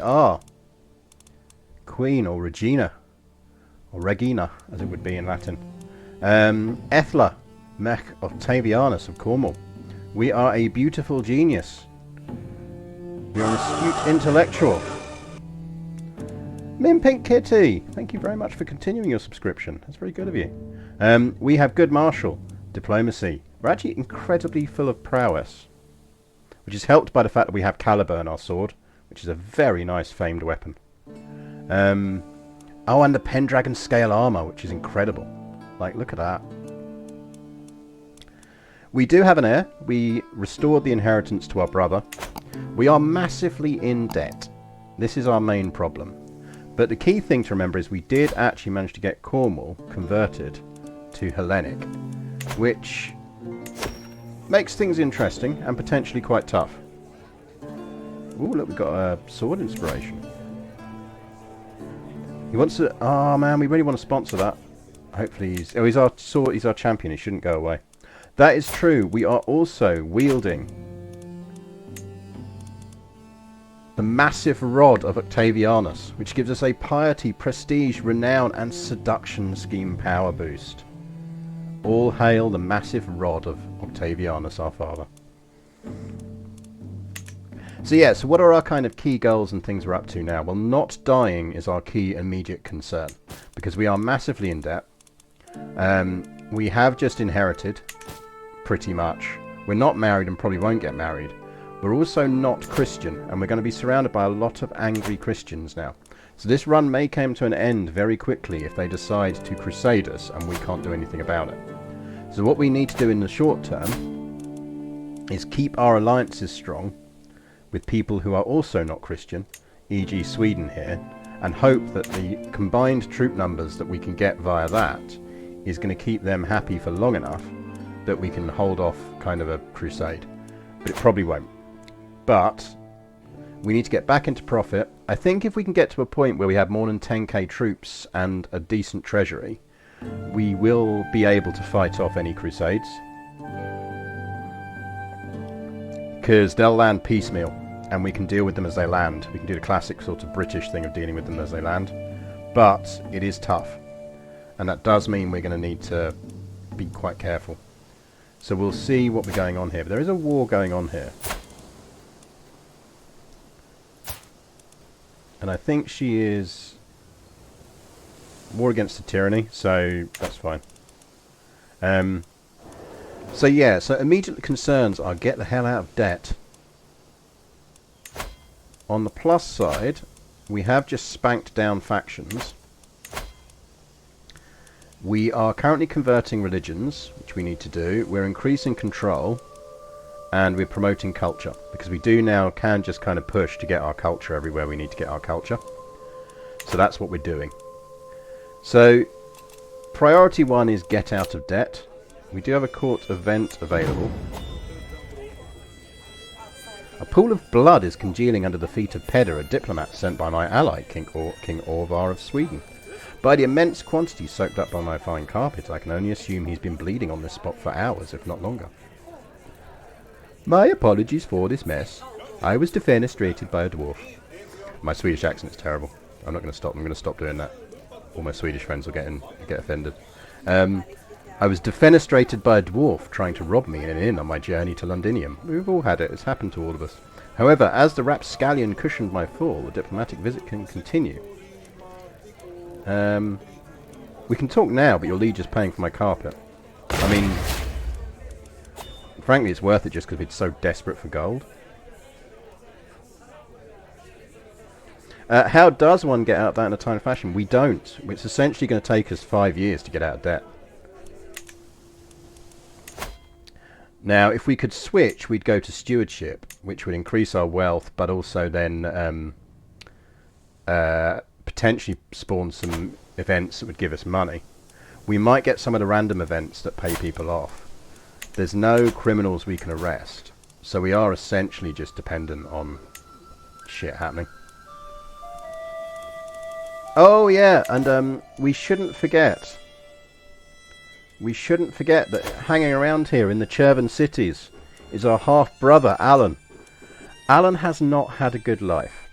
are Queen, or Regina, or Regina, as it would be in Latin. Ethla Mech Octavianus of Cornwall. We are a beautiful genius. We are an astute intellectual. Min Pink Kitty, thank you very much for continuing your subscription. That's very good of you. We have good martial, diplomacy. We're actually incredibly full of prowess, which is helped by the fact that we have Caliburn, our sword, which is a very nice famed weapon. Oh, and the Pendragon scale armor, which is incredible. Like, look at that. We do have an heir. We restored the inheritance to our brother. We are massively in debt. This is our main problem. But the key thing to remember is we did actually manage to get Cornwall converted to Hellenic, which makes things interesting and potentially quite tough. Ooh, look, we've got a sword inspiration. He wants to... Oh, man, we really want to sponsor that. Hopefully he's... Oh, he's our sword, he's our champion. He shouldn't go away. That is true. We are also wielding the massive rod of Octavianus, which gives us a piety, prestige, renown, and seduction scheme power boost. All hail the massive rod of Octavianus, our father. So yeah, so what are our kind of key goals and things we're up to now? Well, not dying is our key immediate concern, because we are massively in debt. We have just inherited, pretty much. We're not married and probably won't get married. We're also not Christian, and we're going to be surrounded by a lot of angry Christians now. So this run may come to an end very quickly if they decide to crusade us and we can't do anything about it. So what we need to do in the short term is keep our alliances strong with people who are also not Christian, e.g. Sweden here, and hope that the combined troop numbers that we can get via that is going to keep them happy for long enough that we can hold off kind of a crusade. But it probably won't. But we need to get back into profit. I think if we can get to a point where we have more than 10k troops and a decent treasury, we will be able to fight off any crusades. Because they'll land piecemeal, and we can deal with them as they land. We can do the classic sort of British thing of dealing with them as they land. But it is tough. And that does mean we're going to need to be quite careful. So we'll see what we're going on here. But there is a war going on here. And I think she is war against the tyranny, so that's fine. So yeah, so immediate concerns are get the hell out of debt. On the plus side, we have just spanked down factions. We are currently converting religions, which we need to do. We're increasing control. And we're promoting culture, because we do now can just kind of push to get our culture everywhere we need to get our culture. So that's what we're doing. So priority 1 is get out of debt. We do have a court event available. A pool of blood is congealing under the feet of Peder, a diplomat sent by my ally, King Orvar of Sweden. By the immense quantity soaked up by my fine carpet, I can only assume he's been bleeding on this spot for hours, if not longer. My apologies for this mess. I was defenestrated by a dwarf. My Swedish accent is terrible. I'm not going to stop. I'm going to stop doing that. All my Swedish friends will get offended. I was defenestrated by a dwarf trying to rob me in an inn on my journey to Londinium. We've all had it. It's happened to all of us. However, as the rapscallion cushioned my fall, the diplomatic visit can continue. We can talk now, but your liege is paying for my carpet. I mean, frankly, it's worth it just because we're so desperate for gold. How does one get out of that in a timely fashion? We don't. It's essentially going to take us 5 years to get out of debt. Now, if we could switch, we'd go to stewardship, which would increase our wealth, but also then potentially spawn some events that would give us money. We might get some of the random events that pay people off. There's no criminals we can arrest, so we are essentially just dependent on shit happening. Oh yeah, and we shouldn't forget that hanging around here in the Chervan cities is our half-brother, Alan. Alan has not had a good life.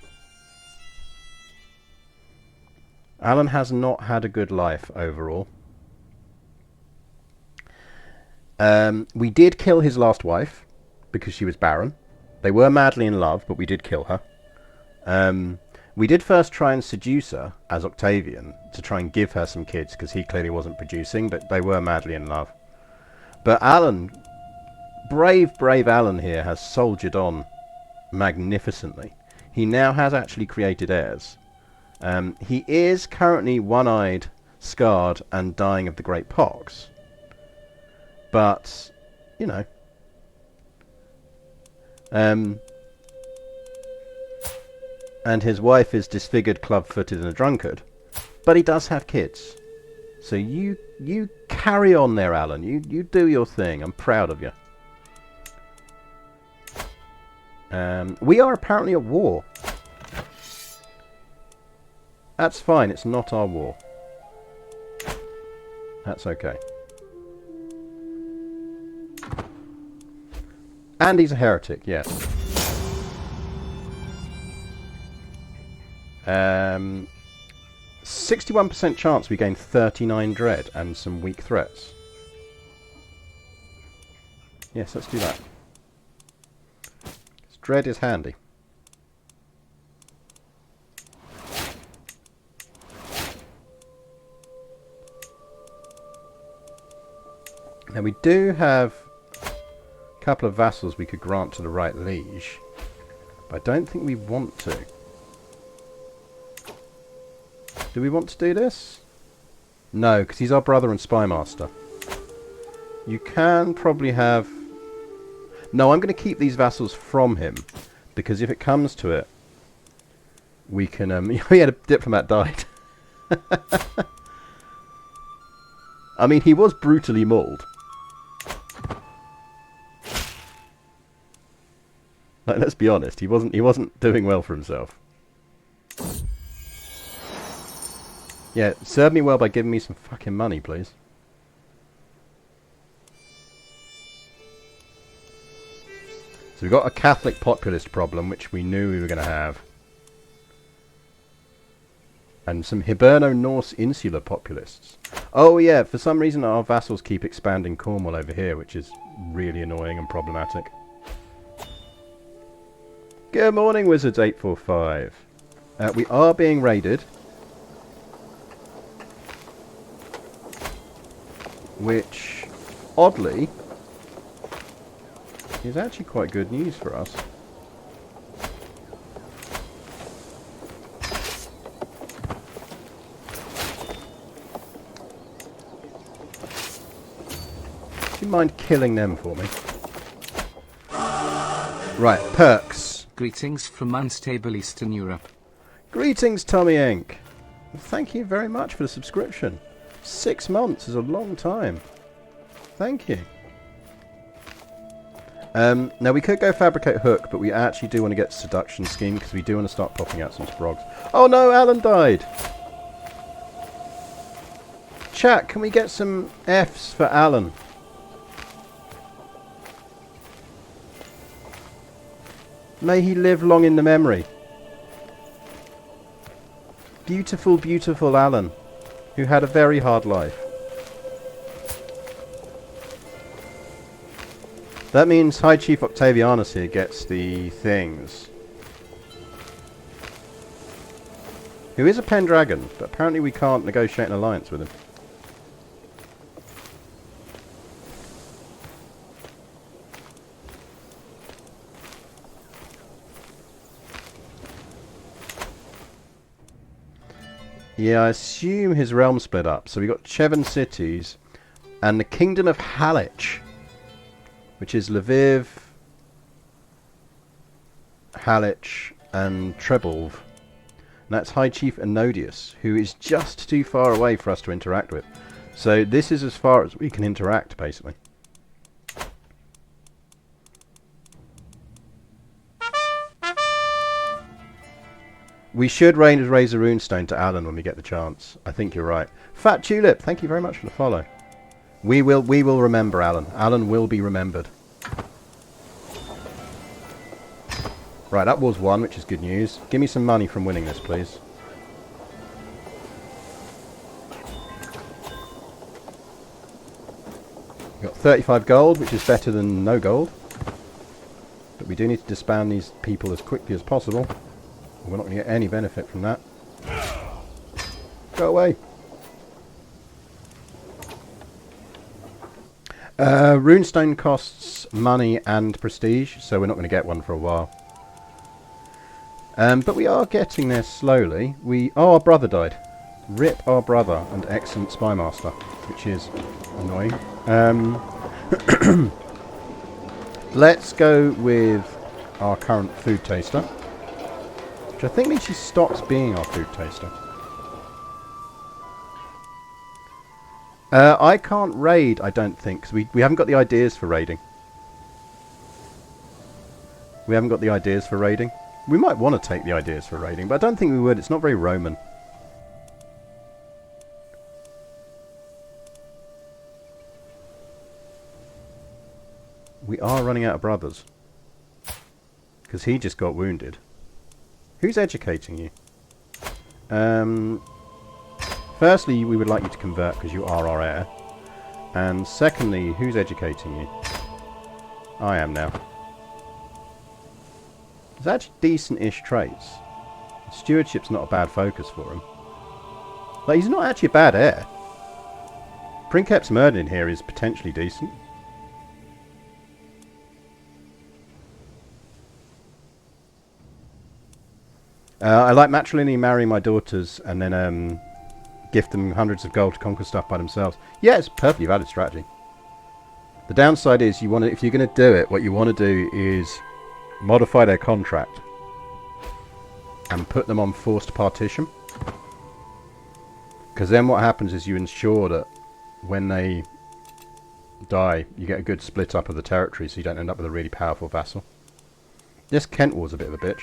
Alan has not had a good life overall. We did kill his last wife because she was barren. They were madly in love, but we did kill her. We did first try and seduce her as Octavian to try and give her some kids because he clearly wasn't producing, but they were madly in love. But Alan, brave Alan here, has soldiered on magnificently. He now has actually created heirs. He is currently one-eyed, scarred, and dying of the Great Pox. But, you know. And his wife is disfigured, club-footed, and a drunkard. But he does have kids. So you carry on there, Alan. You do your thing. I'm proud of you. We are apparently at war. That's fine. It's not our war. That's okay. And he's a heretic, yes. 61% chance we gain 39 dread and some weak threats. Yes, let's do that. Dread is handy. Now we do have a couple of vassals we could grant to the right liege, but I don't think we want to. Do we want to do this? No, because he's our brother and spy master. You can probably have... No, I'm going to keep these vassals from him, because if it comes to it, we can... he had a diplomat died. I mean, he was brutally mauled. Like, let's be honest, he wasn't doing well for himself. Yeah, serve me well by giving me some fucking money, please. So we've got a Catholic populist problem, which we knew we were going to have. And some Hiberno-Norse insular populists. Oh yeah, for some reason our vassals keep expanding Cornwall over here, which is really annoying and problematic. Good morning, Wizards845. We are being raided. Which, oddly, is actually quite good news for us. Do you mind killing them for me? Right, perks. Greetings from unstable Eastern Europe. Greetings, Tommy Inc. Thank you very much for the subscription. 6 months is a long time. Thank you. Now we could go fabricate hook, but we actually do want to get seduction scheme because we do want to start popping out some sprogs. Oh no, Alan died. Chat, can we get some Fs for Alan? May he live long in the memory. Beautiful, beautiful Alan, who had a very hard life. That means High Chief Octavianus here gets the things. Who is a Pendragon, but apparently we can't negotiate an alliance with him. Yeah, I assume his realm split up. So we got Chevan cities and the Kingdom of Halych, which is Lviv, Halych, and Trebov. And that's High Chief Anodius, who is just too far away for us to interact with. So this is as far as we can interact, basically. We should raise a runestone to Alan when we get the chance. I think you're right. Fat Tulip, thank you very much for the follow. We will remember Alan. Alan will be remembered. Right, that was one, which is good news. Give me some money from winning this, please. 35 gold, which is better than no gold. But we do need to disband these people as quickly as possible. We're not going to get any benefit from that. Go away. Runestone costs money and prestige, so we're not going to get one for a while. But we are getting there slowly. Oh, our brother died. Rip our brother and excellent spy master, which is annoying. Let's go with our current food taster, which I think means she stops being our food taster. I can't raid, I don't think, because we haven't got the ideas for raiding. We haven't got the ideas for raiding. We might want to take the ideas for raiding, but I don't think we would. It's not very Roman. We are running out of brothers. Because he just got wounded. Who's educating you? Firstly, we would like you to convert because you are our heir. And secondly, who's educating you? I am now. It's actually decent-ish traits. Stewardship's not a bad focus for him. Like, he's not actually a bad heir. Princeps murder in here is potentially decent. I like matrilineally marrying my daughters and then gift them hundreds of gold to conquer stuff by themselves. Yeah, it's a perfectly valid strategy. The downside is if you're going to do it, what you want to do is modify their contract and put them on forced partition. Because then what happens is you ensure that when they die, you get a good split up of the territory so you don't end up with a really powerful vassal. This Kent war's a bit of a bitch.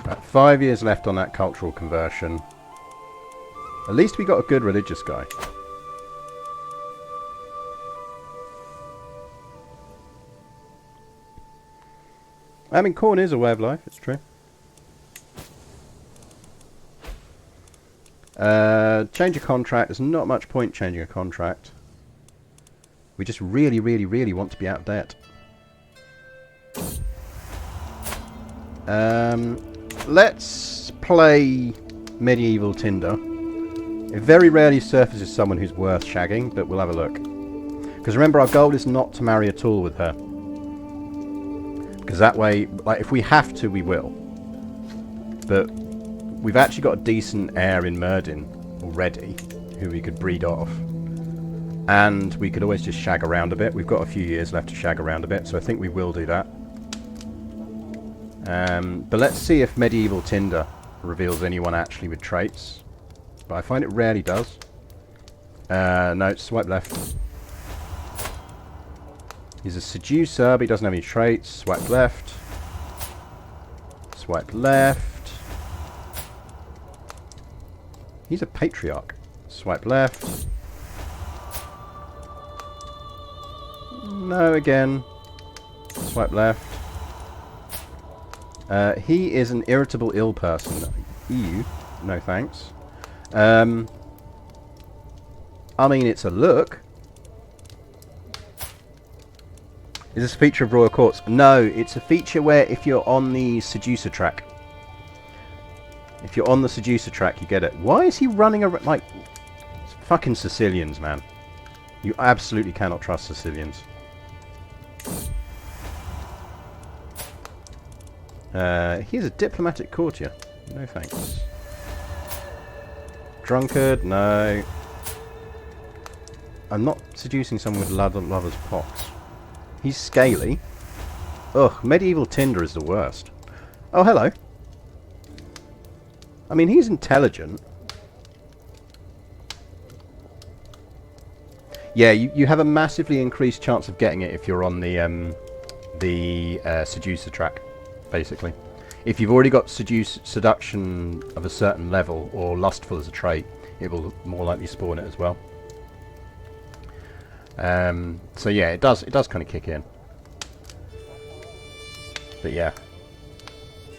Right, 5 years left on that cultural conversion. At least we got a good religious guy. I mean, corn is a way of life, it's true. Change a contract. There's not much point changing a contract. We just really, really, really want to be out of debt. Let's play Medieval Tinder. It very rarely surfaces someone who's worth shagging, but we'll have a look. Because remember, our goal is not to marry at all with her. Because that way, like, if we have to, we will. But we've actually got a decent heir in Merdin already, who we could breed off. And we could always just shag around a bit. We've got a few years left to shag around a bit, so I think we will do that. But let's see if Medieval Tinder reveals anyone actually with traits. But I find it rarely does. No, swipe left. He's a seducer, but he doesn't have any traits. Swipe left. Swipe left. He's a patriarch. Swipe left. No, again. Swipe left. He is an irritable, ill person. EU. No thanks. I mean, it's a look. Is this a feature of Royal Courts? No, it's a feature where if you're on the seducer track. If you're on the seducer track, you get it. Why is he running around like... Fucking Sicilians, man. You absolutely cannot trust Sicilians. He's a diplomatic courtier. No thanks. Drunkard? No. I'm not seducing someone with lover's pox. He's scaly. Ugh, Medieval Tinder is the worst. Oh, hello. I mean, he's intelligent. Yeah, you have a massively increased chance of getting it if you're on the seducer track, basically. If you've already got seduction of a certain level, or lustful as a trait, it will more likely spawn it as well. So yeah, it does kind of kick in. But yeah,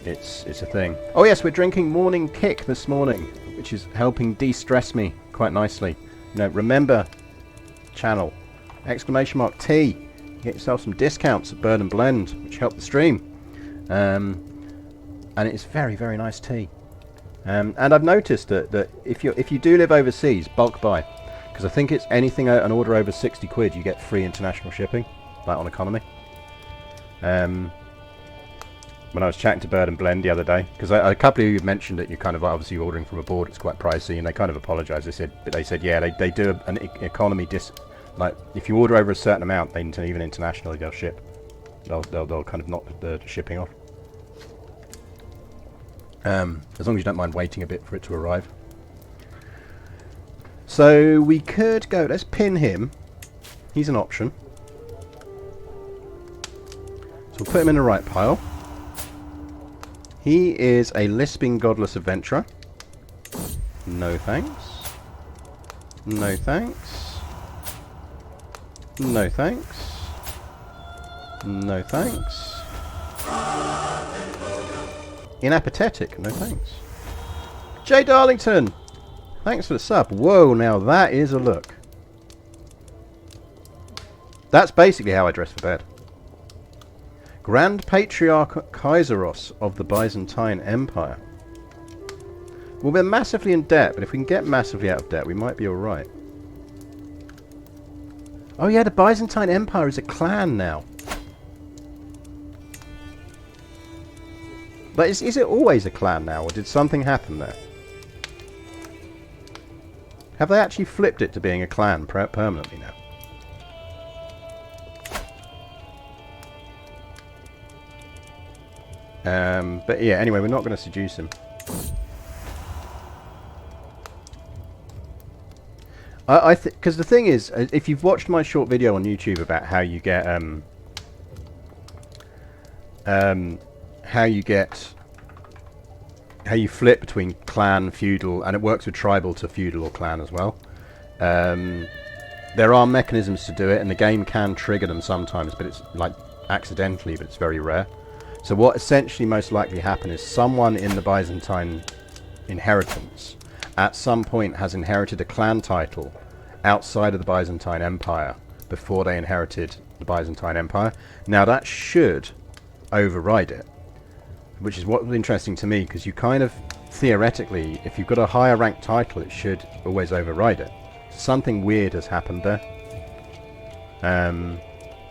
it's a thing. Oh yes, we're drinking morning kick this morning. which is helping de-stress me quite nicely. You know, remember, channel, !T. Get yourself some discounts at Burn and Blend, which help the stream. And it's very, very nice tea. And I've noticed that if you do live overseas, bulk buy, because I think it's anything an order over 60 quid, you get free international shipping, like on economy. When I was chatting to Bird and Blend the other day, because a couple of you mentioned that you're kind of obviously ordering from abroad, it's quite pricey, and they kind of apologised. They said yeah, they do an economy like if you order over a certain amount, they even internationally they'll ship. They'll kind of knock the shipping off. As long as you don't mind waiting a bit for it to arrive. So we could go. Let's pin him. He's an option. So we'll put him in the right pile. He is a lisping godless adventurer. No thanks. No thanks. No thanks. No thanks. Inapathetic. No thanks. Jay Darlington! Thanks for the sub. Whoa, now that is a look. That's basically how I dress for bed. Grand Patriarch Kaiseros of the Byzantine Empire. Well, we're massively in debt, but if we can get massively out of debt, we might be alright. Oh yeah, the Byzantine Empire is a clan now. But is it always a clan now, or did something happen there? Have they actually flipped it to being a clan permanently now? But yeah, anyway, we're not going to seduce him. Because the thing is, if you've watched my short video on YouTube about how you get how you flip between clan, feudal, and it works with tribal to feudal or clan as well. There are mechanisms to do it, and the game can trigger them sometimes, but it's like accidentally, but it's very rare. So what essentially most likely happened is someone in the Byzantine inheritance at some point has inherited a clan title outside of the Byzantine Empire before they inherited the Byzantine Empire. Now that should override it, which is what was interesting to me, because you kind of theoretically, if you've got a higher ranked title, it should always override it. Something weird has happened there,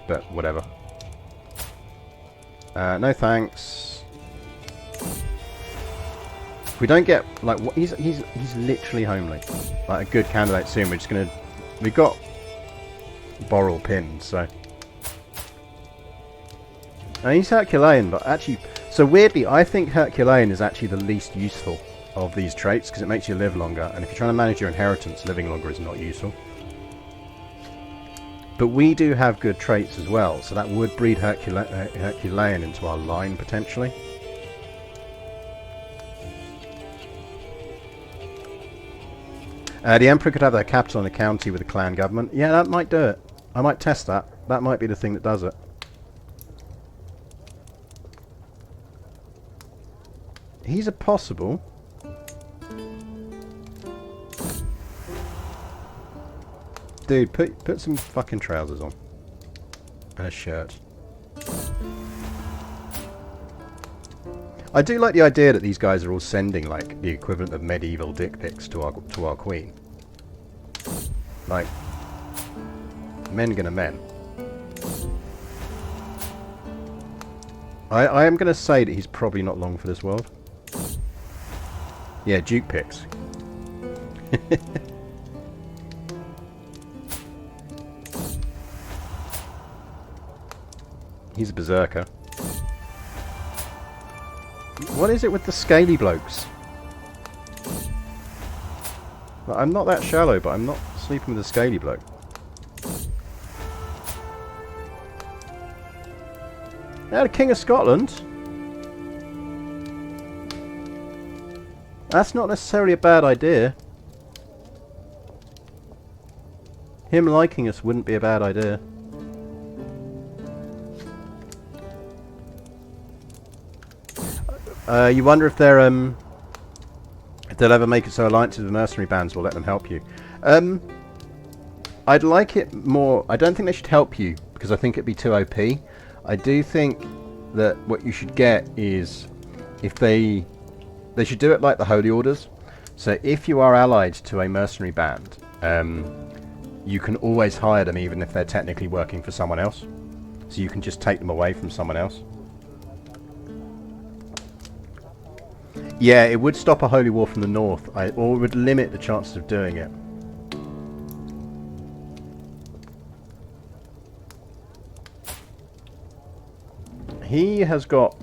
but whatever. No thanks. If we don't get like he's literally homely, like a good candidate soon. We're just gonna we've got Borrel pinned, so and he's Herculean, but actually, so weirdly, I think Herculean is actually the least useful of these traits because it makes you live longer, and if you're trying to manage your inheritance, living longer is not useful. But we do have good traits as well, so that would breed Herculean into our line potentially. The Emperor could have their capital in a county with a clan government. Yeah, that might do it. I might test that. That might be the thing that does it. He's a possible. Dude, put some fucking trousers on. And a shirt. I do like the idea that these guys are all sending like the equivalent of medieval dick pics to our queen. Like, men gonna men. I am gonna say that he's probably not long for this world. Yeah, Duke pics. He's a berserker. What is it with the scaly blokes? Well, I'm not that shallow, but I'm not sleeping with a scaly bloke. Now the King of Scotland. That's not necessarily a bad idea. Him liking us wouldn't be a bad idea. You wonder if they'll ever make it so alliances with mercenary bands will let them help you. I'd like it more... I don't think they should help you, because I think it'd be too OP. I do think that what you should get is... if they should do it like the Holy Orders. So if you are allied to a mercenary band, you can always hire them even if they're technically working for someone else. So you can just take them away from someone else. Yeah, it would stop a holy war from the north, or would limit the chances of doing it. He has got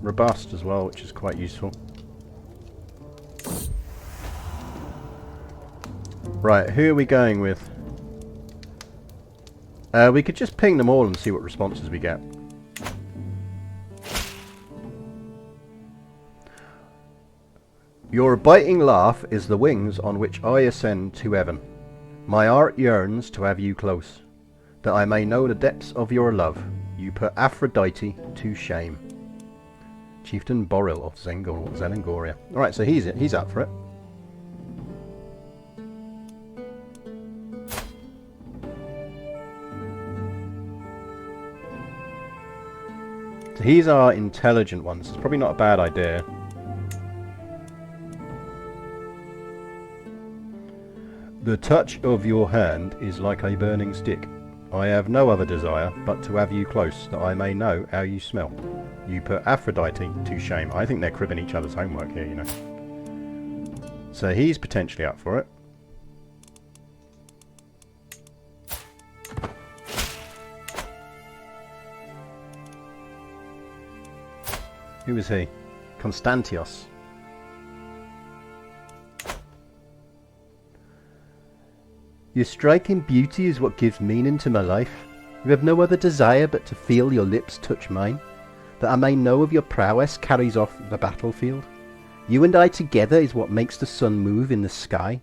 robust as well, which is quite useful. Right, who are we going with? We could just ping them all and see what responses we get. Your biting laugh is the wings on which I ascend to heaven. My heart yearns to have you close, that I may know the depths of your love. You put Aphrodite to shame. Chieftain Boril of Zelengoria. Alright, so he's up for it. So he's our intelligent one, so it's probably not a bad idea. The touch of your hand is like a burning stick. I have no other desire but to have you close, that I may know how you smell. You put Aphrodite to shame. I think they're cribbing each other's homework here, you know. So he's potentially up for it. Who is he? Constantios. Your striking beauty is what gives meaning to my life. You have no other desire but to feel your lips touch mine, that I may know of your prowess carries off the battlefield. You and I together is what makes the sun move in the sky.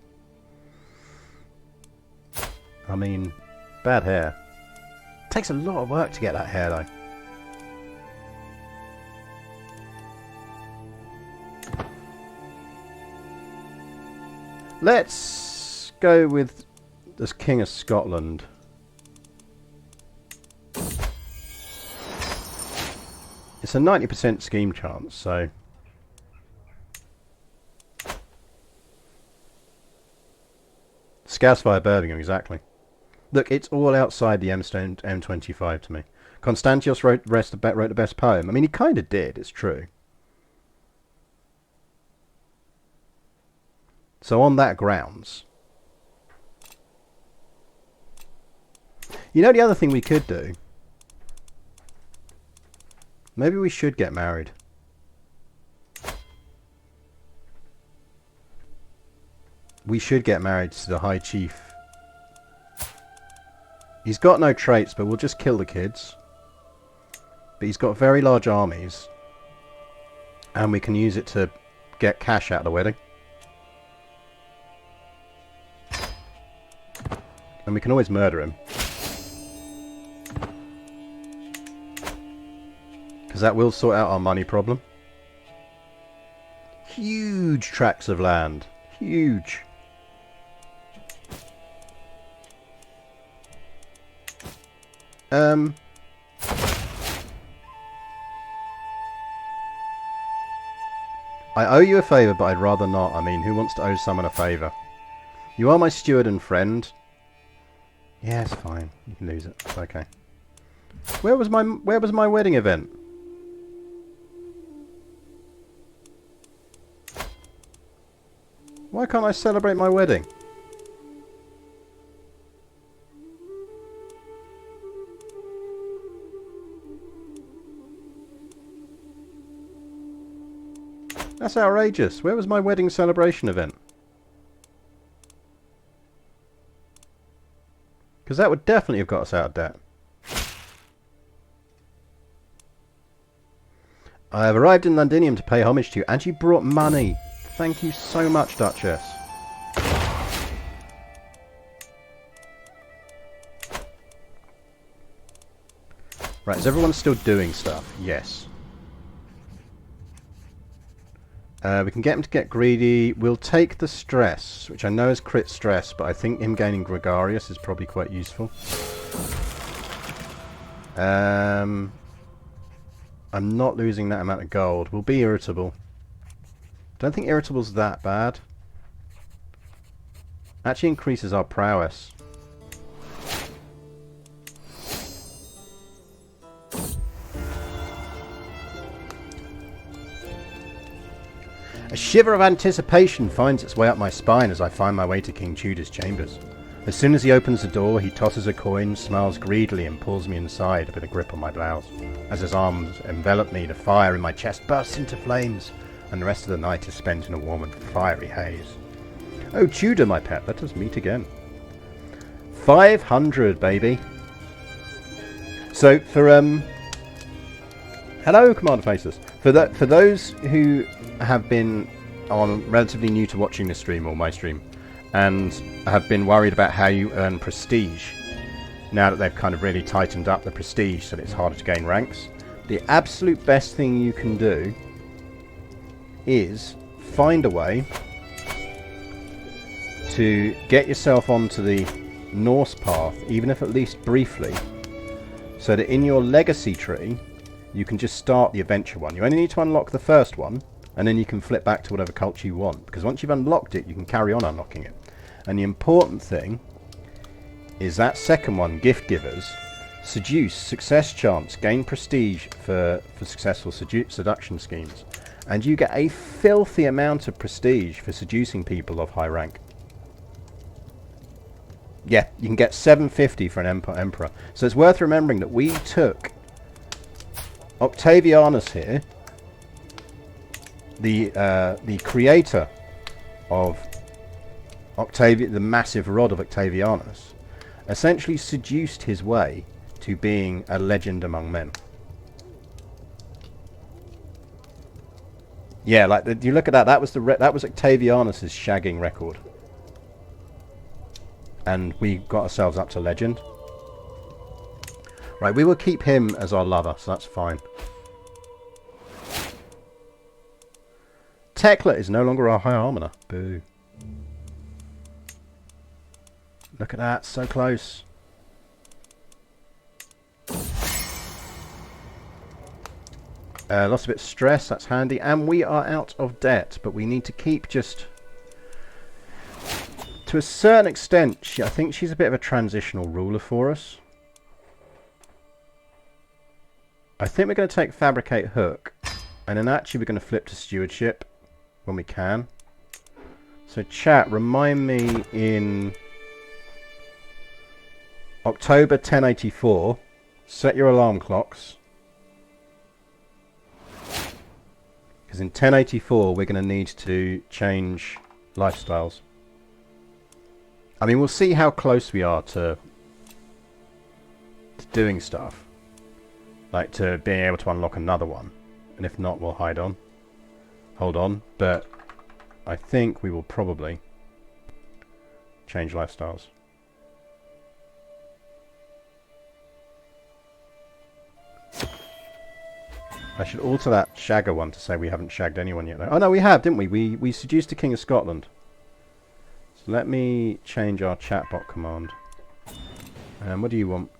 I mean, bad hair. Takes a lot of work to get that hair though. Let's go with this King of Scotland. It's a 90% scheme chance, so... Scouse via Birmingham, exactly. Look, it's all outside the M25 to me. Constantios wrote the best poem. I mean, he kind of did, it's true. So on that grounds... You know the other thing we could do? Maybe we should get married. We should get married to the High Chief. He's got no traits, but we'll just kill the kids. But he's got very large armies. And we can use it to get cash out of the wedding. And we can always murder him. Because that will sort out our money problem. Huge tracts of land. Huge. I owe you a favour, but I'd rather not. I mean, who wants to owe someone a favour? You are my steward and friend. Yeah, it's fine. You can lose it. It's okay. Where was my wedding event? Why can't I celebrate my wedding? That's outrageous. Where was my wedding celebration event? Because that would definitely have got us out of debt. I have arrived in Londinium to pay homage to you, and you brought money. Thank you so much, Duchess. Right, is everyone still doing stuff? Yes. We can get him to get greedy. We'll take the stress, which I know is crit stress, but I think him gaining gregarious is probably quite useful. I'm not losing that amount of gold. We'll be irritable. Don't think irritable's that bad. Actually increases our prowess. A shiver of anticipation finds its way up my spine as I find my way to King Tudor's chambers. As soon as he opens the door, he tosses a coin, smiles greedily and pulls me inside with a grip on my blouse. As his arms envelop me, the fire in my chest bursts into flames, and the rest of the night is spent in a warm and fiery haze. Oh, Tudor, my pet, let us meet again. 500, baby. So, for, hello, Commander Faceless. For those who have been relatively new to watching this stream, or my stream, and have been worried about how you earn prestige, now that they've kind of really tightened up the prestige so that it's harder to gain ranks, the absolute best thing you can do is find a way to get yourself onto the Norse path, even if at least briefly, so that in your legacy tree you can just start the adventure one. You only need to unlock the first one, and then you can flip back to whatever culture you want, because once you've unlocked it you can carry on unlocking it. And the important thing is that second one, gift givers, seduce, success chance, gain prestige for successful seduction schemes, and you get a filthy amount of prestige for seducing people of high rank. Yeah, you can get 750 for an emperor. So it's worth remembering that we took Octavianus here, the creator of the massive rod of Octavianus, essentially seduced his way to being a legend among men. Yeah, like you look at that. That was Octavianus's shagging record, and we got ourselves up to legend. Right, we will keep him as our lover, so that's fine. Tekla is no longer our high armoner. Boo. Look at that, so close. Lost a bit of stress, that's handy. And we are out of debt, but we need to keep just... To a certain extent, I think she's a bit of a transitional ruler for us. I think we're going to take Fabricate Hook, and then actually we're going to flip to Stewardship when we can. So chat, remind me in October 1084, set your alarm clocks, because in 1084 we're going to need to change lifestyles. I mean, we'll see how close we are to doing stuff. Like to being able to unlock another one. And if not, we'll hold on. But I think we will probably change lifestyles. I should alter that shagger one to say we haven't shagged anyone yet. Oh no, we have, didn't we? We seduced the King of Scotland. So let me change our chatbot command. And what do you want?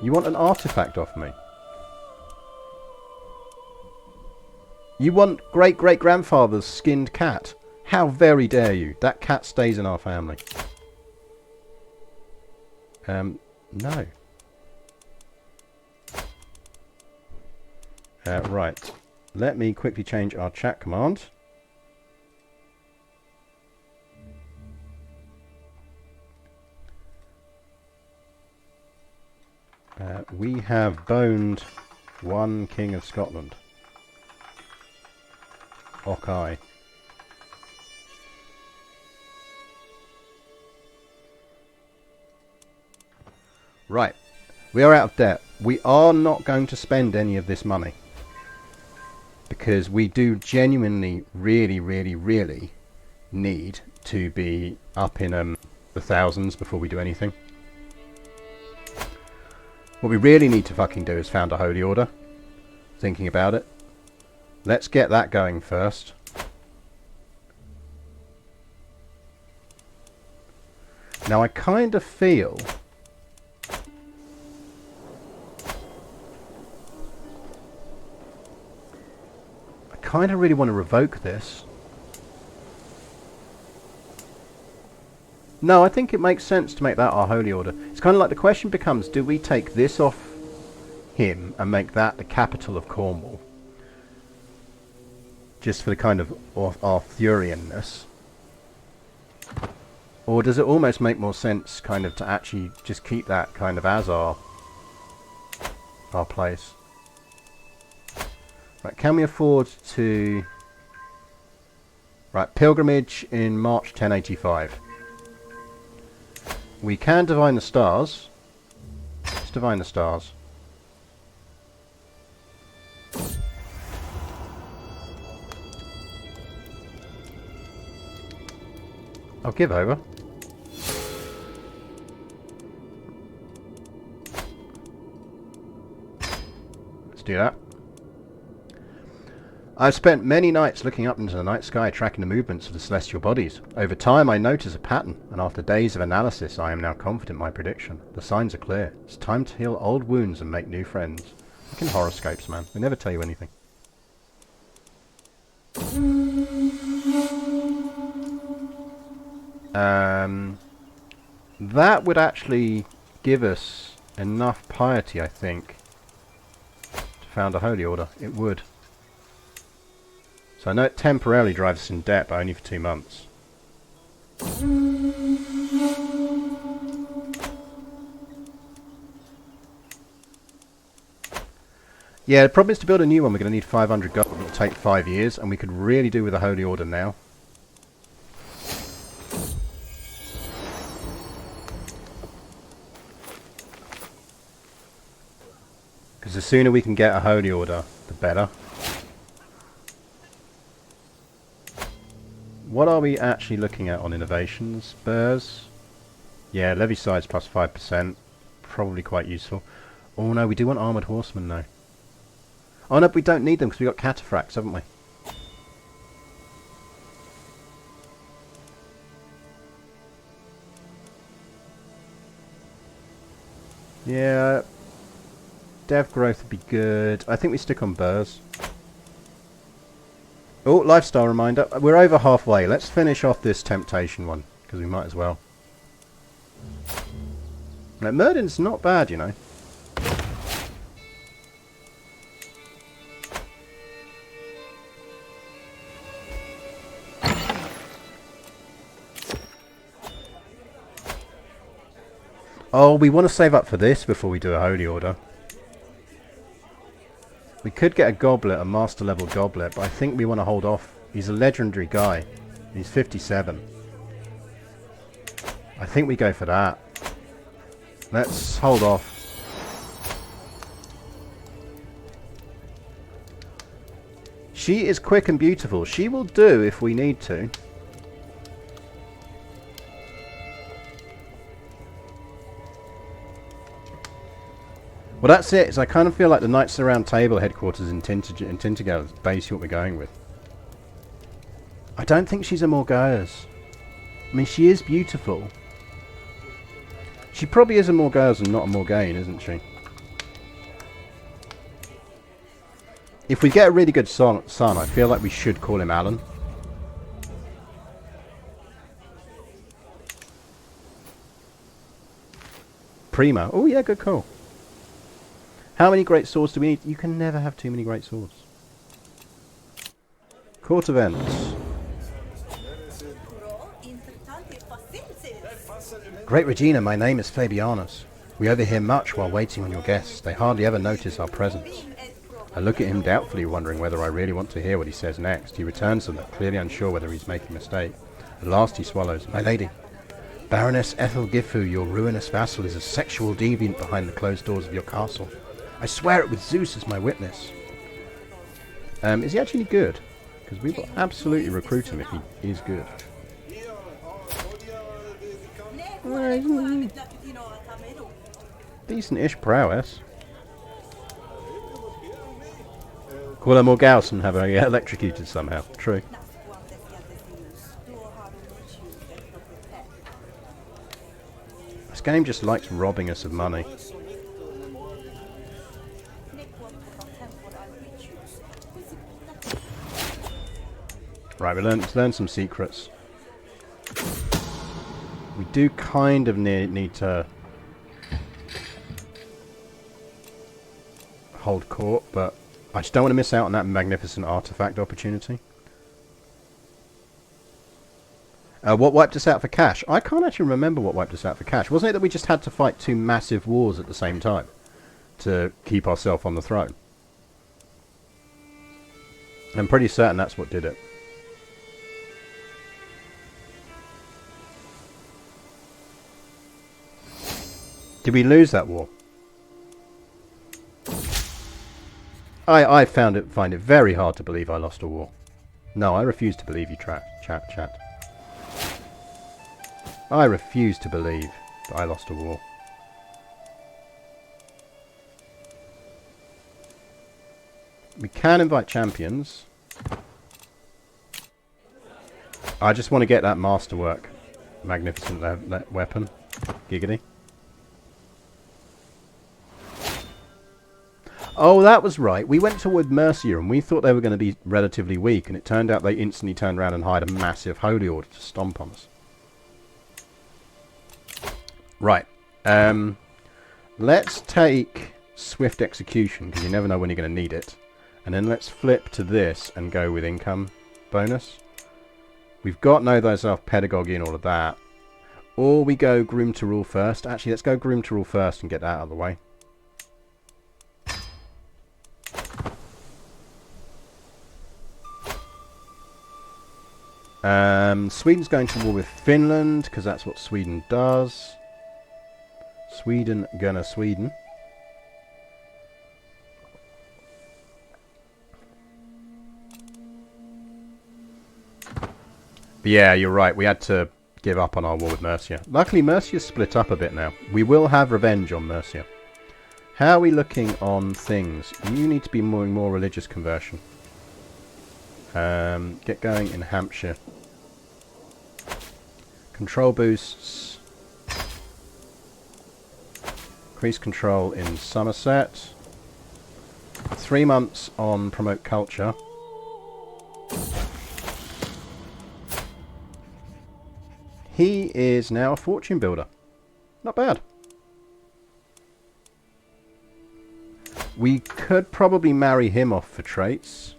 You want an artifact off me? You want great-great-grandfather's skinned cat? How very dare you? That cat stays in our family. No. Right. Let me quickly change our chat command. We have boned one King of Scotland. Okay. Right. We are out of debt. We are not going to spend any of this money, because we do genuinely, really, really, really need to be up in the thousands before we do anything. What we really need to fucking do is found a holy order. Thinking about it. Let's get that going first. Now I kind of feel I kind of really want to revoke this. No, I think it makes sense to make that our holy order. It's kind of like the question becomes, do we take this off him and make that the capital of Cornwall? Just for the kind of Arthurianness. Or does it almost make more sense kind of to actually just keep that kind of as our place? Right, can we afford to... Right, pilgrimage in March 1085. We can divine the stars. Let's divine the stars. I'll give over. Let's do that. I've spent many nights looking up into the night sky, tracking the movements of the celestial bodies. Over time I notice a pattern, and after days of analysis I am now confident in my prediction. The signs are clear. It's time to heal old wounds and make new friends. Fucking horoscopes, man. They never tell you anything. That would actually give us enough piety, I think, to found a holy order. It would. So I know it temporarily drives us in debt, but only for 2 months. Yeah, the problem is to build a new one we're going to need 500 gold. It'll take 5 years, and we could really do with a holy order now. Because the sooner we can get a holy order, the better. What are we actually looking at on innovations? Spurs? Yeah, levy size plus 5%. Probably quite useful. Oh no, we do want armoured horsemen now. Oh no, but we don't need them because we've got cataphracts, haven't we? Yeah. Dev growth would be good. I think we stick on burrs. Oh, lifestyle reminder. We're over halfway. Let's finish off this temptation one, because we might as well. Now, Murden's not bad, you know. Oh, we want to save up for this before we do a holy order. We could get a goblet, a master level goblet, but I think we want to hold off. He's a legendary guy. He's 57. I think we go for that. Let's hold off. She is quick and beautiful. She will do if we need to. Well, that's it. So I kind of feel like the Knights of the Round Table headquarters in Tintagel is basically what we're going with. I don't think she's a Morgause. I mean, she is beautiful. She probably is a Morgause and not a Morgaine, isn't she? If we get a really good son, I feel like we should call him Alan. Prima. Oh yeah, good call. How many great swords do we need? You can never have too many great swords. Court events. Great Regina, my name is Fabianus. We overhear much while waiting on your guests. They hardly ever notice our presence. I look at him doubtfully, wondering whether I really want to hear what he says next. He returns them, clearly unsure whether he's making a mistake. At last he swallows. My lady, Baroness Ethel Gifu, your ruinous vassal, is a sexual deviant behind the closed doors of your castle. I swear it with Zeus as my witness. Is he actually good? Because we will absolutely recruit him if he is good. Decent-ish prowess. Call her more Gauss and have her get electrocuted somehow. True. This game just likes robbing us of money. Right, let's learn some secrets. We do kind of need to hold court, but I just don't want to miss out on that magnificent artifact opportunity. What wiped us out for cash? I can't actually remember what wiped us out for cash. Wasn't it that we just had to fight two massive wars at the same time to keep ourselves on the throne? I'm pretty certain that's what did it. Did we lose that war? I find it very hard to believe I lost a war. No, I refuse to believe you, chat. I refuse to believe that I lost a war. We can invite champions. I just want to get that masterwork. Magnificent weapon. Giggity. Oh, that was right. We went toward Mercia and we thought they were going to be relatively weak, and it turned out they instantly turned around and hired a massive holy order to stomp on us. Right. Let's take swift execution, because you never know when you're going to need it. And then let's flip to this and go with income bonus. We've got know thyself, pedagogy and all of that. Or we go groom to rule first. Actually, let's go groom to rule first and get that out of the way. Sweden's going to war with Finland, because that's what Sweden does. Sweden gonna Sweden. But yeah, you're right. We had to give up on our war with Mercia. Luckily, Mercia's split up a bit now. We will have revenge on Mercia. How are we looking on things? You need to be more religious conversion. Get going in Hampshire. Control boosts. Increase control in Somerset. 3 months on promote culture. He is now a fortune builder. Not bad. We could probably marry him off for traits.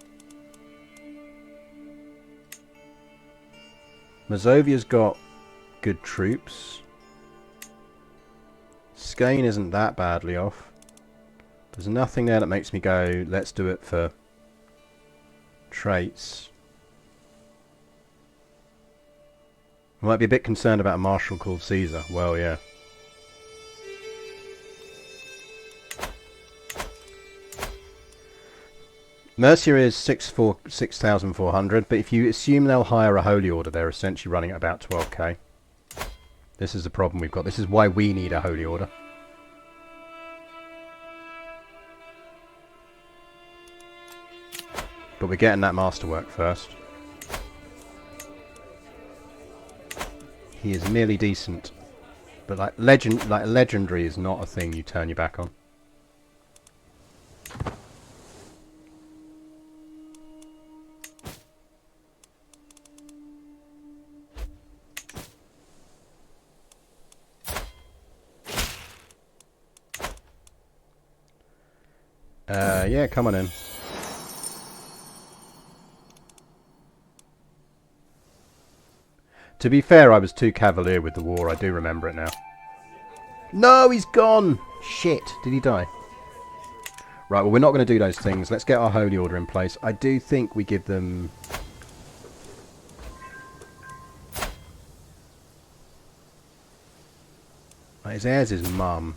Mazovia's got good troops. Skane isn't that badly off. There's nothing there that makes me go, let's do it for traits. I might be a bit concerned about a marshal called Caesar. Well, yeah. Mercia is 6,400, but if you assume they'll hire a holy order, they're essentially running at about 12k. This is the problem we've got. This is why we need a holy order. But we're getting that masterwork first. He is merely decent, but like legendary is not a thing you turn your back on. Yeah, come on in. To be fair, I was too cavalier with the war. I do remember it now. No, he's gone! Shit. Did he die? Right, well, we're not going to do those things. Let's get our holy order in place. I do think we give them... His heirs is mum.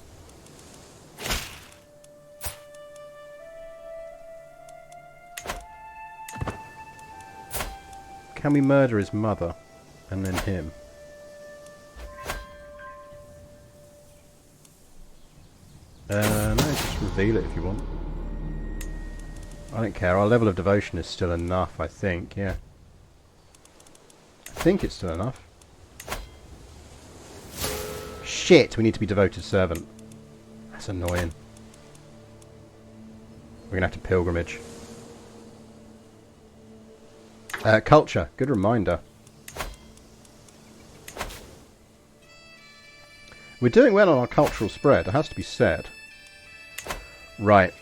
Can we murder his mother? And then him. No, just reveal it if you want. I don't care. Our level of devotion is still enough, I think. Yeah. I think it's still enough. Shit! We need to be devoted servant. That's annoying. We're going to have to pilgrimage. Culture. Good reminder. We're doing well on our cultural spread. It has to be said. Right.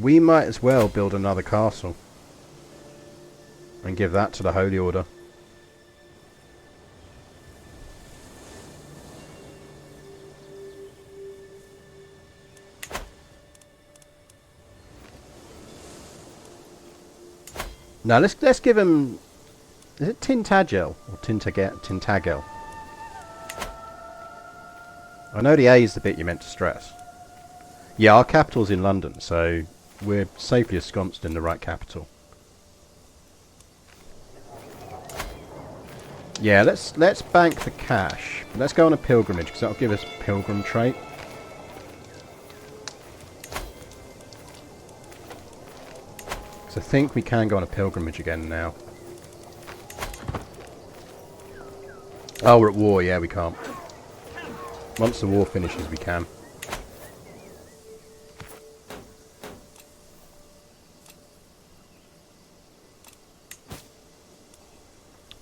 We might as well build another castle. And give that to the Holy Order. Now let's give him. Is it Tintagel or Tintagel? I know the A is the bit you meant to stress. Yeah, our capital's in London, so we're safely ensconced in the right capital. Yeah, let's bank the cash. Let's go on a pilgrimage because that'll give us pilgrim trait. I think we can go on a pilgrimage again now. Oh, we're at war. Yeah, we can't. Once the war finishes, we can.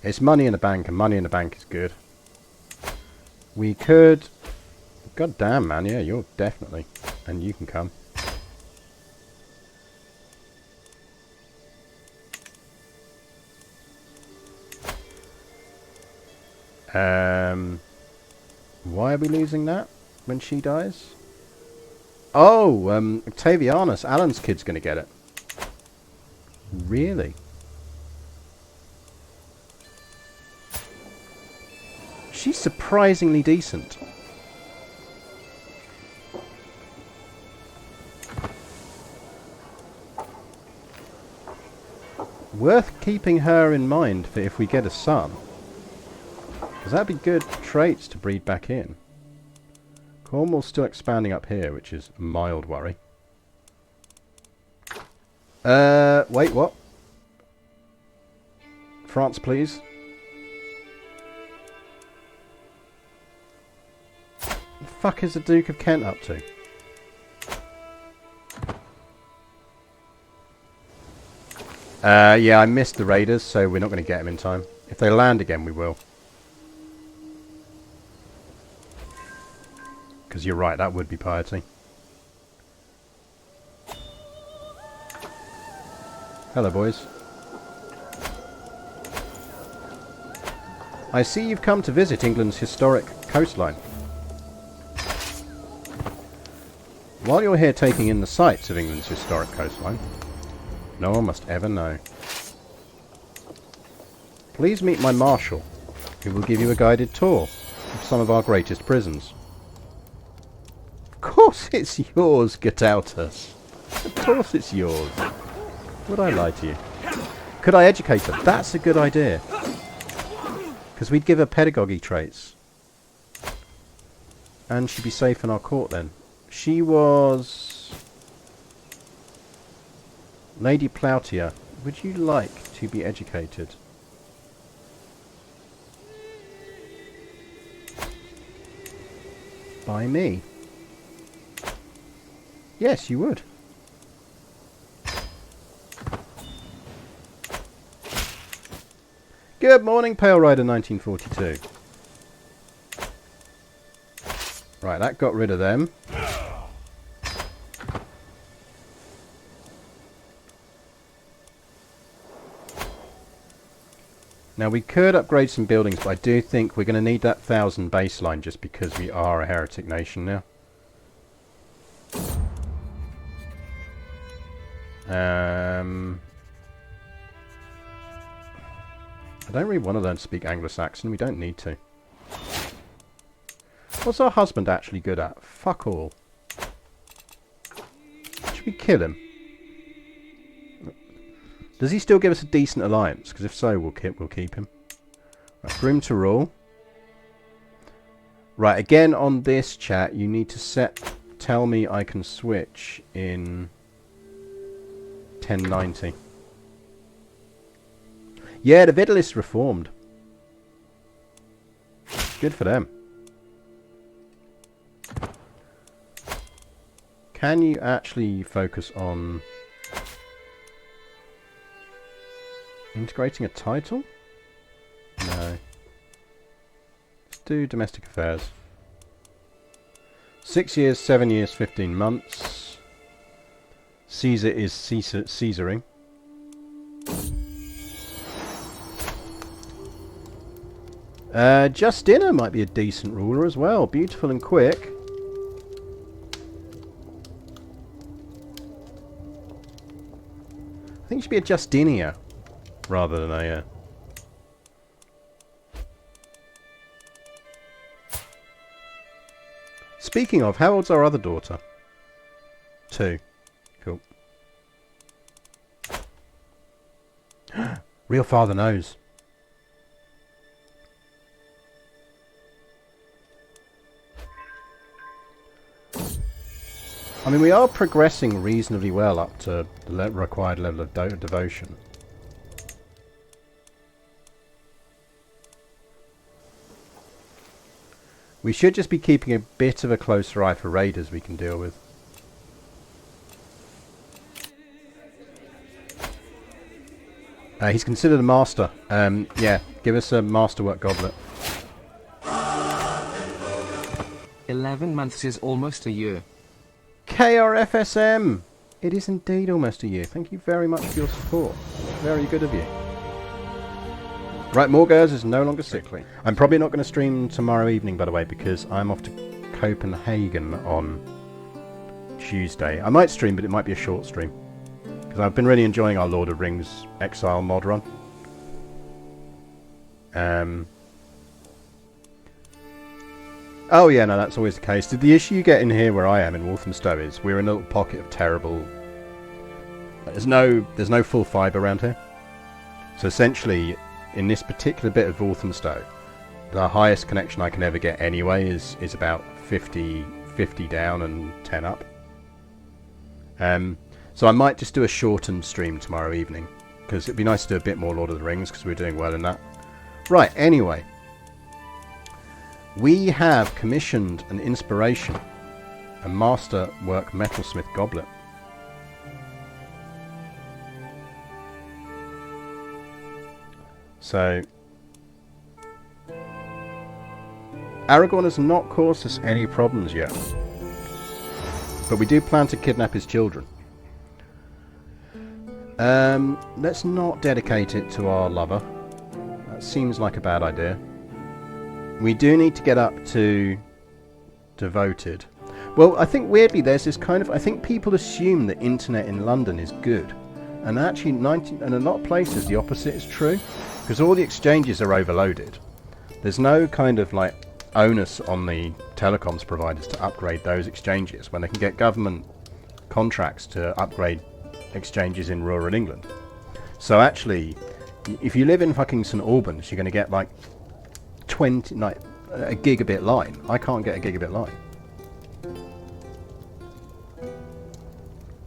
It's money in the bank, and money in the bank is good. We could... God damn, man. Yeah, you're definitely... And you can come. Why are we losing that when she dies? Oh, Octavianus, Alan's kid's going to get it. Really? She's surprisingly decent. Worth keeping her in mind for if we get a son. Because that'd be good traits to breed back in. Cornwall's still expanding up here, which is a mild worry. Wait, what? France, please. What the fuck is the Duke of Kent up to? Yeah, I missed the raiders, so we're not going to get them in time. If they land again, we will. Because you're right, that would be piety. Hello, boys. I see you've come to visit England's historic coastline. While you're here taking in the sights of England's historic coastline, no one must ever know. Please meet my marshal, who will give you a guided tour of some of our greatest prisons. Of course it's yours, Getautus. Of course it's yours. Would I lie to you? Could I educate her? That's a good idea. Because we'd give her pedagogy traits. And she'd be safe in our court then. She was... Lady Ploutier. Would you like to be educated? By me? Yes, you would. Good morning, Pale Rider 1942. Right, that got rid of them. Now we could upgrade some buildings, but I do think we're going to need that 1,000 baseline just because we are a heretic nation now. I don't really want to learn to speak Anglo-Saxon. We don't need to. What's our husband actually good at? Fuck all. Should we kill him? Does he still give us a decent alliance? Because if so, we'll keep him. Right, Grim to rule. Right, again on this chat, you need to set tell me I can switch in 1090. Yeah, the Vitalists reformed. Good for them. Can you actually focus on integrating a title? No. Let's do domestic affairs. 6 years, 7 years, 15 months. Caesar is Caesaring. Justina might be a decent ruler as well. Beautiful and quick. I think it should be a Justinia rather than a... Speaking of, how old's our other daughter? 2. Cool. Real father knows. I mean, we are progressing reasonably well up to the required level of devotion. We should just be keeping a bit of a closer eye for raiders we can deal with. He's considered a master. Yeah, give us a masterwork goblet. 11 months is almost a year. KRFSM! It is indeed almost a year. Thank you very much for your support. Very good of you. Right, Morgaz is no longer sickly. I'm probably not going to stream tomorrow evening, by the way, because I'm off to Copenhagen on Tuesday. I might stream, but it might be a short stream. Because I've been really enjoying our Lord of Rings Exile mod run. Oh yeah, no, that's always the case. The issue you get in here where I am in Walthamstow is we're in a little pocket of terrible... There's no full fibre around here. So essentially, in this particular bit of Walthamstow, the highest connection I can ever get anyway is about 50 down and 10 up. So I might just do a shortened stream tomorrow evening, because it'd be nice to do a bit more Lord of the Rings, because we're doing well in that. Right, anyway. We have commissioned an inspiration, a masterwork metalsmith goblet. So, Aragorn has not caused us any problems yet, but we do plan to kidnap his children. Let's not dedicate it to our lover. That seems like a bad idea. We do need to get up to devoted. Well, I think weirdly there's this kind of... I think people assume that internet in London is good. And actually, in a lot of places, the opposite is true. Because all the exchanges are overloaded. There's no kind of, like, onus on the telecoms providers to upgrade those exchanges when they can get government contracts to upgrade exchanges in rural England. So actually, if you live in fucking St Albans, you're going to get, like, a gigabit line. I can't get a gigabit line.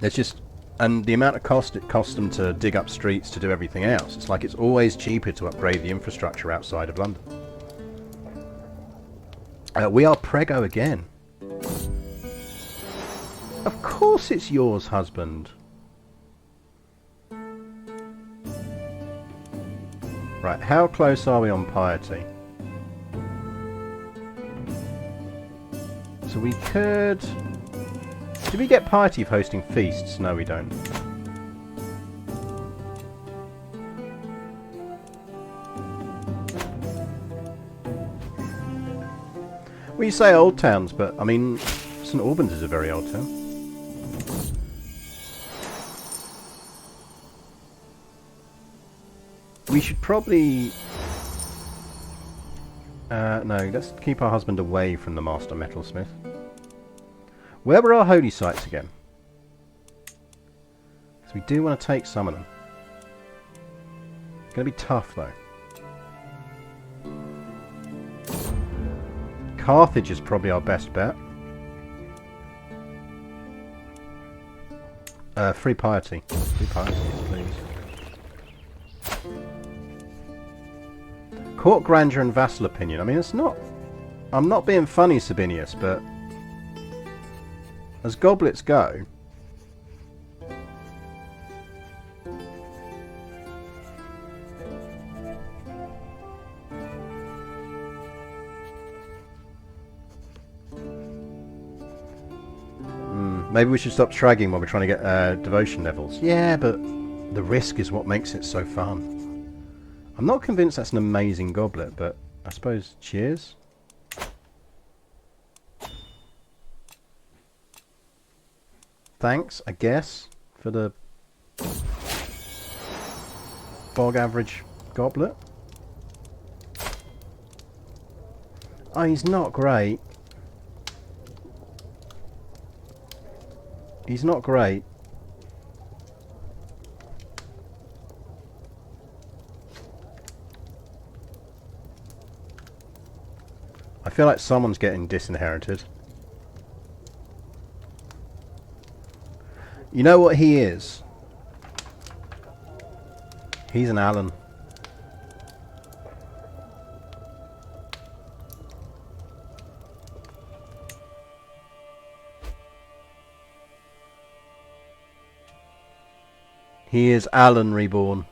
There's just... And the amount of cost it costs them to dig up streets to do everything else. It's like it's always cheaper to upgrade the infrastructure outside of London. We are Prego again. Of course it's yours, husband. Right, how close are we on piety? So we could... Do we get piety for hosting feasts? No, we don't. Well, you say old towns, but, I mean, St Albans is a very old town. We should probably... no, let's keep our husband away from the master metalsmith. Where were our holy sites again? So we do want to take some of them. It's going to be tough though. Carthage is probably our best bet. Free piety. Free piety, please. Court grandeur and vassal opinion. I mean, it's not... I'm not being funny, Sabinius, but... as goblets go... maybe we should stop shagging while we're trying to get devotion levels. Yeah, but the risk is what makes it so fun. I'm not convinced that's an amazing goblet, but I suppose cheers. Thanks, I guess, for the bog average goblet. Oh, he's not great. He's not great. I feel like someone's getting disinherited. You know what he is? He's an Alan. He is Alan reborn.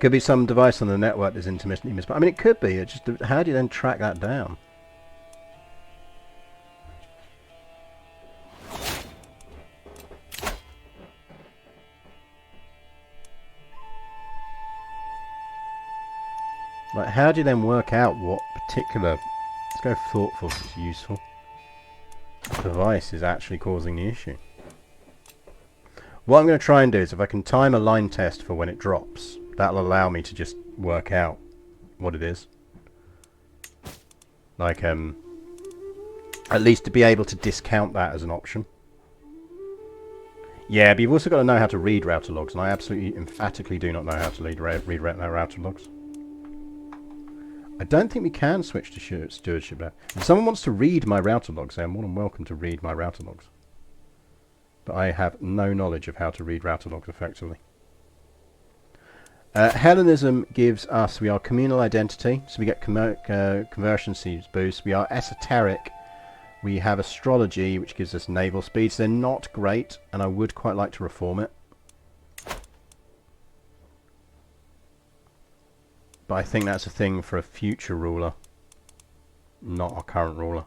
Could be some device on the network that's intermittently missed. I mean, it could be. It just, how do you then track that down? Like, how do you then work out what particular... Let's go thoughtful if it's useful. Device is actually causing the issue. What I'm going to try and do is if I can time a line test for when it drops, that'll allow me to just work out what it is. Like, at least to be able to discount that as an option. Yeah, but you've also got to know how to read router logs, and I absolutely emphatically do not know how to read router logs. I don't think we can switch to stewardship now. If someone wants to read my router logs, they are more than welcome to read my router logs. But I have no knowledge of how to read router logs effectively. Hellenism gives us, we are communal identity, so we get conversion seeds boost. We are esoteric. We have astrology, which gives us naval speeds. They're not great, and I would quite like to reform it. But I think that's a thing for a future ruler, not our current ruler.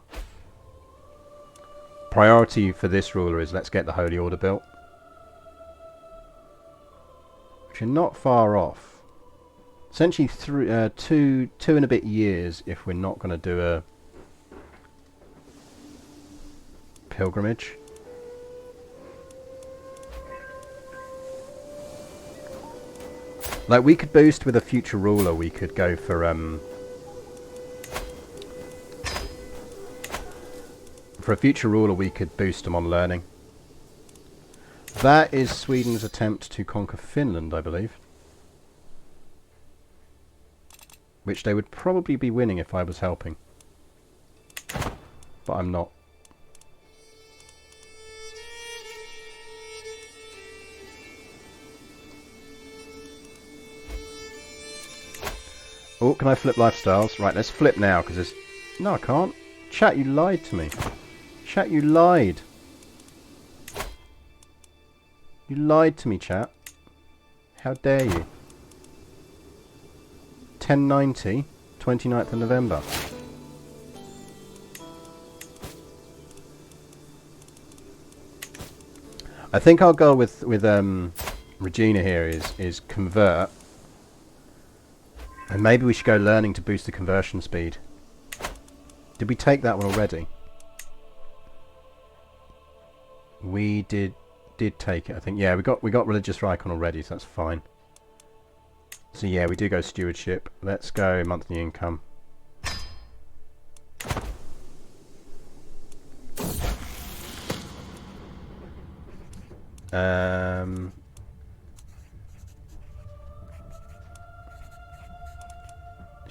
Priority for this ruler is let's get the Holy Order built. Which are not far off. Essentially two and a bit years if we're not going to do a pilgrimage. Like, we could boost with a future ruler, we could go for a future ruler we could boost them on learning. That is Sweden's attempt to conquer Finland, I believe. Which they would probably be winning if I was helping. But I'm not. Oh, can I flip lifestyles? Right, let's flip now, because there's... No, I can't. Chat, you lied to me. Chat, you lied. You lied to me, chat. How dare you? 1090, 29th of November. I think our goal with Regina here is convert. And maybe we should go learning to boost the conversion speed. Did we take that one already? We did take it, I think. Yeah, we got religious Rikon already, so that's fine. So yeah, we do go stewardship. Let's go monthly income.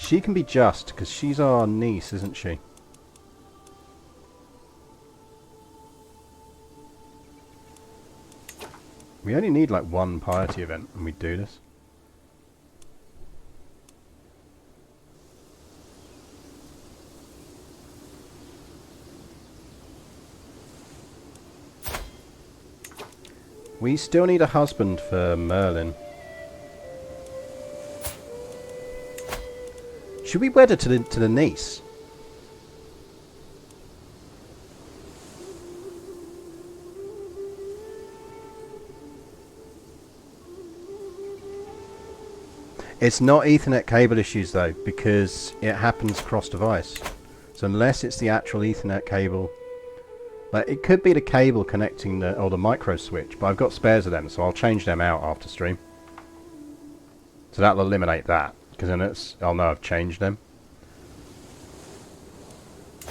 She can be just, because she's our niece, isn't she? We only need like one piety event and we do this. We still need a husband for Merlin. Should we wed her to the niece? It's not Ethernet cable issues though, because it happens cross-device. So unless it's the actual Ethernet cable, like it could be the cable connecting the micro switch, but I've got spares of them, so I'll change them out after stream. So that'll eliminate that, because then I'll know I've changed them.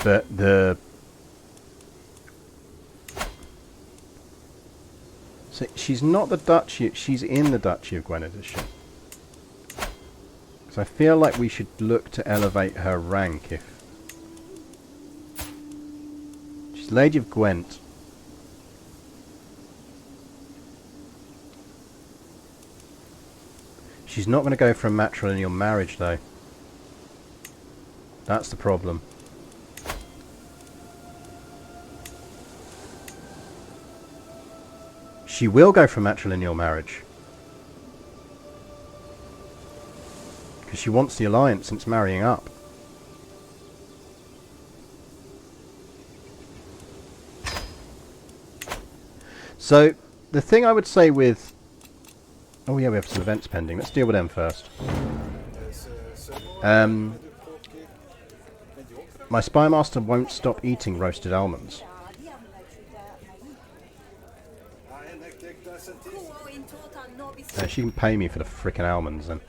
But so she's not the Duchy, she's in the Duchy of Gwynedd, is she? So I feel like we should look to elevate her rank if... She's Lady of Gwent. She's not going to go for a matrilineal marriage though. That's the problem. She will go for a matrilineal marriage. Because she wants the alliance since marrying up. So, the thing I would say with... Oh yeah, we have some events pending. Let's deal with them first. My Spymaster won't stop eating roasted almonds. She can pay me for the frickin' almonds then.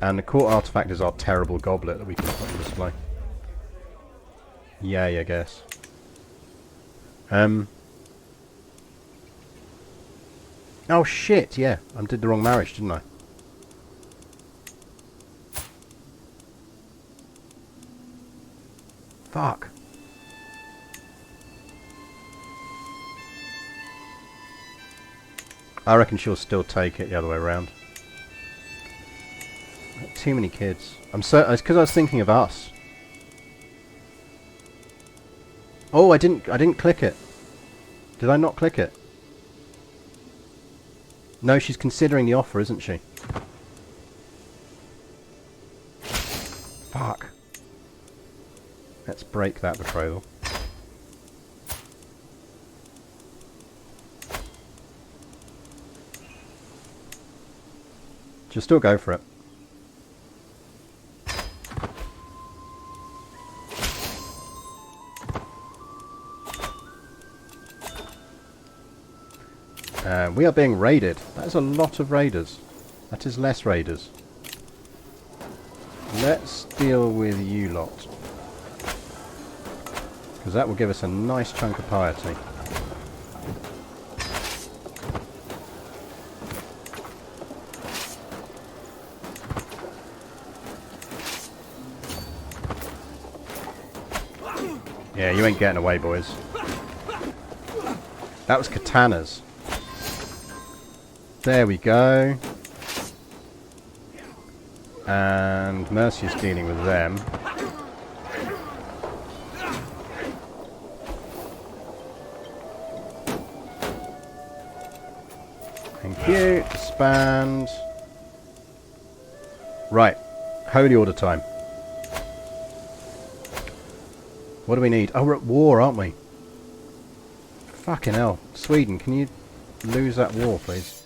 And the court artifact is our terrible goblet that we can put on display. Yay, I guess. Oh shit, yeah. I did the wrong marriage, didn't I? Fuck. I reckon she'll still take it the other way around. Too many kids. It's because I was thinking of us. Oh, I didn't click it. Did I not click it? No, she's considering the offer, isn't she? Fuck. Let's break that betrothal. She'll still go for it. We are being raided. That is a lot of raiders. That is less raiders. Let's deal with you lot. Because that will give us a nice chunk of piety. Yeah, you ain't getting away, boys. That was katanas. There we go. And Mercia's dealing with them. Thank you. Expand. Right. Holy Order time. What do we need? Oh, we're at war, aren't we? Fucking hell. Sweden, can you lose that war, please?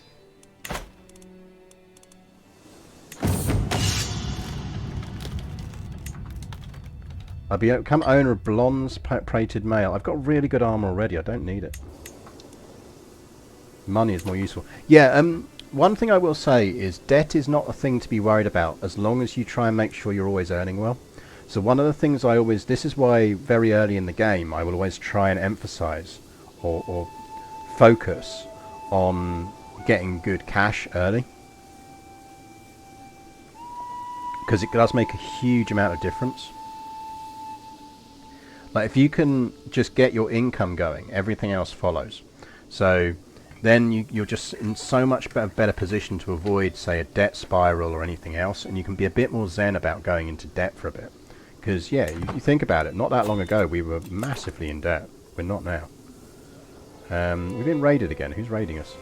I'll become owner of bronze prated mail. I've got really good armor already. I don't need it. Money is more useful. Yeah, one thing I will say is debt is not a thing to be worried about as long as you try and make sure you're always earning well. So one of the things I always... This is why very early in the game I will always try and emphasize or focus on getting good cash early. because it does make a huge amount of difference. Like if you can just get your income going, everything else follows. So then you're just in so much better position to avoid, say, a debt spiral or anything else, and you can be a bit more zen about going into debt for a bit. Because, yeah, you think about it, not that long ago we were massively in debt. We're not now. We've been raided again. Who's raiding us?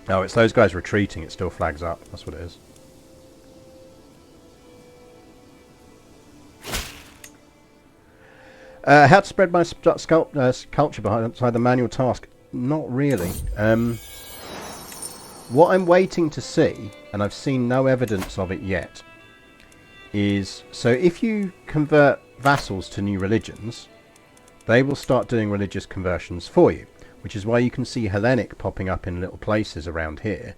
Oh, it's those guys retreating. It still flags up. That's what it is. How to spread my culture beside the manual task? Not really. What I'm waiting to see, and I've seen no evidence of it yet, is so if you convert vassals to new religions, they will start doing religious conversions for you, which is why you can see Hellenic popping up in little places around here,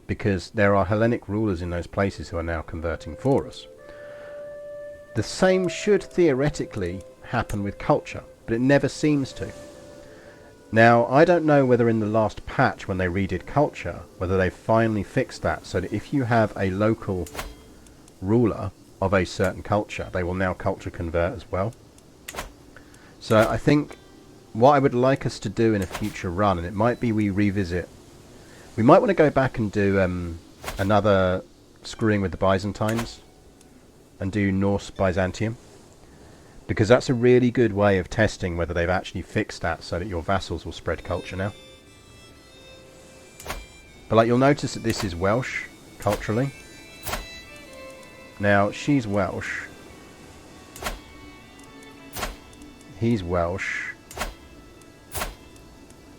because there are Hellenic rulers in those places who are now converting for us. The same should theoretically happen with culture, but it never seems to. Now, I don't know whether in the last patch when they redid culture, whether they finally fixed that so that if you have a local ruler of a certain culture, they will now culture convert as well. So I think what I would like us to do in a future run, and it might be we revisit, we might want to go back and do another screwing with the Byzantines and do Norse Byzantium, because that's a really good way of testing whether they've actually fixed that so that your vassals will spread culture now. But like you'll notice that this is Welsh culturally. Now she's Welsh. He's Welsh.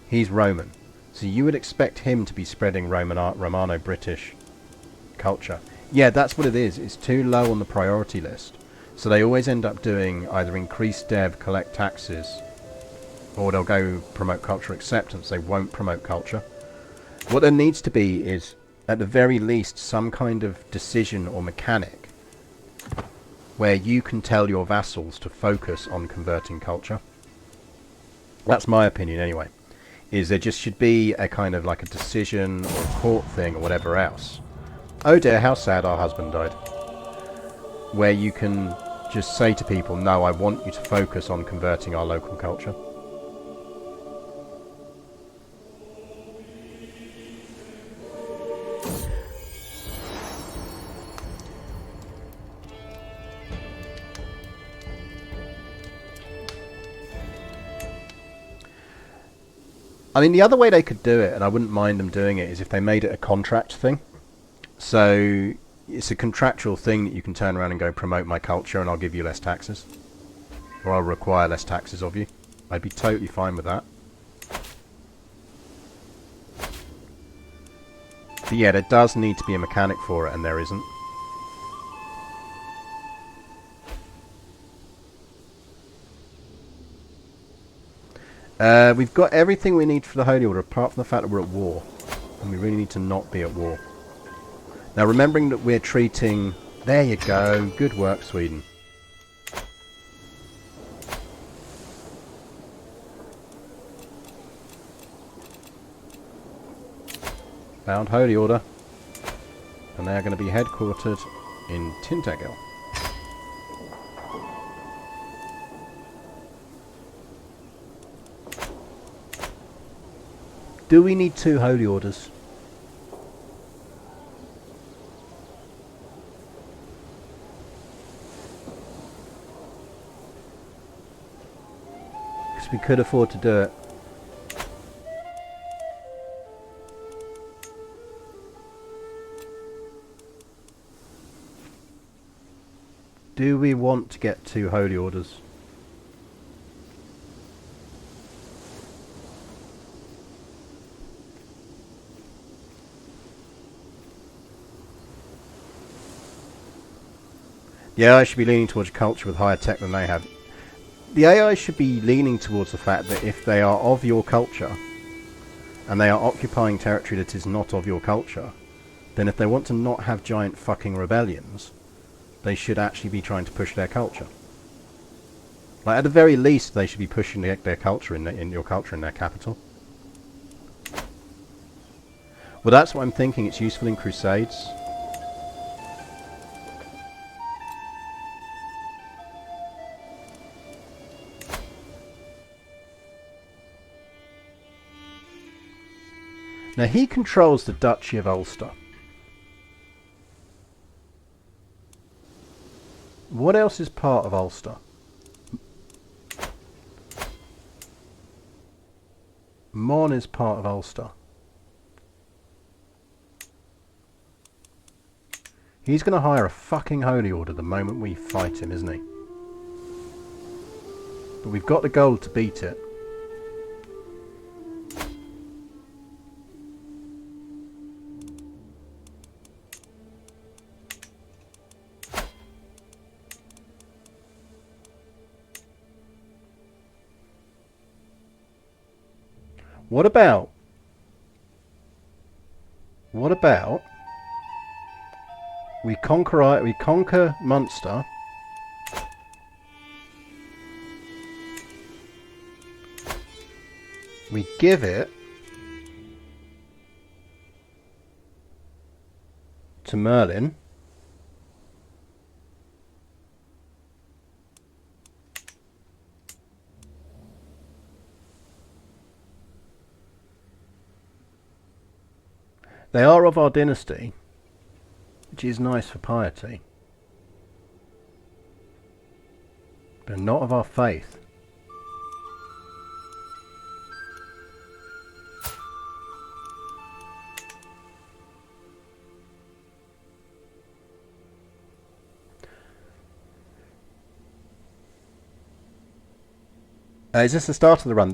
He's Roman. So you would expect him to be spreading Romano-British culture. Yeah, that's what it is. It's too low on the priority list. So they always end up doing either increase dev, collect taxes, or they'll go promote culture acceptance. They won't promote culture. What there needs to be is, at the very least, some kind of decision or mechanic where you can tell your vassals to focus on converting culture. That's my opinion anyway. Is there just should be a kind of like a decision or a court thing or whatever else. Oh dear, how sad our husband died. Where you can just say to people, no, I want you to focus on converting our local culture. I mean, the other way they could do it, and I wouldn't mind them doing it, is if they made it a contract thing. So it's a contractual thing that you can turn around and go, promote my culture and I'll give you less taxes. Or I'll require less taxes of you. I'd be totally fine with that. But yeah, there does need to be a mechanic for it, and there isn't. We've got everything we need for the Holy Order, apart from the fact that we're at war. And we really need to not be at war. Now, remembering that we're treating... There you go. Good work, Sweden. Found Holy Order. And they're going to be headquartered in Tintagel. Do we need 2 Holy Orders? Because we could afford to do it. Do we want to get 2 Holy Orders? The AI should be leaning towards culture with higher tech than they have. The AI should be leaning towards the fact that if they are of your culture, and they are occupying territory that is not of your culture, then if they want to not have giant fucking rebellions, they should actually be trying to push their culture. Like, at the very least, they should be pushing their culture in your culture in their capital. Well, that's what I'm thinking. It's useful in crusades. Now, he controls the Duchy of Ulster. What else is part of Ulster? Mon is part of Ulster. He's going to hire a fucking holy order the moment we fight him, isn't he? But we've got the gold to beat it. What about we conquer Munster, we give it to Merlin, they are of our dynasty, which is nice for piety, but not of our faith. Is this the start of the run?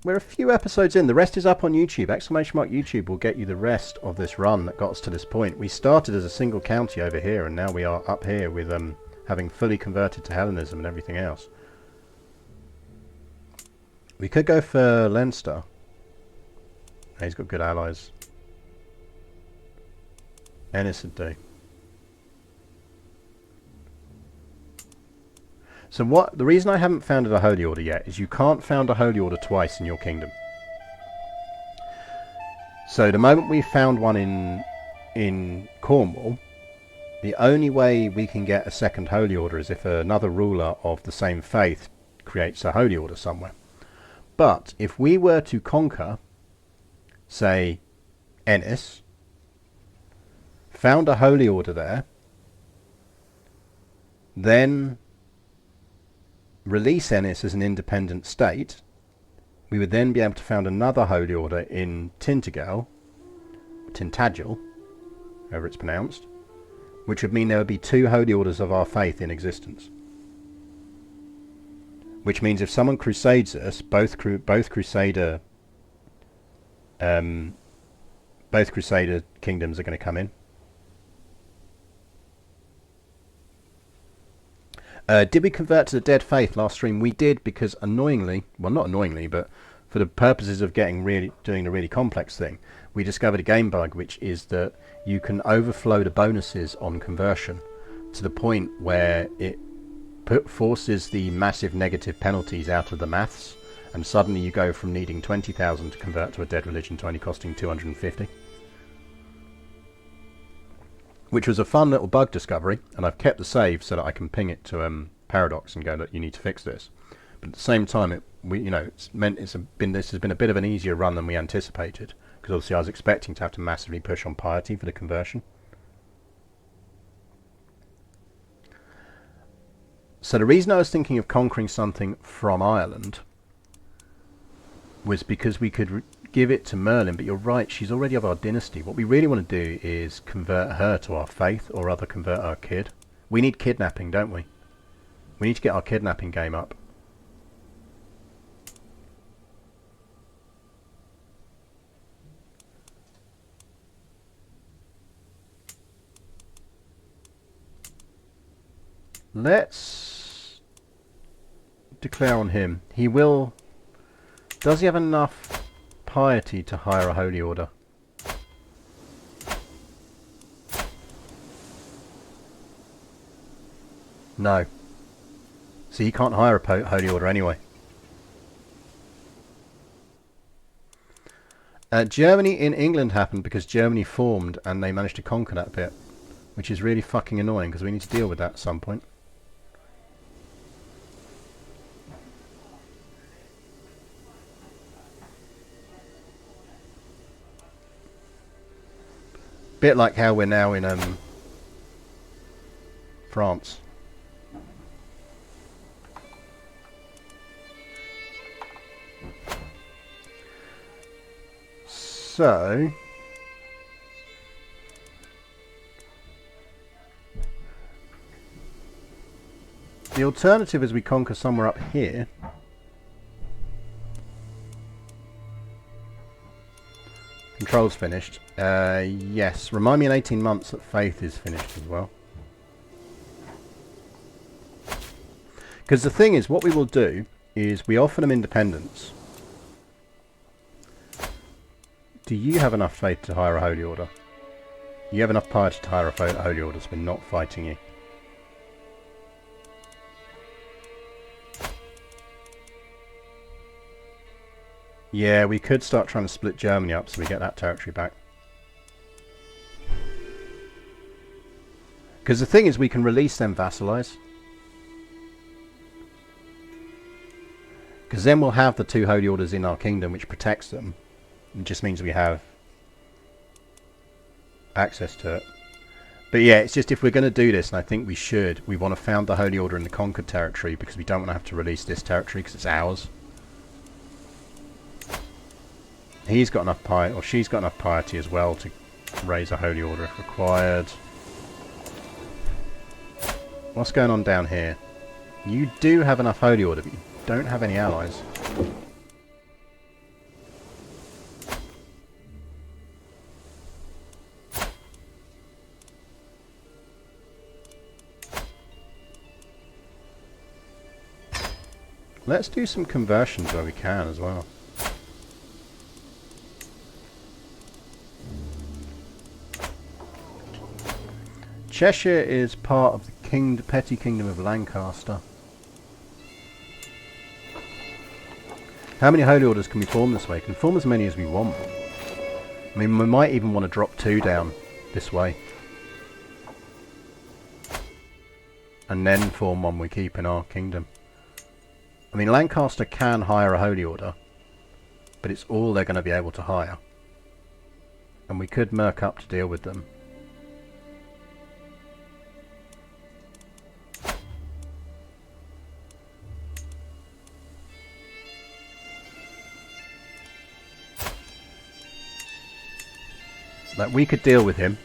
We're a few episodes in. The rest is up on YouTube. !YouTube will get you the rest of this run that got us to this point. We started as a single county over here, and now we are up here with having fully converted to Hellenism and everything else. We could go for Leinster. He's got good allies. Ennis would do. So the reason I haven't founded a holy order yet is you can't found a holy order twice in your kingdom. So the moment we found one in Cornwall, the only way we can get a second holy order is if another ruler of the same faith creates a holy order somewhere. But if we were to conquer, say, Ennis, found a holy order there, then release Ennis as an independent state, we would then be able to found another holy order in Tintagel, however it's pronounced, which would mean there would be two holy orders of our faith in existence. Which means if someone crusades us, both crusader kingdoms are going to come in. Did we convert to the dead faith last stream? We did, because annoyingly, well, not annoyingly, but for the purposes of doing a really complex thing, we discovered a game bug, which is that you can overflow the bonuses on conversion to the point where it forces the massive negative penalties out of the maths, and suddenly you go from needing 20,000 to convert to a dead religion to only costing 250. Which was a fun little bug discovery, and I've kept the save so that I can ping it to Paradox and go, look, you need to fix this. But at the same time, this has been a bit of an easier run than we anticipated, because obviously I was expecting to have to massively push on piety for the conversion. So the reason I was thinking of conquering something from Ireland was because we could give it to Merlin, but you're right, she's already of our dynasty. What we really want to do is convert her to our faith, or rather convert our kid. We need kidnapping, don't we? We need to get our kidnapping game up. Let's declare on him. He will... Does he have enough piety to hire a holy order? No. So he can't hire a holy order anyway. Germany in England happened because Germany formed and they managed to conquer that bit, which is really fucking annoying because we need to deal with that at some point. Bit like how we're now in France. So the alternative is we conquer somewhere up here. Control's finished. Yes. Remind me in 18 months that Faith is finished as well. Because the thing is, what we will do is we offer them independence. Do you have enough faith to hire a holy order? You have enough piety to hire a holy order, so we're not fighting you. Yeah, we could start trying to split Germany up so we get that territory back. Because the thing is, we can release them vassalize. Because then we'll have the 2 holy orders in our kingdom, which protects them. It just means we have access to it. But yeah, it's just if we're going to do this, and I think we should, we want to found the holy order in the conquered territory because we don't want to have to release this territory because it's ours. He's got enough piety, or she's got enough piety as well to raise a holy order if required. What's going on down here? You do have enough holy order, but you don't have any allies. Let's do some conversions where we can as well. Cheshire is part of the petty kingdom of Lancaster. How many holy orders can we form this way? We can form as many as we want. I mean, we might even want to drop 2 down this way. And then form one we keep in our kingdom. I mean, Lancaster can hire a holy order, but it's all they're going to be able to hire. And we could merc up to deal with them. Like, we could deal with him.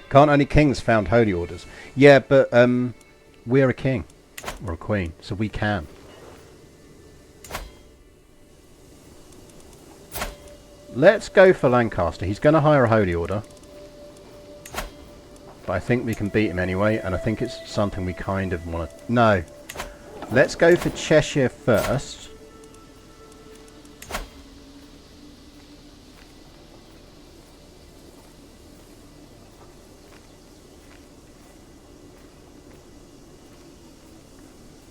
Can't only kings found holy orders? Yeah, but we're a king or a queen, so we can. Let's go for Lancaster. He's going to hire a holy order, but I think we can beat him anyway, and I think it's something we kind of want to... No. Let's go for Cheshire first.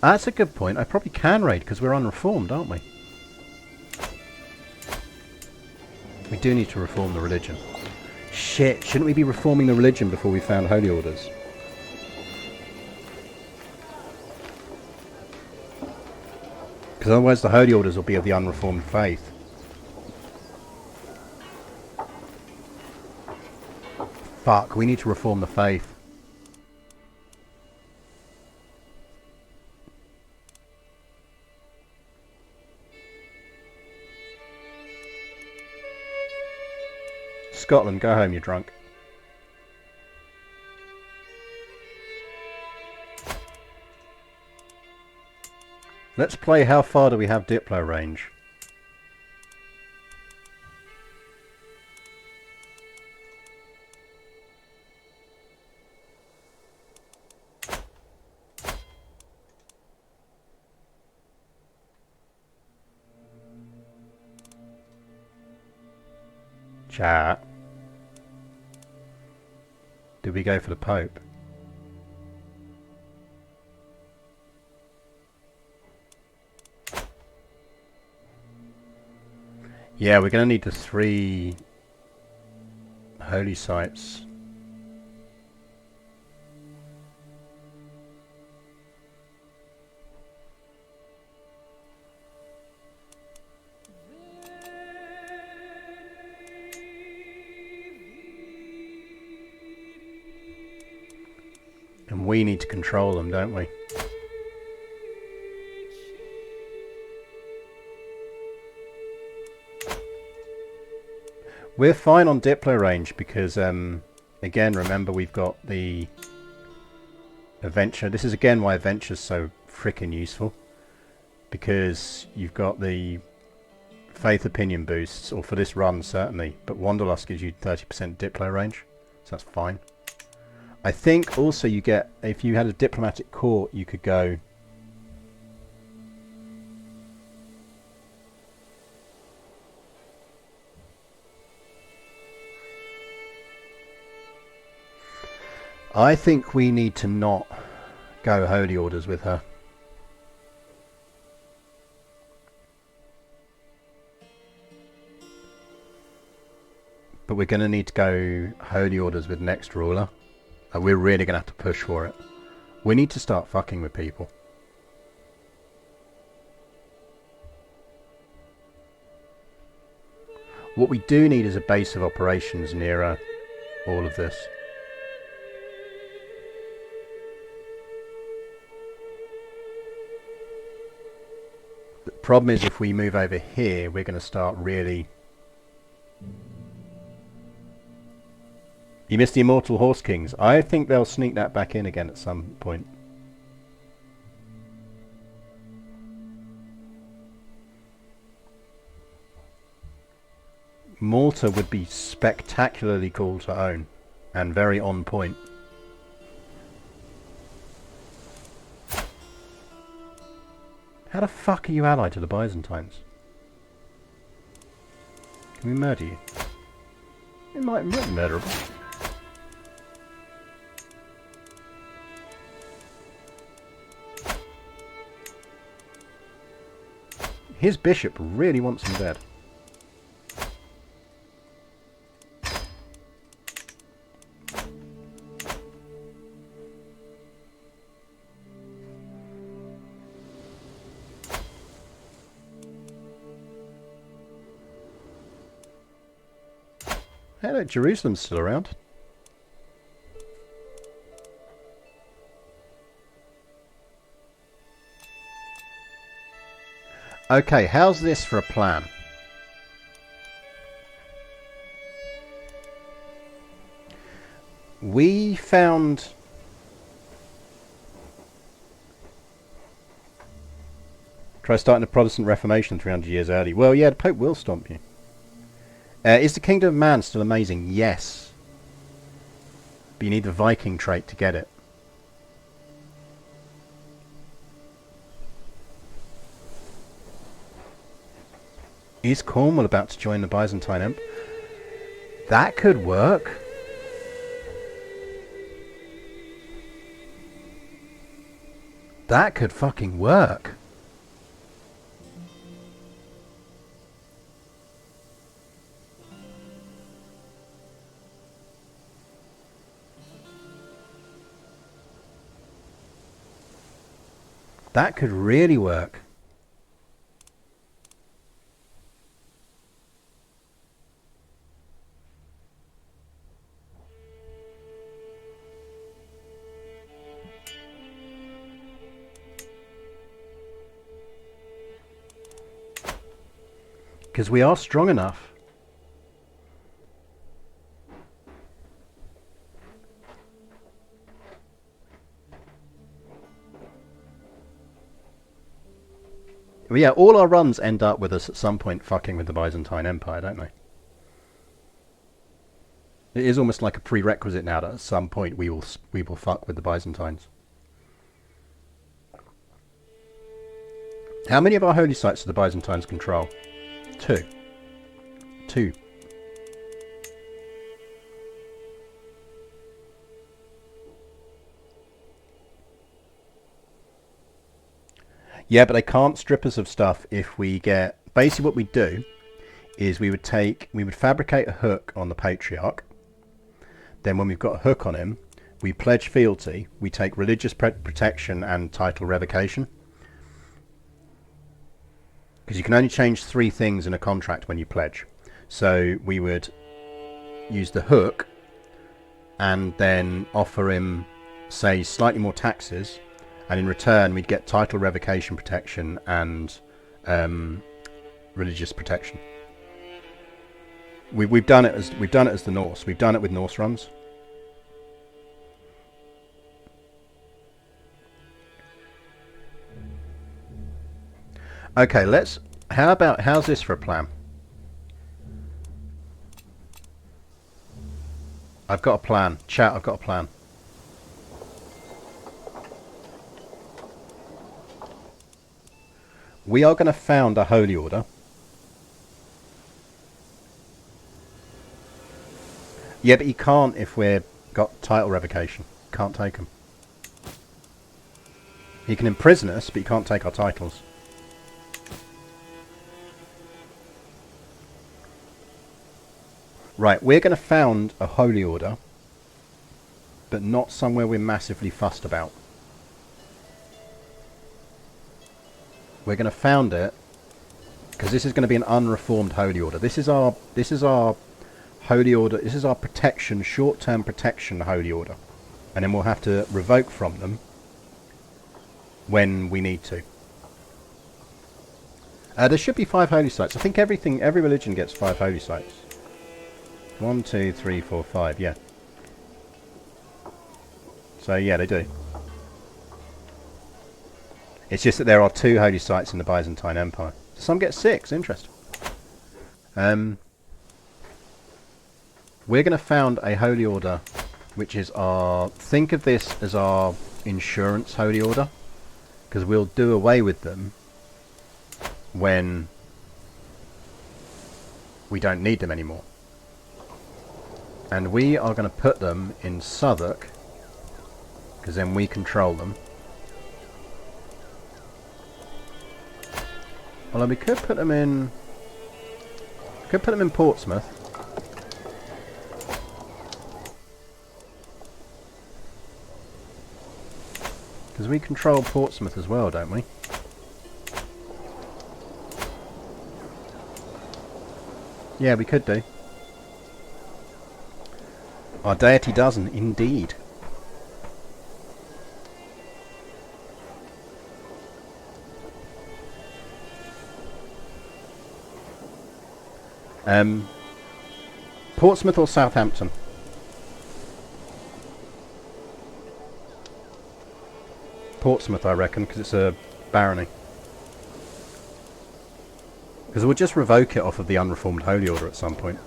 That's a good point. I probably can raid because we're unreformed, aren't we? We do need to reform the religion. Shit, shouldn't we be reforming the religion before we found holy orders? Because otherwise the holy orders will be of the unreformed faith. Fuck, we need to reform the faith. Scotland, go home, you're drunk. Let's play how far do we have Diplo range. Chat. Did we go for the Pope? Yeah, we're going to need the 3 holy sites. And we need to control them, don't we? We're fine on Diplo range because, again, remember we've got the adventure. This is again why adventure's so freaking useful. Because you've got the faith opinion boosts, or for this run certainly, but Wanderlust gives you 30% Diplo range, so that's fine. I think also you get, if you had a diplomatic court, you could go I think we need to not go holy orders with her. But we're going to need to go holy orders with next ruler. And we're really going to have to push for it. We need to start fucking with people. What we do need is a base of operations near all of this. The problem is if we move over here, we're going to start really... You missed the Immortal Horse Kings. I think they'll sneak that back in again at some point. Malta would be spectacularly cool to own. And very on point. How the fuck are you allied to the Byzantines? Can we murder you? It might be murderable. His bishop really wants him dead. Hello, Jerusalem's still around. Okay, how's this for a plan? We found... Try starting the Protestant Reformation 300 years early. Well, yeah, the Pope will stomp you. Is the Kingdom of Man still amazing? Yes. But you need the Viking trait to get it. Is Cornwall about to join the Byzantine Empire? That could work. That could fucking work. That could really work. Because we are strong enough. Well, yeah, all our runs end up with us at some point fucking with the Byzantine Empire, don't they? It is almost like a prerequisite now that at some point we will fuck with the Byzantines. How many of our holy sites do the Byzantines control? 2. 2. Yeah, but they can't strip us of stuff if we get... Basically what we do is we would fabricate a hook on the patriarch. Then when we've got a hook on him, we pledge fealty. We take religious protection and title revocation. Because you can only change 3 things in a contract when you pledge. So we would use the hook and then offer him, say, slightly more taxes, and in return we'd get title revocation protection and religious protection. We've done it as the Norse. We've done it with Norse runs. Okay, how's this for a plan? I've got a plan. Chat, I've got a plan. We are going to found a holy order. Yeah, but you can't if we've got title revocation. Can't take them. He can imprison us, but you can't take our titles. Right, we're going to found a holy order, but not somewhere we're massively fussed about. We're going to found it because this is going to be an unreformed holy order. This is our holy order. This is our protection, short-term protection holy order, and then we'll have to revoke from them when we need to. There should be 5 holy sites. I think every religion gets 5 holy sites. 1, 2, 3, 4, 5. Yeah. So yeah, they do. It's just that there are 2 holy sites in the Byzantine Empire. So some get 6. Interesting. We're going to found a holy order, which is think of this as our insurance holy order, because we'll do away with them when we don't need them anymore. And we are going to put them in Southwark, because then we control them. Although we could put them in Portsmouth. Because we control Portsmouth as well, don't we? Yeah, we could do. Our deity doesn't, indeed. Portsmouth or Southampton? Portsmouth, I reckon, because it's a barony. Because we'll just revoke it off of the unreformed holy order at some point.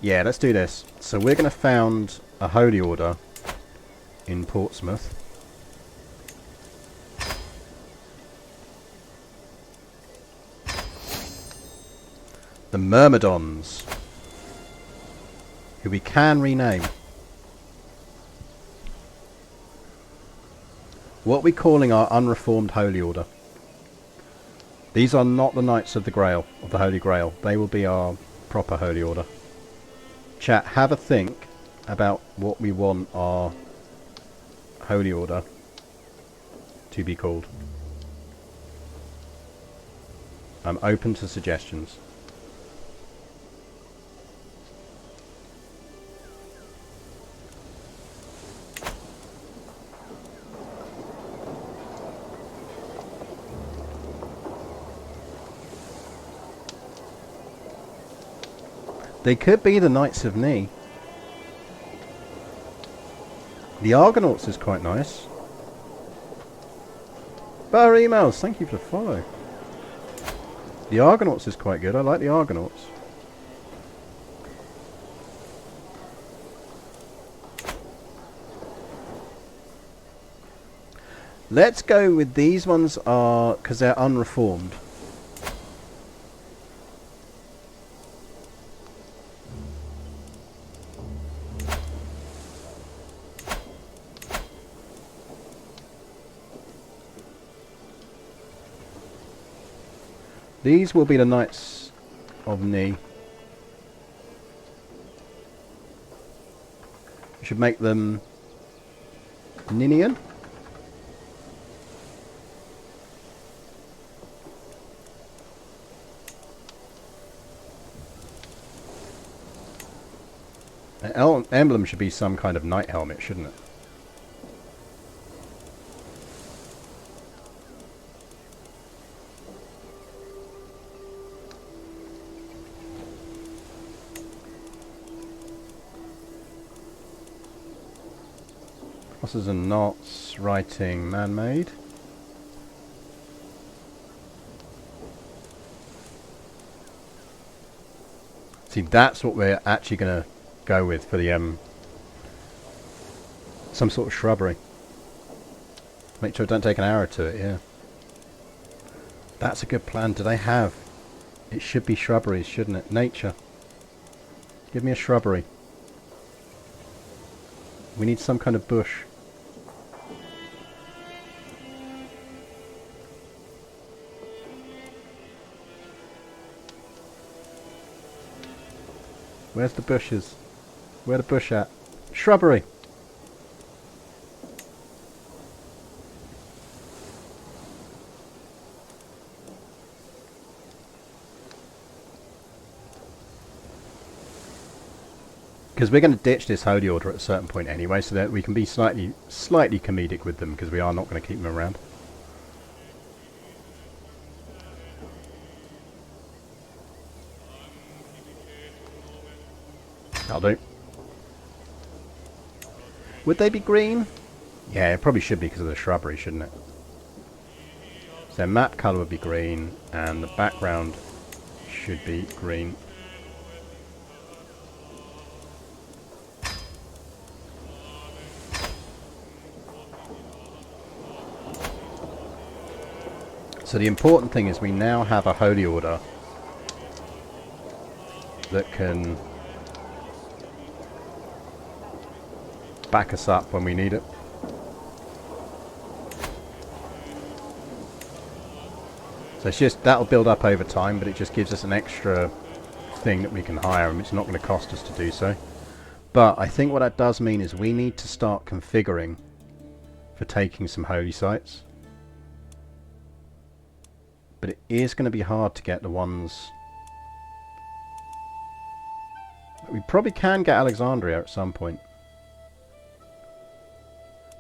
Yeah, let's do this. So we're going to found a holy order in Portsmouth. The Myrmidons, who we can rename. What are we calling our unreformed holy order? These are not the Knights of the Grail, of the Holy Grail. They will be our proper holy order. Chat, have a think about what we want our holy order to be called. I'm open to suggestions. They could be the Knights of Knee. The Argonauts is quite nice. Better emails, thank you for the follow. The Argonauts is quite good, I like the Argonauts. Let's go with these ones because they're unreformed. These will be the Knights of Knee. We should make them Ninian. An emblem should be some kind of knight helmet, shouldn't it? Crosses and knots, writing man-made. See, that's what we're actually going to go with for the some sort of shrubbery. Make sure I don't take an arrow to it. Yeah, that's a good plan. Do they have? It should be shrubberies, shouldn't it? Nature. Give me a shrubbery. We need some kind of bush. Where's the bushes? Where the bush at? Shrubbery! Because we're going to ditch this holy order at a certain point anyway, so that we can be slightly comedic with them, because we are not going to keep them around. That'll do. Would they be green? Yeah, it probably should be because of the shrubbery, shouldn't it? So their map colour would be green, and the background should be green. So the important thing is we now have a holy order that can back us up when we need it. So it's just, that'll build up over time, but it just gives us an extra thing that we can hire, and it's not going to cost us to do so. But I think what that does mean is we need to start configuring for taking some holy sites. But it is going to be hard to get the ones. We probably can get Alexandria at some point.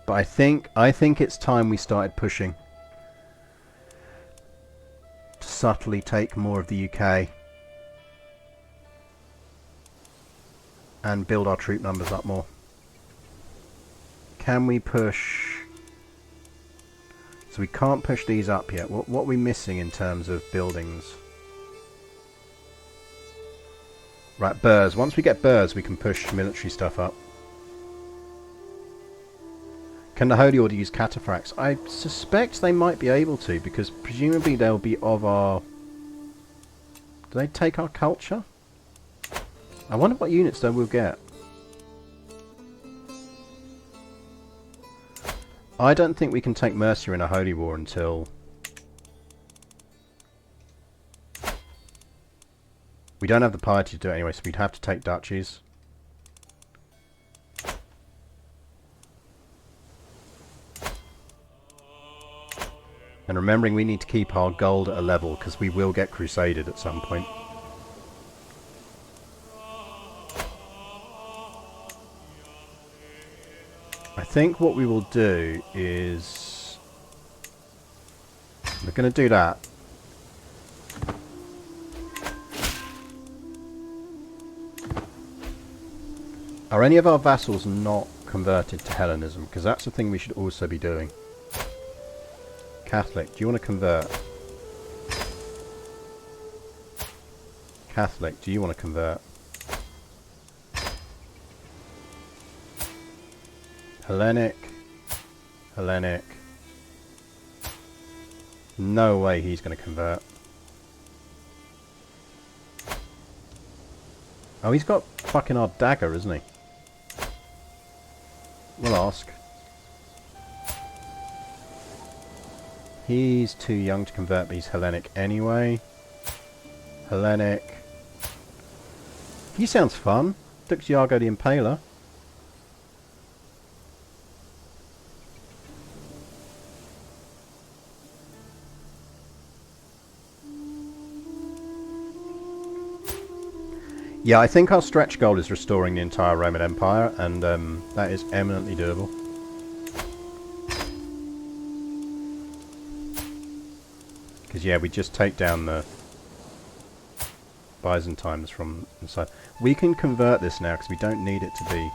But I think it's time we started pushing to subtly take more of the UK and build our troop numbers up more. Can we push? So we can't push these up yet. What are we missing in terms of buildings? Right, burrs. Once we get burrs, we can push military stuff up. Can the Holy Order use cataphracts? I suspect they might be able to, because presumably they'll be of our... Do they take our culture? I wonder what units they will get. I don't think we can take Mercia in a holy war until... We don't have the piety to do it anyway, so we'd have to take duchies. And remembering we need to keep our gold at a level, because we will get crusaded at some point. I think what we will do is... We're going to do that. Are any of our vassals not converted to Hellenism? Because that's the thing we should also be doing. Catholic, do you want to convert? Catholic, do you want to convert? Hellenic. Hellenic. No way he's going to convert. Oh, he's got fucking our dagger, isn't he? We'll ask. He's too young to convert, but he's Hellenic anyway. Hellenic. He sounds fun. Dux Yargo the Impaler. Yeah, I think our stretch goal is restoring the entire Roman Empire, and that is eminently doable. Because, yeah, we just take down the Byzantines from inside. We can convert this now, because we don't need it to be...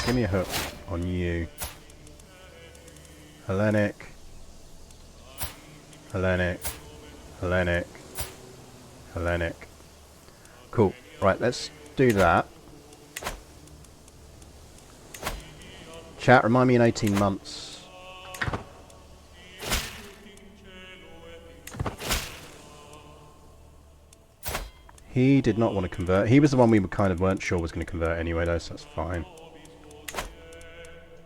Give me a hook on you. Hellenic. Hellenic. Hellenic. Hellenic. Cool. Right, let's do that. Chat, remind me in 18 months. He did not want to convert. He was the one we kind of weren't sure was going to convert anyway, though, so that's fine.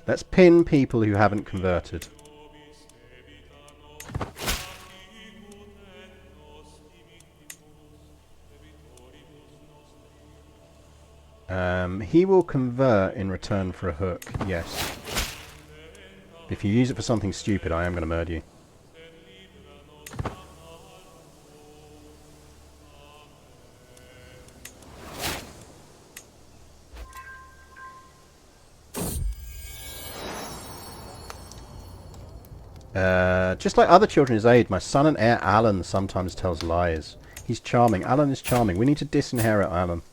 Let's pin people who haven't converted. He will convert in return for a hook, yes. If you use it for something stupid, I am going to murder you. Just like other children his age, my son and heir Alan sometimes tells lies. He's charming. Alan is charming. We need to disinherit Alan.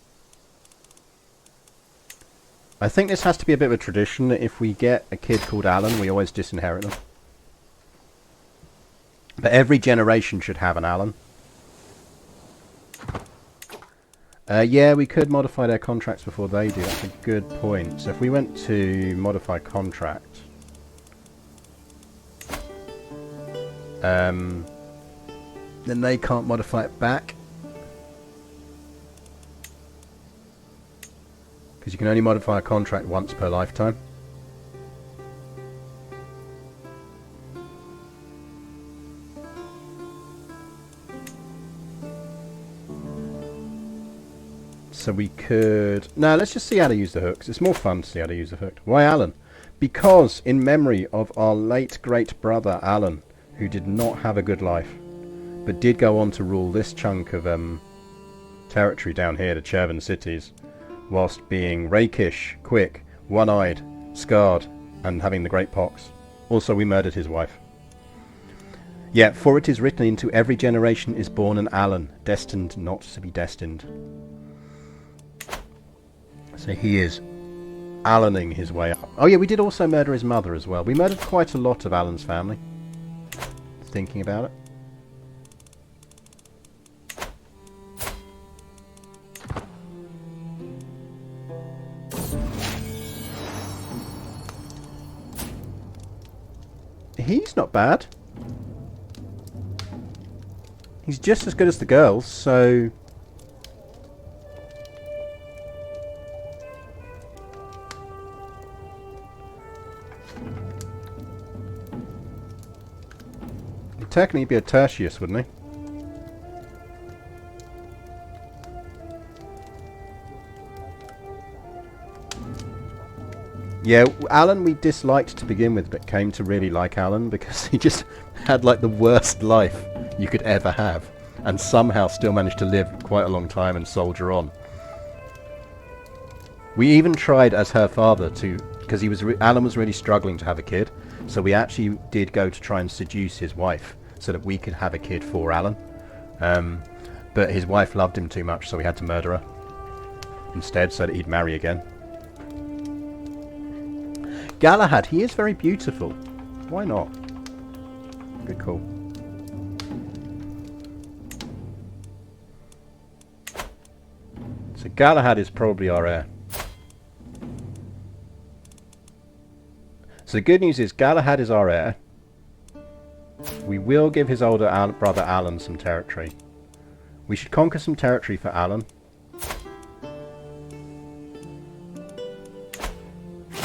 I think this has to be a bit of a tradition that if we get a kid called Alan, we always disinherit them. But every generation should have an Alan. Yeah, we could modify their contracts before they do. That's a good point. So if we went to modify contract... then they can't modify it back. Because you can only modify a contract once per lifetime. So we could... No, let's just see how to use the hooks. It's more fun to see how to use the hook. Why Alan? Because in memory of our late great brother Alan, who did not have a good life, but did go on to rule this chunk of territory down here, the Chervan cities, whilst being rakish, quick, one-eyed, scarred, and having the great pox. Also, we murdered his wife. Yeah, for it is written, into every generation is born an Alan, destined not to be destined. So he is Alaning his way up. Oh yeah, we did also murder his mother as well. We murdered quite a lot of Alan's family. Thinking about it. He's not bad. He's just as good as the girls, so... He'd technically be a Tertius, wouldn't he? Yeah, Alan we disliked to begin with, but came to really like Alan because he just had like the worst life you could ever have, and somehow still managed to live quite a long time and soldier on. We even tried as her father to, because Alan was really struggling to have a kid, so we actually did go to try and seduce his wife so that we could have a kid for Alan. But his wife loved him too much, so we had to murder her instead so that he'd marry again. Galahad, he is very beautiful. Why not? Good call. So Galahad is probably our heir. So the good news is Galahad is our heir. We will give his older brother Alan some territory. We should conquer some territory for Alan.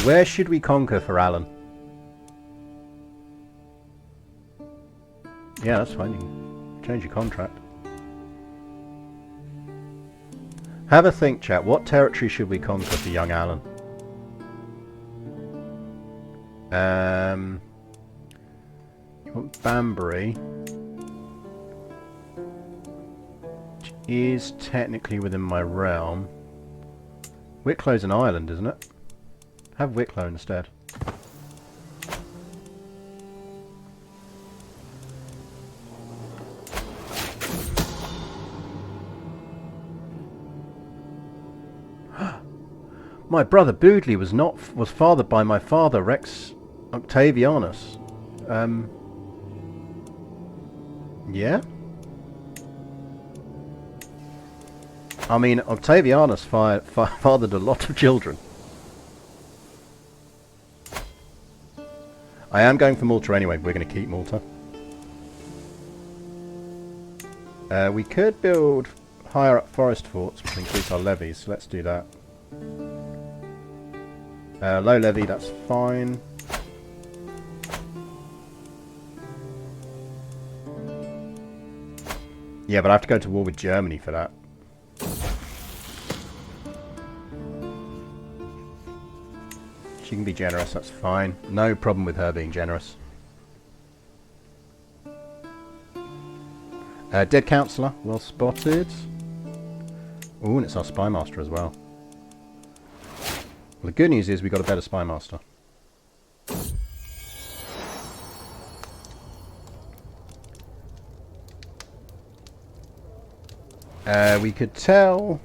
Where should we conquer for Alan? Yeah, that's fine. You can change your contract. Have a think, chat. What territory should we conquer for young Alan? You want Banbury, which is technically within my realm. Wicklow's an island, isn't it? Have Wicklow instead. My brother Boodley was fathered by my father Rex Octavianus. Yeah? I mean, Octavianus fathered a lot of children. I am going for Malta anyway. We're going to keep Malta. We could build higher up forest forts, which increase our levies. So let's do that. Low levy, that's fine. Yeah, but I have to go to war with Germany for that. She can be generous, that's fine. No problem with her being generous. Dead Councillor, well spotted. Ooh, and it's our Spy Master as well. Well, the good news is we got a better Spy Master. We could tell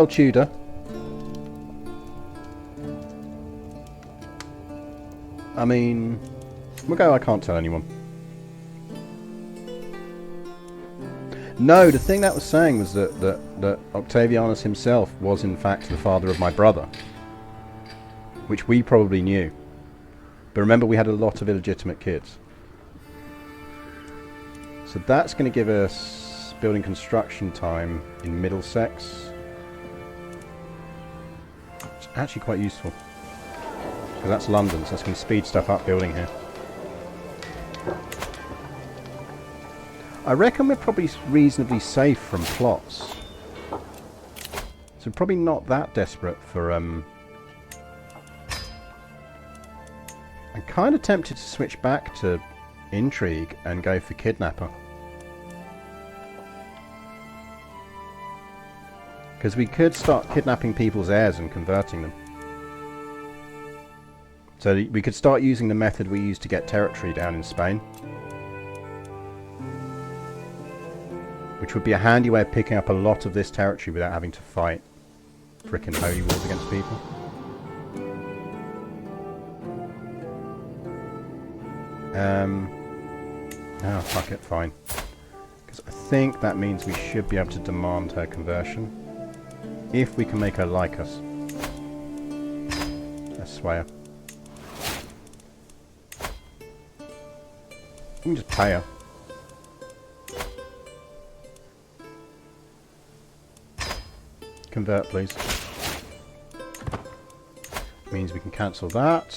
Tudor. I mean, we'll go I can't tell anyone. No, the thing that was saying was that Octavianus himself was in fact the father of my brother. Which we probably knew. But remember, we had a lot of illegitimate kids. So that's going to give us building construction time in Middlesex. It's actually quite useful. Because that's London, so that's going to speed stuff up building here. I reckon we're probably reasonably safe from plots. So probably not that desperate for... I'm kind of tempted to switch back to intrigue and go for kidnapper. Because we could start kidnapping people's heirs and converting them. So we could start using the method we used to get territory down in Spain. Which would be a handy way of picking up a lot of this territory without having to fight frickin' holy wars against people. Oh, fuck it, fine. Because I think that means we should be able to demand her conversion. If we can make her like us. Let's sway her. We can just pay her. Convert, please. Means we can cancel that.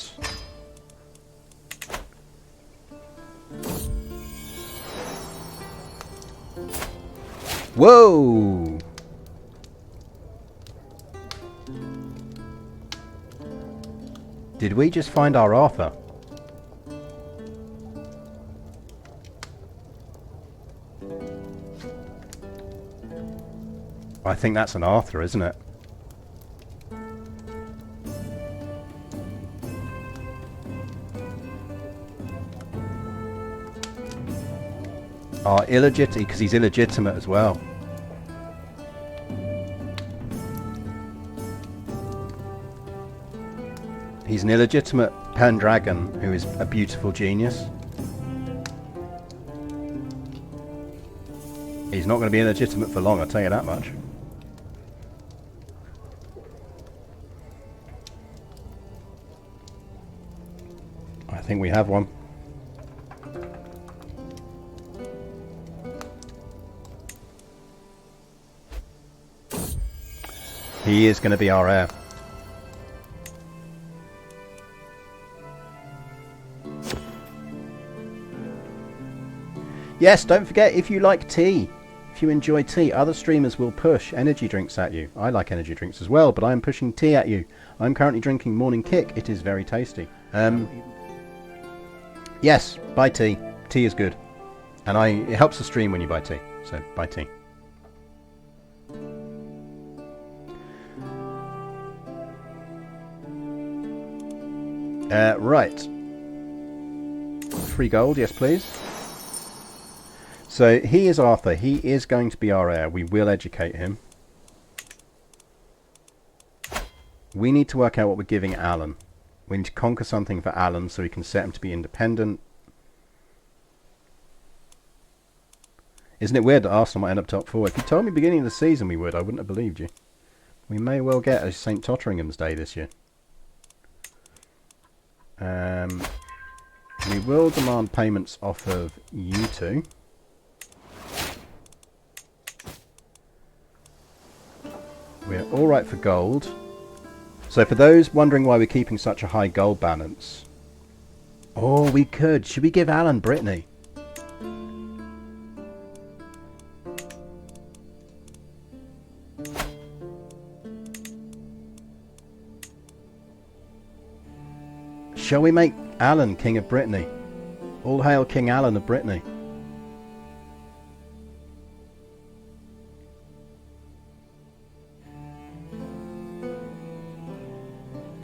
Whoa! Did we just find our Arthur? I think that's an Arthur, isn't it? Illegitimate, because he's illegitimate as well. He's an illegitimate Pendragon who is a beautiful genius. He's not going to be illegitimate for long, I'll tell you that much. I think we have one. He is going to be our heir. Yes, don't forget, if you like tea, if you enjoy tea, other streamers will push energy drinks at you. I like energy drinks as well, but I am pushing tea at you. I'm currently drinking Morning Kick. It is very tasty. Yes, buy tea. Tea is good. And it helps the stream when you buy tea. So, buy tea. Right. 3 gold, yes please. So he is Arthur. He is going to be our heir. We will educate him. We need to work out what we're giving Alan. We need to conquer something for Alan so we can set him to be independent. Isn't it weird that Arsenal might end up top 4? If you told me beginning of the season we would, I wouldn't have believed you. We may well get a St. Totteringham's Day this year. We will demand payments off of you two. We're alright for gold. So for those wondering why we're keeping such a high gold balance... Oh, we could. Should we give Alan Brittany? Shall we make Alan King of Brittany? All hail King Alan of Brittany.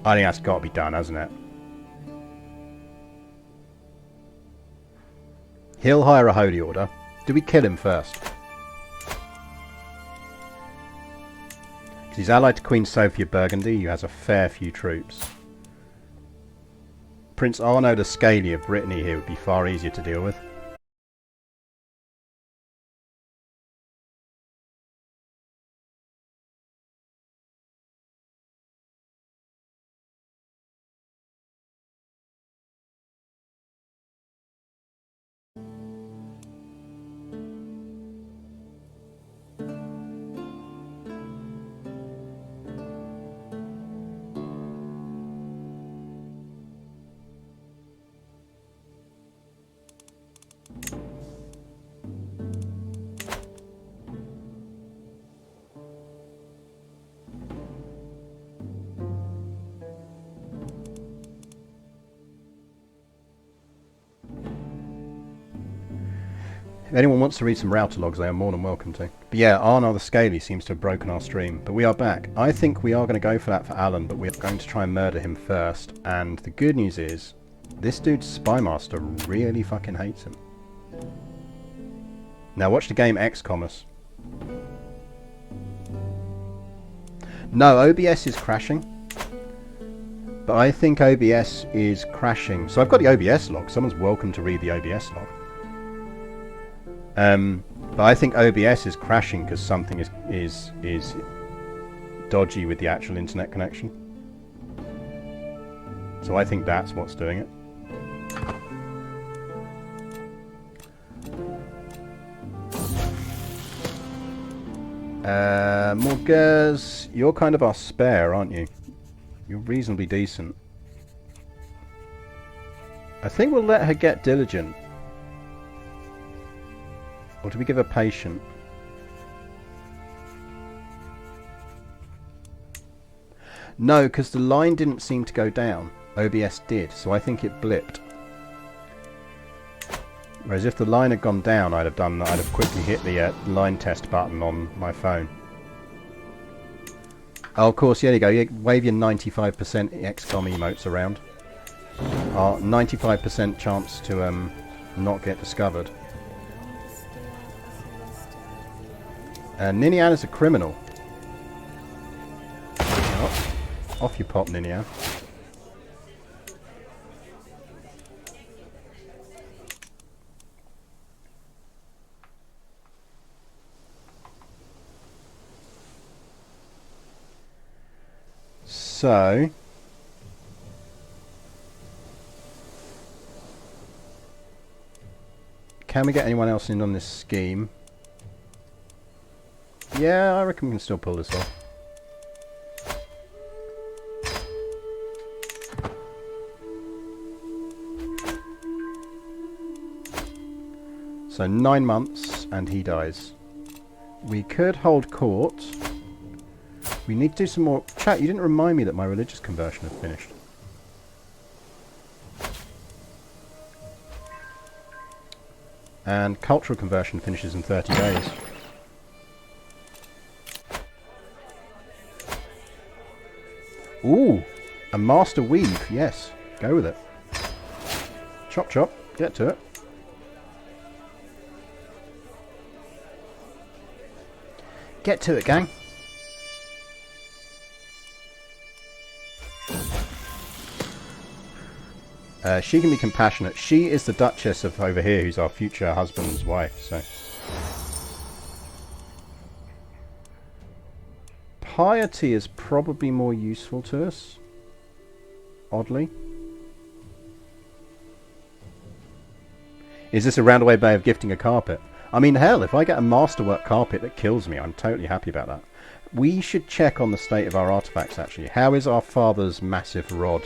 I think that's got to be done, hasn't it? He'll hire a holy order. Do we kill him first? Because he's allied to Queen Sophie of Burgundy, who has a fair few troops. Prince Arnaud de Scaly of Brittany here would be far easier to deal with. If anyone wants to read some router logs, they are more than welcome to. But yeah, Arnaud the Scaly seems to have broken our stream. But we are back. I think we are going to go for that for Alan, but we're going to try and murder him first. And the good news is, this dude's Spymaster really fucking hates him. Now watch the game XCOM us. No, OBS is crashing. But I think OBS is crashing. So I've got the OBS log. Someone's welcome to read the OBS log. But I think OBS is crashing because something is dodgy with the actual internet connection. So I think that's what's doing it. Morgez, you're kind of our spare, aren't you? You're reasonably decent. I think we'll let her get diligent. Or do we give her patient? No, because the line didn't seem to go down. OBS did, so I think it blipped. Whereas if the line had gone down, I'd have quickly hit the line test button on my phone. Oh, of course, there you go. You wave your 95% XCOM emotes around. 95% chance to not get discovered. Ninian is a criminal. Oh, off you pop, Ninian. So... can we get anyone else in on this scheme? Yeah, I reckon we can still pull this off. So 9 months and he dies. We could hold court. We need to do some more... Chat, you didn't remind me that my religious conversion had finished. And cultural conversion finishes in 30 days. Ooh! A master weave, yes. Go with it. Chop chop, get to it. Get to it, gang. She can be compassionate. She is the Duchess of over here, who's our future husband's wife, so... Piety is probably more useful to us. Oddly. Is this a roundabout way of gifting a carpet? I mean, hell, if I get a masterwork carpet that kills me, I'm totally happy about that. We should check on the state of our artifacts, actually. How is our father's massive rod?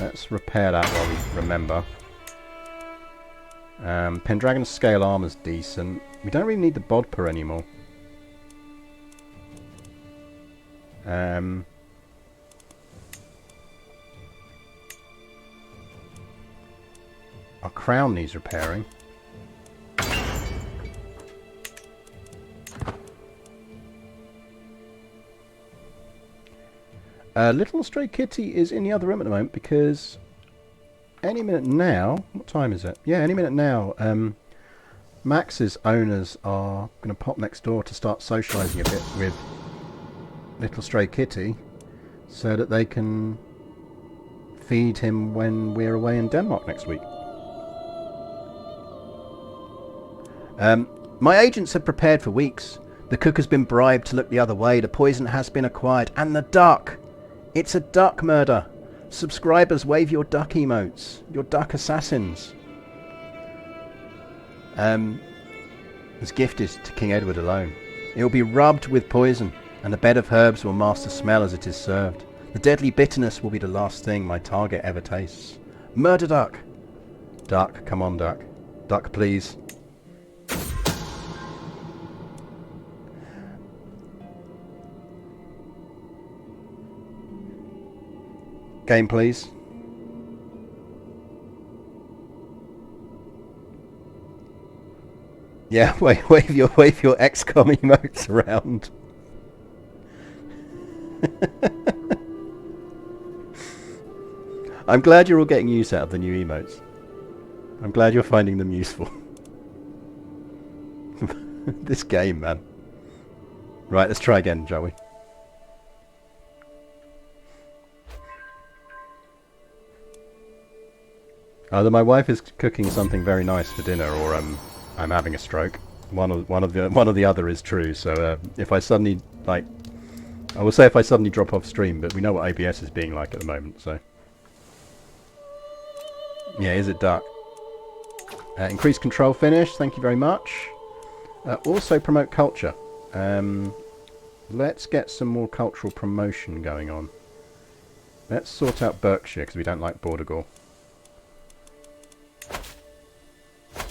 Let's repair that while we remember. Pendragon's scale armor's decent. We don't really need the Bodpa anymore. Our crown needs repairing. Little Stray Kitty is in the other room at the moment because any minute now... What time is it? Yeah, any minute now. Max's owners are going to pop next door to start socialising a bit with Little Stray Kitty so that they can feed him when we're away in Denmark next week. My agents have prepared for weeks. The cook has been bribed to look the other way. The poison has been acquired. And the duck! It's a duck murder! Subscribers, wave your duck emotes. Your duck assassins. This gift is to King Edward alone. It will be rubbed with poison, and the bed of herbs will mask the smell as it is served. The deadly bitterness will be the last thing my target ever tastes. Murder duck! Duck, come on duck. Duck, please. Game, please. Yeah, wave your XCOM emotes around. I'm glad you're all getting use out of the new emotes. I'm glad you're finding them useful. This game, man. Right, let's try again, shall we? Either my wife is cooking something very nice for dinner, or I'm having a stroke. One or the other is true. So if I suddenly I will say if I suddenly drop off stream, but we know what ABS is being like at the moment. So yeah, is it dark? Increase control finish. Thank you very much. Also promote culture. Let's get some more cultural promotion going on. Let's sort out Berkshire because we don't like Bordeaux.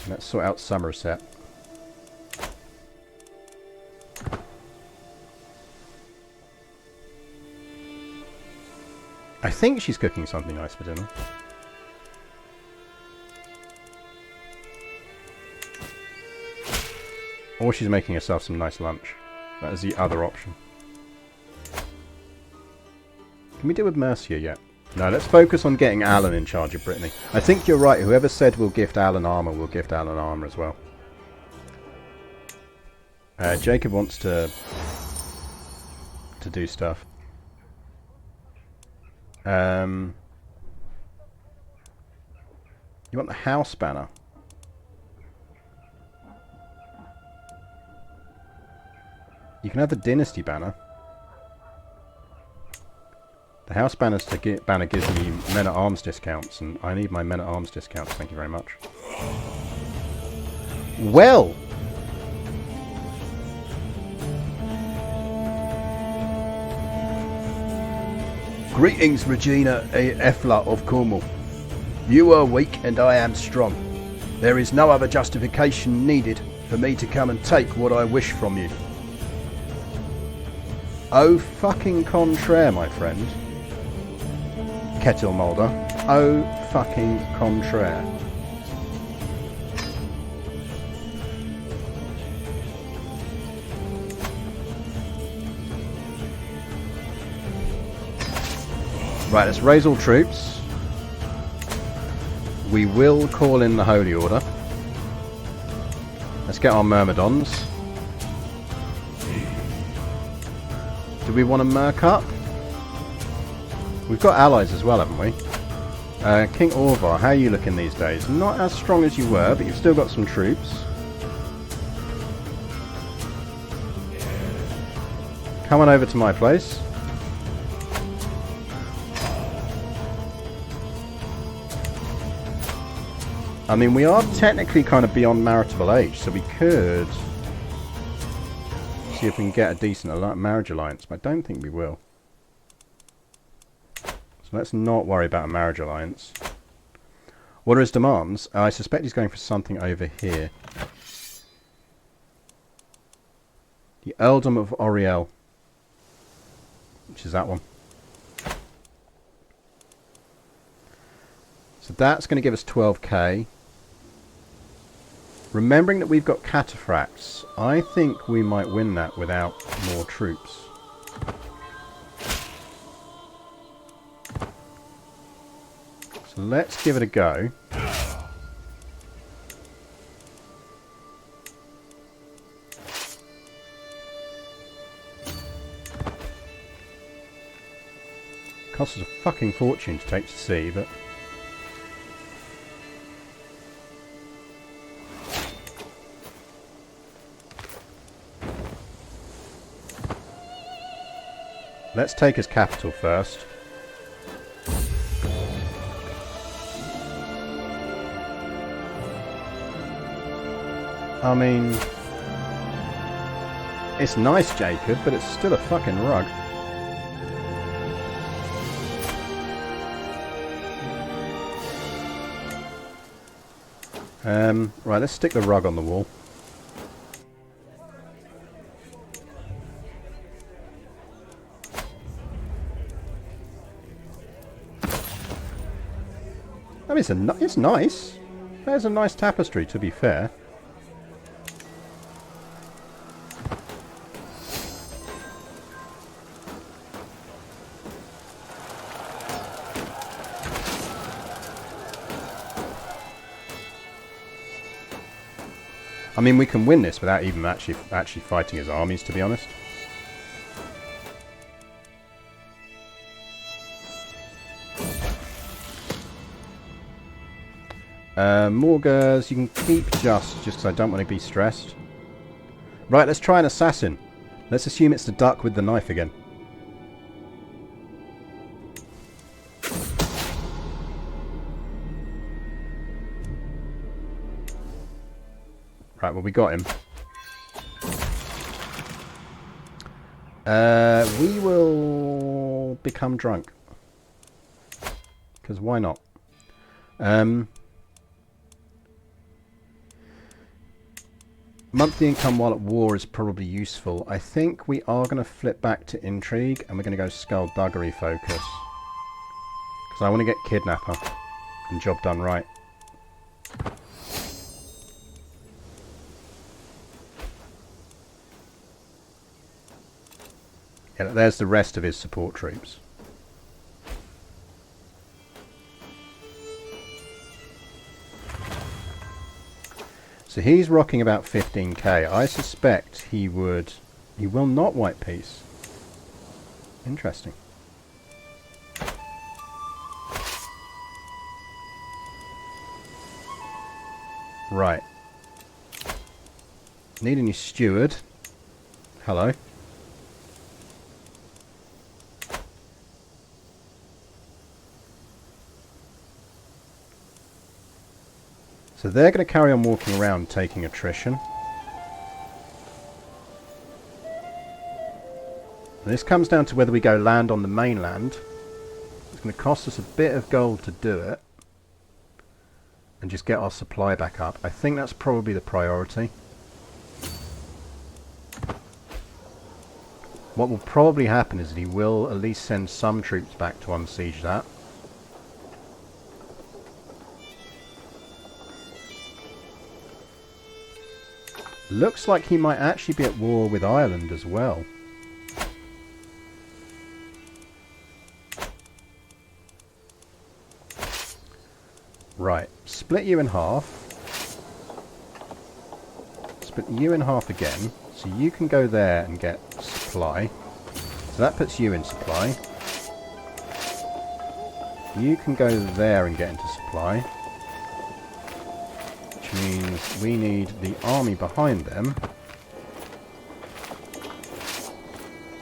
Let's sort out Somerset. I think she's cooking something nice for dinner. Or she's making herself some nice lunch. That is the other option. Can we deal with Mercia yet? No, let's focus on getting Alan in charge of Brittany. I think you're right. Whoever said we'll gift Alan armor, we'll gift Alan armor as well. Jacob wants to do stuff. You want the house banner? You can have the dynasty banner. The house banner gives me men-at-arms discounts, and I need my men-at-arms discounts, thank you very much. Well! Greetings, Regina Efla of Cornwall. You are weak and I am strong. There is no other justification needed for me to come and take what I wish from you. Oh fucking contraire, my friend. Kettle Moulder. Oh fucking contraire. Right, let's raise all troops. We will call in the Holy Order. Let's get our Myrmidons. Do we want to merc up? We've got allies as well, haven't we? King Orvar, how are you looking these days? Not as strong as you were, but you've still got some troops. Come on over to my place. I mean, we are technically kind of beyond maritable age, so we could see if we can get a decent marriage alliance, but I don't think we will. So let's not worry about a marriage alliance. What are his demands? I suspect he's going for something over here. The Earldom of Oriel, which is that one. So that's going to give us 12k. Remembering that we've got cataphracts, I think we might win that without more troops. So let's give it a go. Costs us a fucking fortune to take to sea, but... let's take his capital first. I mean... it's nice, Jacob, but it's still a fucking rug. Right, let's stick the rug on the wall. I mean, it's nice. There's a nice tapestry, to be fair. I mean, we can win this without even actually fighting his armies, to be honest. Morgurs, you can keep just because I don't want to be stressed. Right, let's try an assassin. Let's assume it's the duck with the knife again. Right, well, we got him. We will become drunk. Because why not? Monthly income while at war is probably useful. I think we are going to flip back to intrigue and we're going to go skullduggery focus. Because I want to get kidnapper and job done right. Yeah, there's the rest of his support troops. So he's rocking about 15k. I suspect he will not white peace. Interesting. Right. Need a new steward. Hello. So they're going to carry on walking around taking attrition. And this comes down to whether we go land on the mainland. It's going to cost us a bit of gold to do it. and just get our supply back up. I think that's probably the priority. What will probably happen is that he will at least send some troops back to unsiege that. Looks like he might actually be at war with Ireland as well. Right, split you in half. Split you in half again. So you can go there and get supply. So that puts you in supply. You can go there and get into supply. Which means we need the army behind them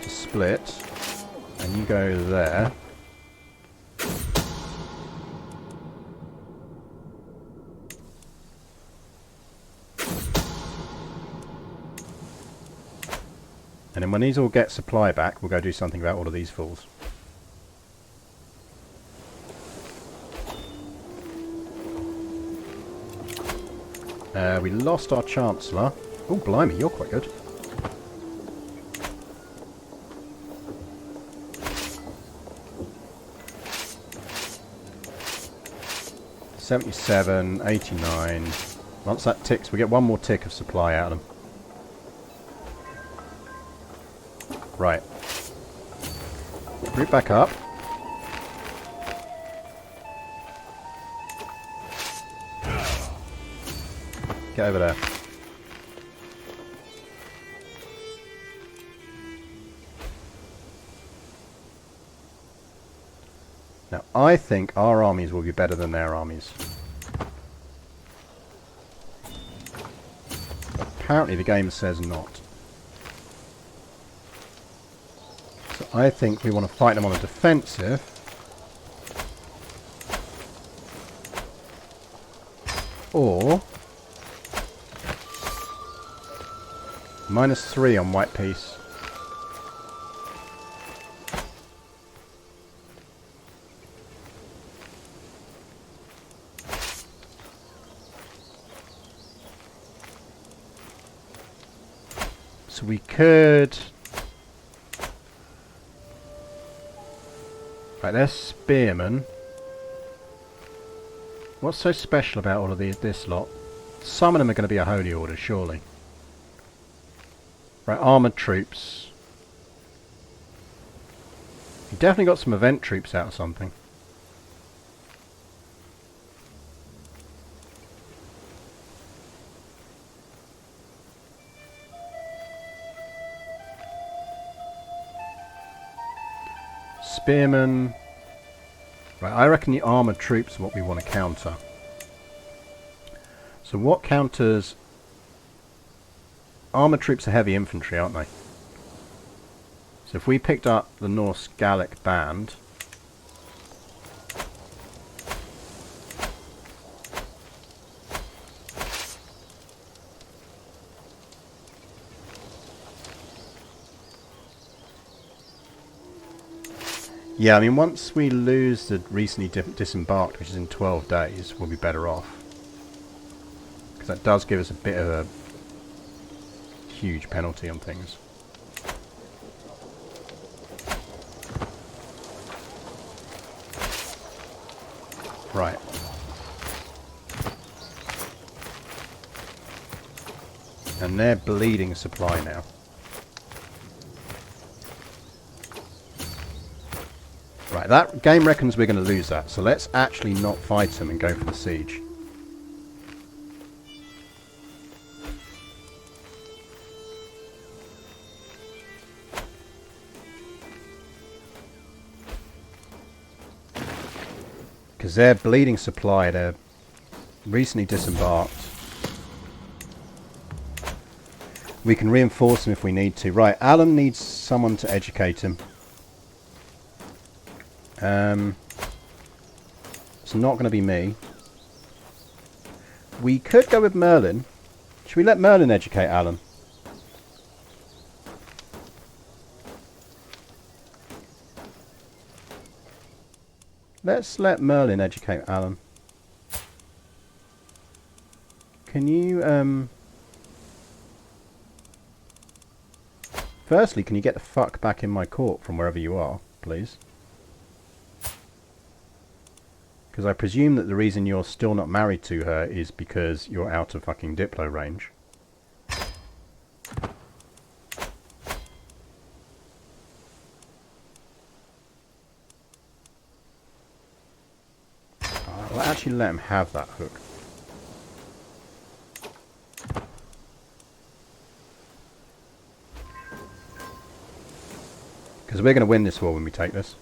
to split. And you go there. And then when these all get supply back, we'll go do something about all of these fools. We lost our Chancellor. Oh, blimey, you're quite good. $77, 89. Once that ticks, we get one more tick of supply out of them. Right. Group back up. Get over there. Now, I think our armies will be better than their armies. Apparently the game says not. So I think we want to fight them on the defensive. Or -3 on white piece. So we could... Right, there's spearmen. What's so special about all of this lot? Some of them are going to be a holy order, surely. Right, armoured troops. You definitely got some event troops out of something. Spearmen. Right, I reckon the armoured troops are what we want to counter. So what counters... Armoured troops are heavy infantry, aren't they? So if we picked up the Norse Gallic band... Yeah, I mean, once we lose the recently disembarked, which is in 12 days, we'll be better off. Because that does give us a bit of a huge penalty on things. Right. And they're bleeding supply now. Right, that game reckons we're going to lose that, so let's actually not fight them and go for the siege. Because they're bleeding supply, they're recently disembarked. We can reinforce them if we need to. Right, Alan needs someone to educate him. It's not going to be me. We could go with Merlin. Should we let Merlin educate Alan? Let's let Merlin educate Alan. Can you, Firstly, can you get the fuck back in my court from wherever you are, please? Because I presume that the reason you're still not married to her is because you're out of fucking Diplo range. I'll actually let him have that hook. Because we're going to win this war when we take this.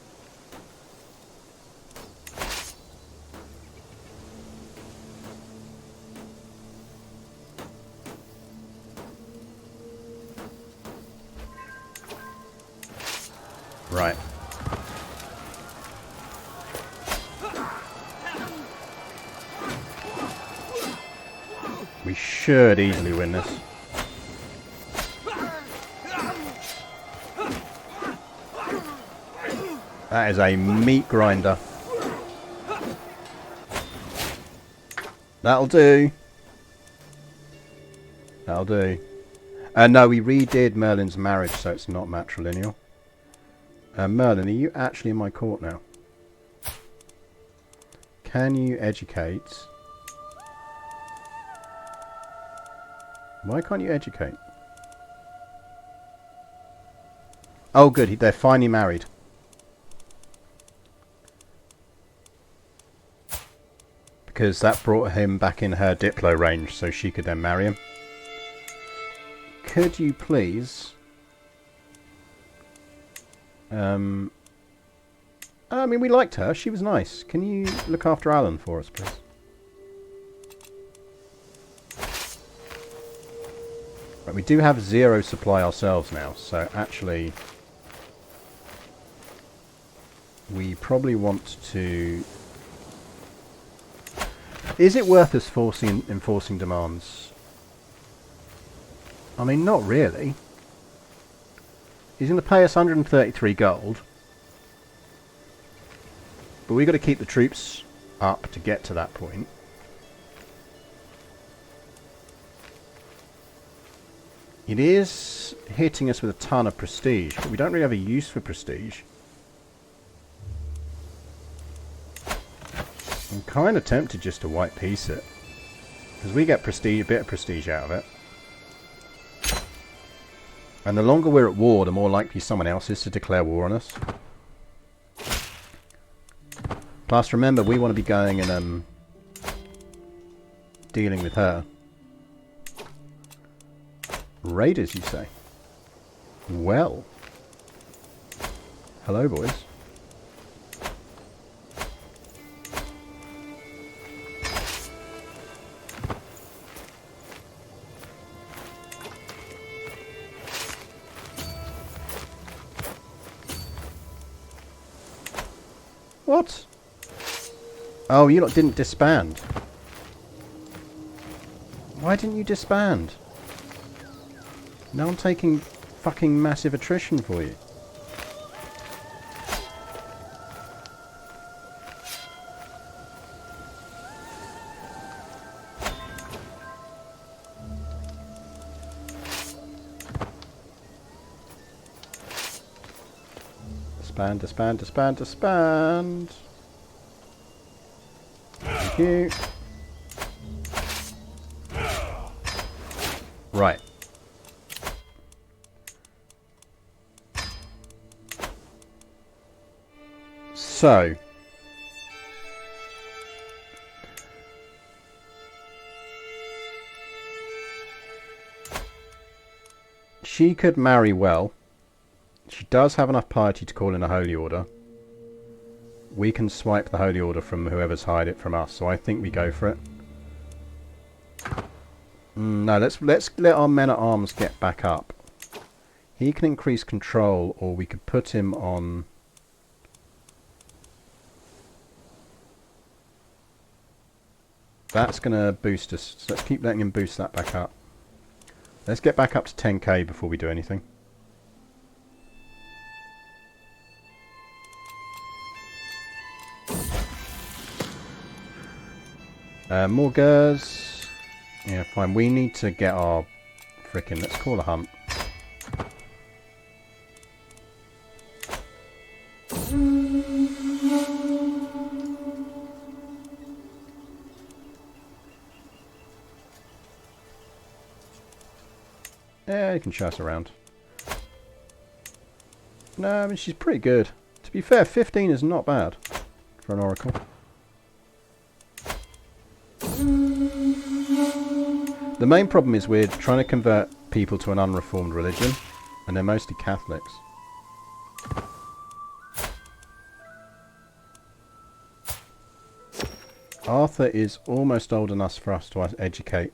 Right. We should easily win this. That is a meat grinder. That'll do. That'll do. No, we redid Merlin's marriage, so it's not matrilineal. Merlin, are you actually in my court now? Can you educate? Why can't you educate? Oh, good. They're finally married. Because that brought him back in her Diplo range, so she could then marry him. Could you please... I mean, we liked her. She was nice. Can you look after Alan for us, please? Right, we do have 0 supply ourselves now, so actually... we probably want to... Is it worth us enforcing demands? I mean, not really. He's going to pay us 133 gold. But we've got to keep the troops up to get to that point. It is hitting us with a ton of prestige, but we don't really have a use for prestige. I'm kind of tempted just to white piece it. Because we get prestige, a bit of prestige out of it. And the longer we're at war, the more likely someone else is to declare war on us. Plus, remember, we want to be going and dealing with her. Raiders, you say? Well. Hello, boys. What? Oh, you lot didn't disband. Why didn't you disband? Now I'm taking fucking massive attrition for you. Disband, disband, disband, disband. Thank you. Right. So. She could marry well. She does have enough piety to call in a holy order. We can swipe the holy order from whoever's hired it from us, so I think we go for it. No, let's let our men at arms get back up. He can increase control, or we could put him on... That's going to boost us, so let's keep letting him boost that back up. Let's get back up to 10k before we do anything. More Gers. Yeah, fine. We need to get our frickin'... Let's call a hunt. Yeah, you can show us around. No, I mean, she's pretty good. To be fair, 15 is not bad for an oracle. The main problem is we're trying to convert people to an unreformed religion, and they're mostly Catholics. Arthur is almost old enough for us to educate.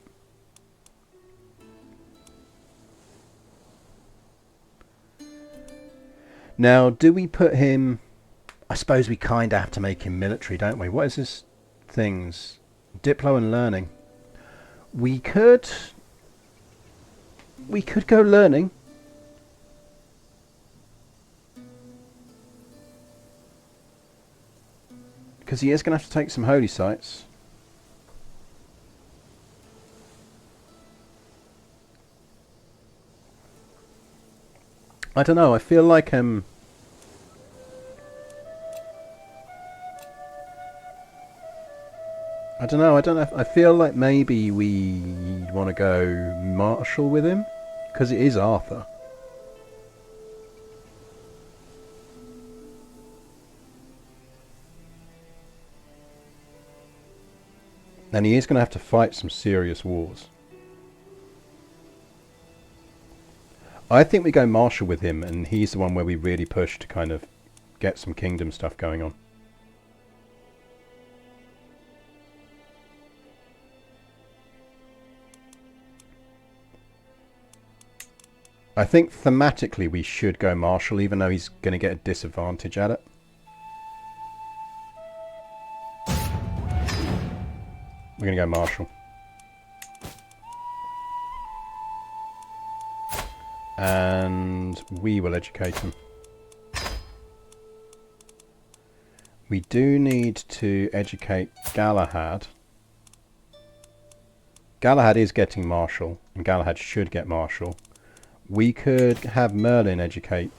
Now, do we put him... I suppose we kind of have to make him military, don't we? What is his things? Diplo and learning. We could go learning. Because he is going to have to take some holy sites. I don't know, I feel like I don't know, I feel like maybe we want to go martial with him, because it is Arthur. And he is going to have to fight some serious wars. I think we go martial with him, and he's the one where we really push to kind of get some kingdom stuff going on. I think thematically we should go martial, even though he's going to get a disadvantage at it. We're going to go martial. And we will educate him. We do need to educate Galahad. Galahad is getting martial, and Galahad should get martial. We could have Merlin educate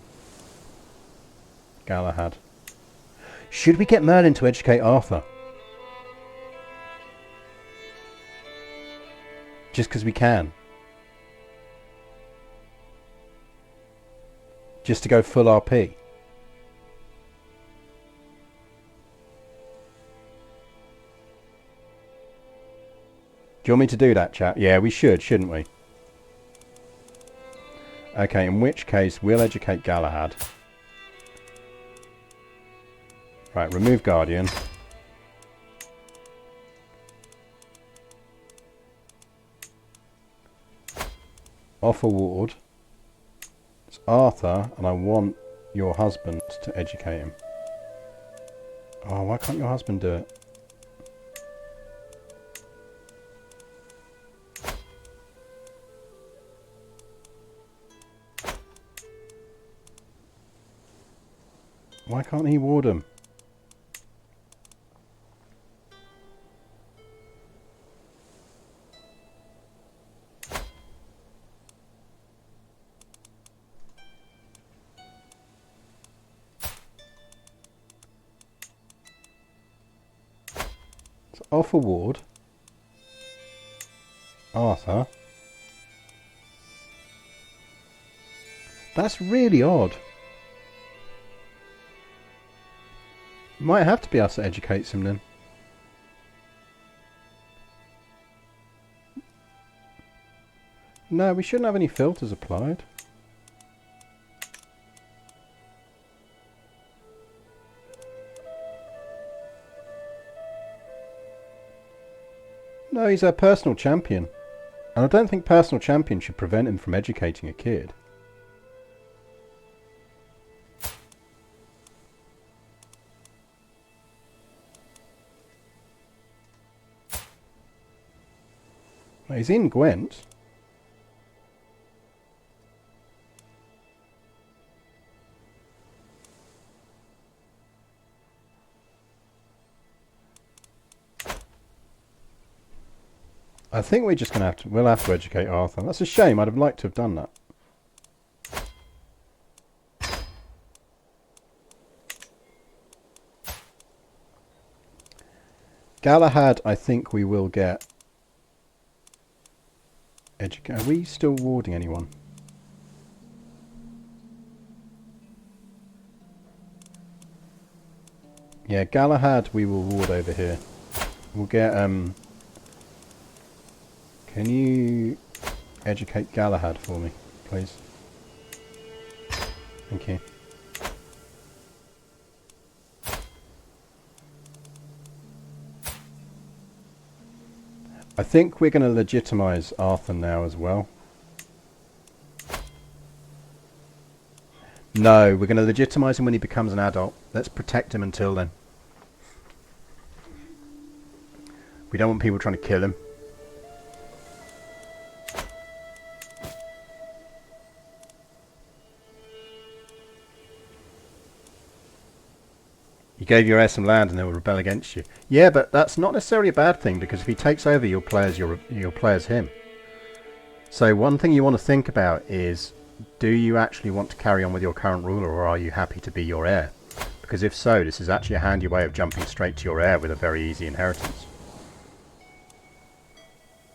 Galahad. Should we get Merlin to educate Arthur? Just because we can. Just to go full RP. Do you want me to do that, chat? Yeah, we should, shouldn't we? Okay, in which case we'll educate Galahad. Right, remove Guardian. Offer Ward. It's Arthur, and I want your husband to educate him. Oh, why can't your husband do it? Why can't he ward him? So offer ward. Arthur. That's really odd. Might have to be us that educates him then. No, we shouldn't have any filters applied. No, he's our personal champion. And I don't think personal champion should prevent him from educating a kid. He's in Gwent. I think we're just going to have to... We'll have to educate Arthur. That's a shame. I'd have liked to have done that. Galahad, I think we will get... Are we still warding anyone? Yeah, Galahad we will ward over here. We'll get... Can you educate Galahad for me, please? Thank you. I think we're going to legitimise Arthur now as well. No, we're going to legitimise him when he becomes an adult. Let's protect him until then. We don't want people trying to kill him. You gave your heir some land and they will rebel against you. Yeah, but that's not necessarily a bad thing, because if he takes over your players him. So one thing you want to think about is, do you actually want to carry on with your current ruler, or are you happy to be your heir? Because if so, this is actually a handy way of jumping straight to your heir with a very easy inheritance.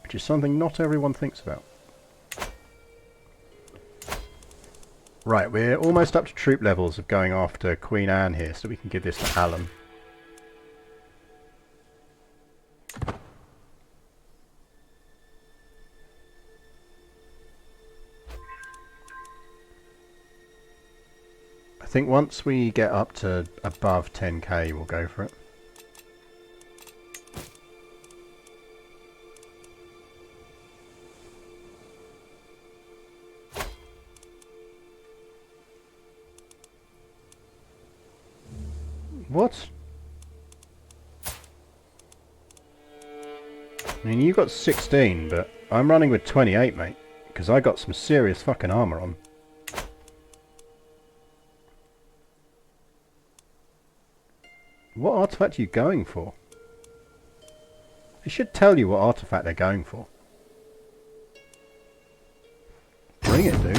Which is something not everyone thinks about. Right, we're almost up to troop levels of going after Queen Anne here, so we can give this to Alan. I think once we get up to above 10k, we'll go for it. What? I mean, you got 16, but I'm running with 28, mate. Because I got some serious fucking armour on. What artifact are you going for? They should tell you what artifact they're going for. Bring it, dude.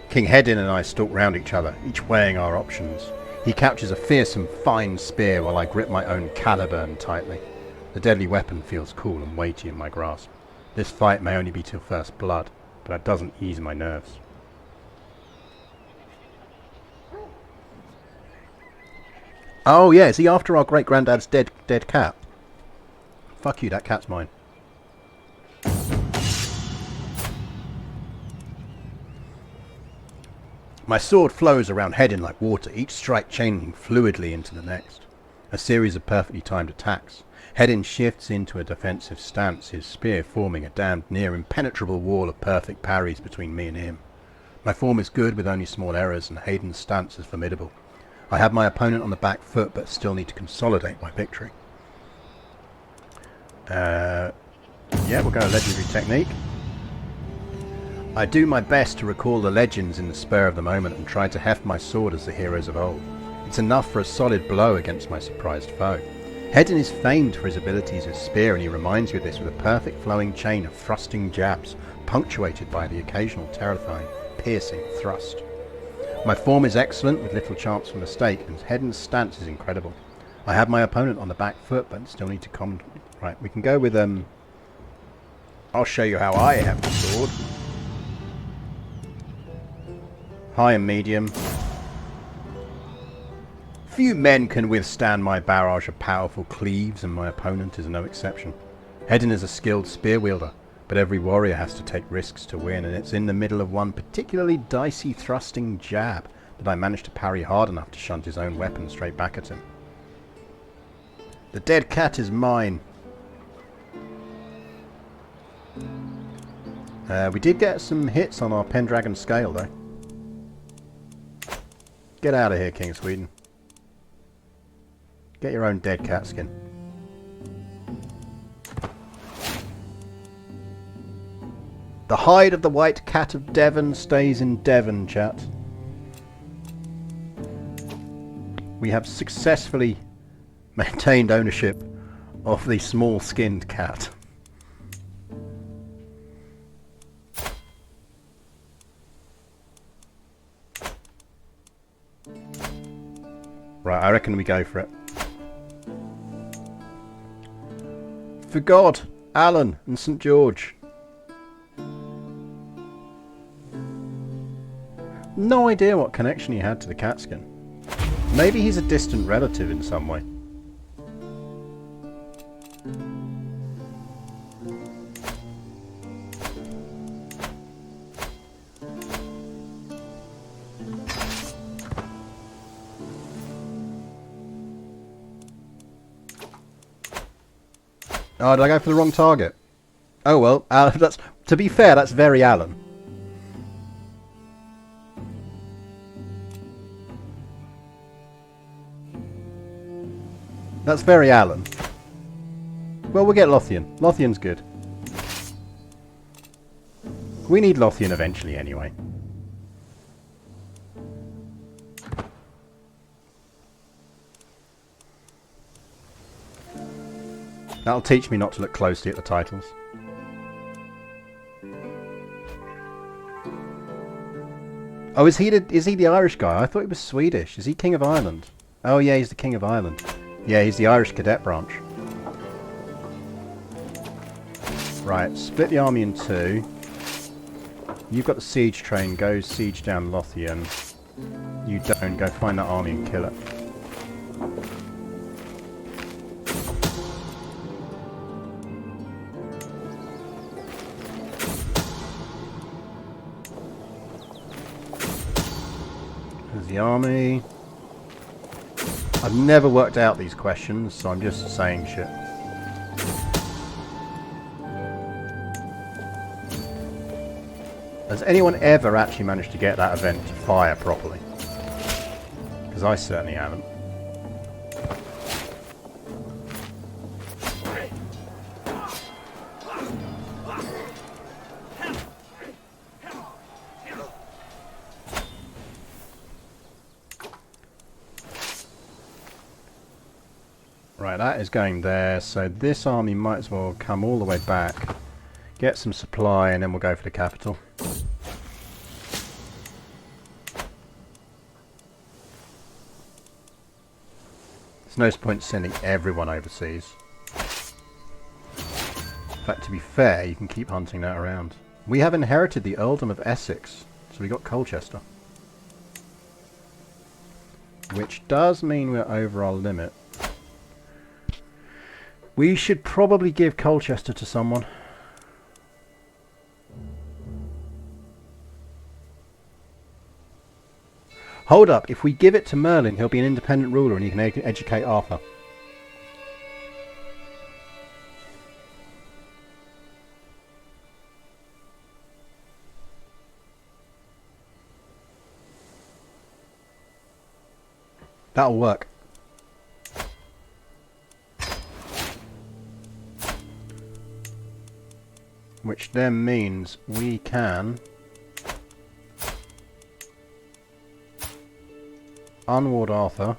King Hedin and I stalk round each other, each weighing our options. He captures a fearsome, fine spear while I grip my own caliburn tightly. The deadly weapon feels cool and weighty in my grasp. This fight may only be till first blood, but that doesn't ease my nerves. Oh yeah, is he after our great-granddad's dead cat? Fuck you, that cat's mine. My sword flows around Hedin like water, each strike chaining fluidly into the next. A series of perfectly timed attacks. Hedin shifts into a defensive stance, his spear forming a damned near impenetrable wall of perfect parries between me and him. My form is good with only small errors, and Hedin's stance is formidable. I have my opponent on the back foot, but still need to consolidate my victory. Yeah, we'll go a legendary technique. I do my best to recall the legends in the spur of the moment and try to heft my sword as the heroes of old. It's enough for a solid blow against my surprised foe. Hedin is famed for his abilities with spear, and he reminds you of this with a perfect flowing chain of thrusting jabs, punctuated by the occasional terrifying, piercing thrust. My form is excellent with little chance for mistake, and Hedin's stance is incredible. I have my opponent on the back foot, but still need to Right, we can go with I'll show you how I have the sword. High and medium. Few men can withstand my barrage of powerful cleaves, and my opponent is no exception. Hedin is a skilled spear wielder, but every warrior has to take risks to win, and it's in the middle of one particularly dicey thrusting jab that I managed to parry hard enough to shunt his own weapon straight back at him. The dead cat is mine. We did get some hits on our Pendragon scale though. Get out of here, King of Sweden. Get your own dead cat skin. The hide of the white cat of Devon stays in Devon, chat. We have successfully maintained ownership of the small-skinned cat. Right, I reckon we go for it. For God, Alan and St. George. No idea what connection he had to the cat skin. Maybe he's a distant relative in some way. Oh, did I go for the wrong target? Oh well, that's, to be fair, that's very Alan. That's very Alan. Well, we'll get Lothian. Lothian's good. We need Lothian eventually anyway. That'll teach me not to look closely at the titles. Oh, is he the Irish guy? I thought he was Swedish. Is he King of Ireland? Oh yeah, he's the King of Ireland. Yeah, he's the Irish cadet branch. Right, split the army in two. You've got the siege train, go siege down Lothian. You don't, go find that army and kill it. There's the army. I've never worked out these questions, so I'm just saying shit. Has anyone ever actually managed to get that event to fire properly? Because I certainly haven't. Right, that is going there, so this army might as well come all the way back, get some supply, and then we'll go for the capital. There's no point sending everyone overseas. In fact, to be fair, you can keep hunting that around. We have inherited the earldom of Essex, so we got Colchester. Which does mean we're over our limit. We should probably give Colchester to someone. Hold up, if we give it to Merlin, he'll be an independent ruler and he can educate Arthur. That'll work. Which then means we can unward Arthur,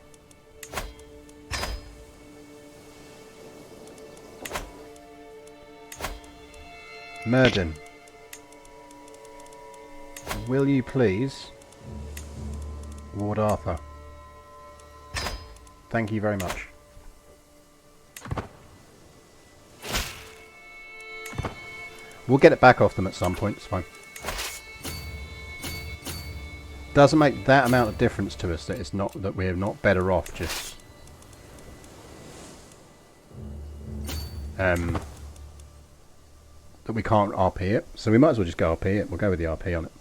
Merdin, will you please ward Arthur? Thank you very much. We'll get it back off them at some point, it's fine. Doesn't make that amount of difference to us that it's not that we're not better off just that we can't RP it. So we might as well just go RP it. We'll go with the RP on it.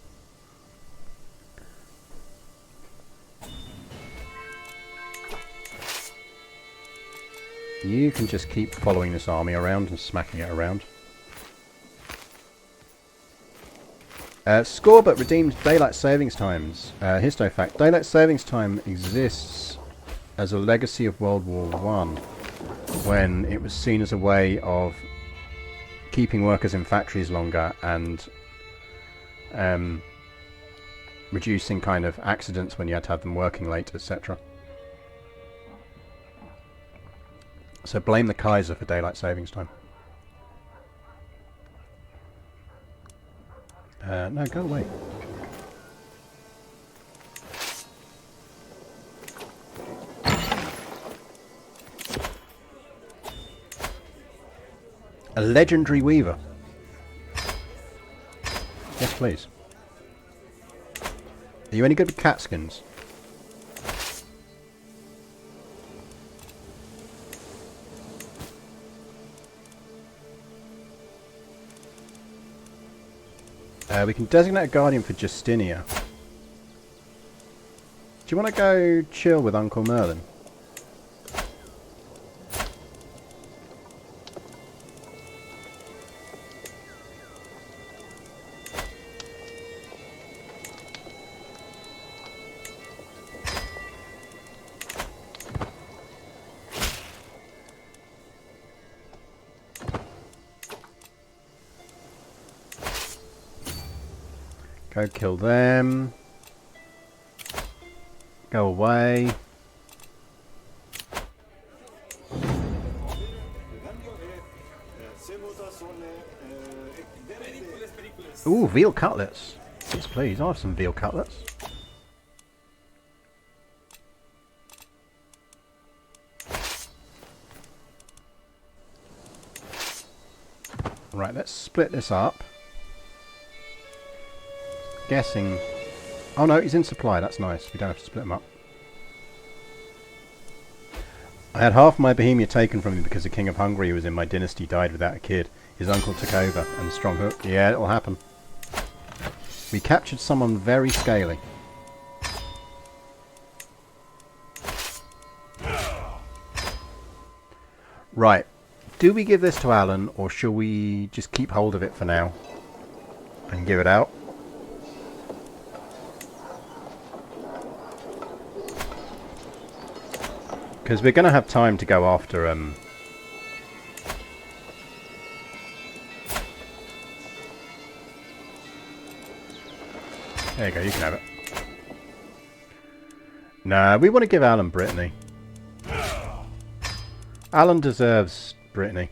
You can just keep following this army around and smacking it around. Score but redeemed daylight savings times. Histo fact: daylight savings time exists as a legacy of World War I, when it was seen as a way of keeping workers in factories longer and reducing kind of accidents when you had to have them working late, etc. So blame the Kaiser for daylight savings time. No, go away. A legendary weaver. Yes, please. Are you any good with cat skins? We can designate a guardian for Justinia. Do you want to go chill with Uncle Merlin? Go kill them. Go away. Ooh, veal cutlets. Yes, please. I'll have some veal cutlets. Right, let's split this up. Guessing. Oh no, he's in supply. That's nice. We don't have to split them up. I had half my Bohemia taken from me because the King of Hungary who was in my dynasty died without a kid. His uncle took over and strong hook. Yeah, it'll happen. We captured someone very scaly. Right. Do we give this to Alan or shall we just keep hold of it for now and give it out? Because we're going to have time to go after there you go, you can have it. Nah, we want to give Alan Brittany. Alan deserves Brittany.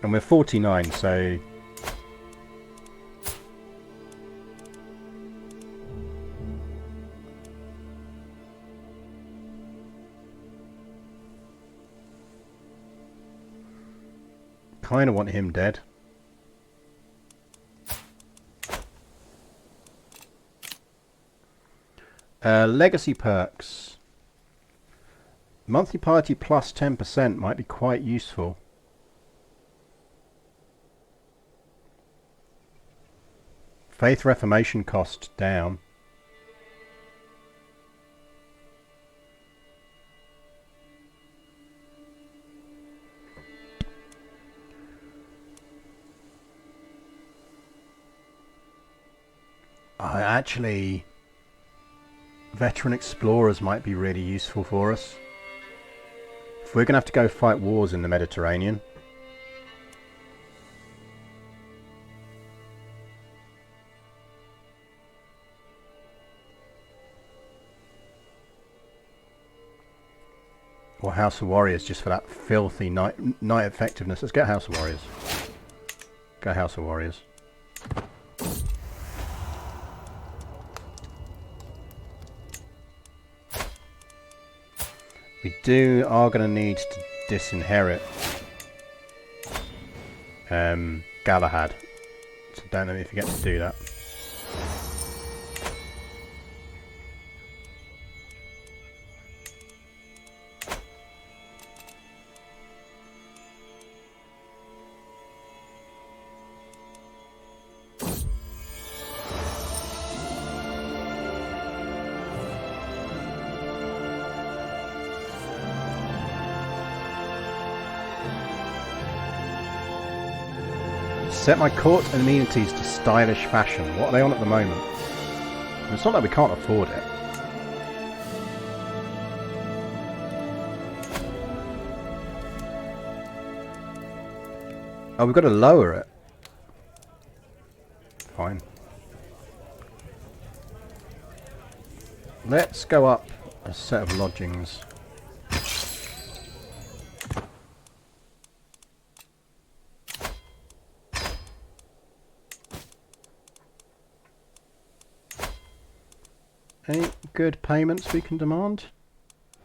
And we're 49, so... kind of want him dead. Legacy perks. Monthly party plus 10% might be quite useful. Faith Reformation cost down. Actually, veteran explorers might be really useful for us. If we're going to have to go fight wars in the Mediterranean. Or House of Warriors just for that filthy night effectiveness. Let's get House of Warriors. Go House of Warriors. We are going to need to disinherit Galahad, so don't let me forget to do that. Set my court amenities to stylish fashion. What are they on at the moment? It's not that we can't afford it. Oh, we've got to lower it. Fine. Let's go up a set of lodgings. Any good payments we can demand?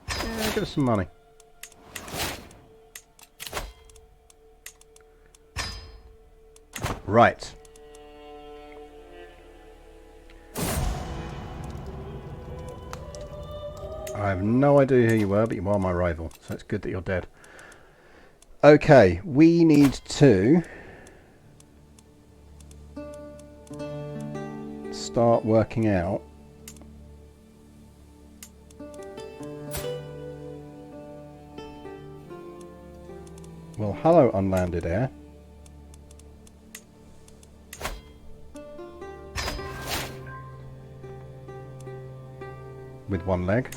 Yeah, give us some money. Right. I have no idea who you were, but you are my rival, so it's good that you're dead. Okay, we need to start working out well, hello, unlanded heir. With one leg.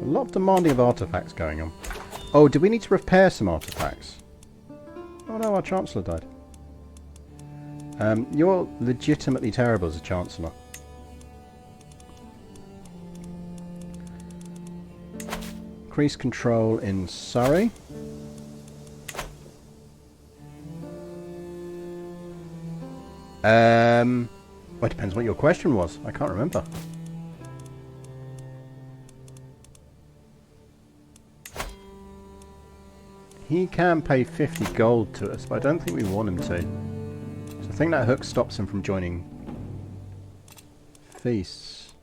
A lot of demanding of artifacts going on. Oh, do we need to repair some artifacts? Oh no, our Chancellor died. You're legitimately terrible as a Chancellor. Increase control in Surrey. Well, it depends what your question was. I can't remember. He can pay 50 gold to us, but I don't think we want him to. So I think that hook stops him from joining feasts.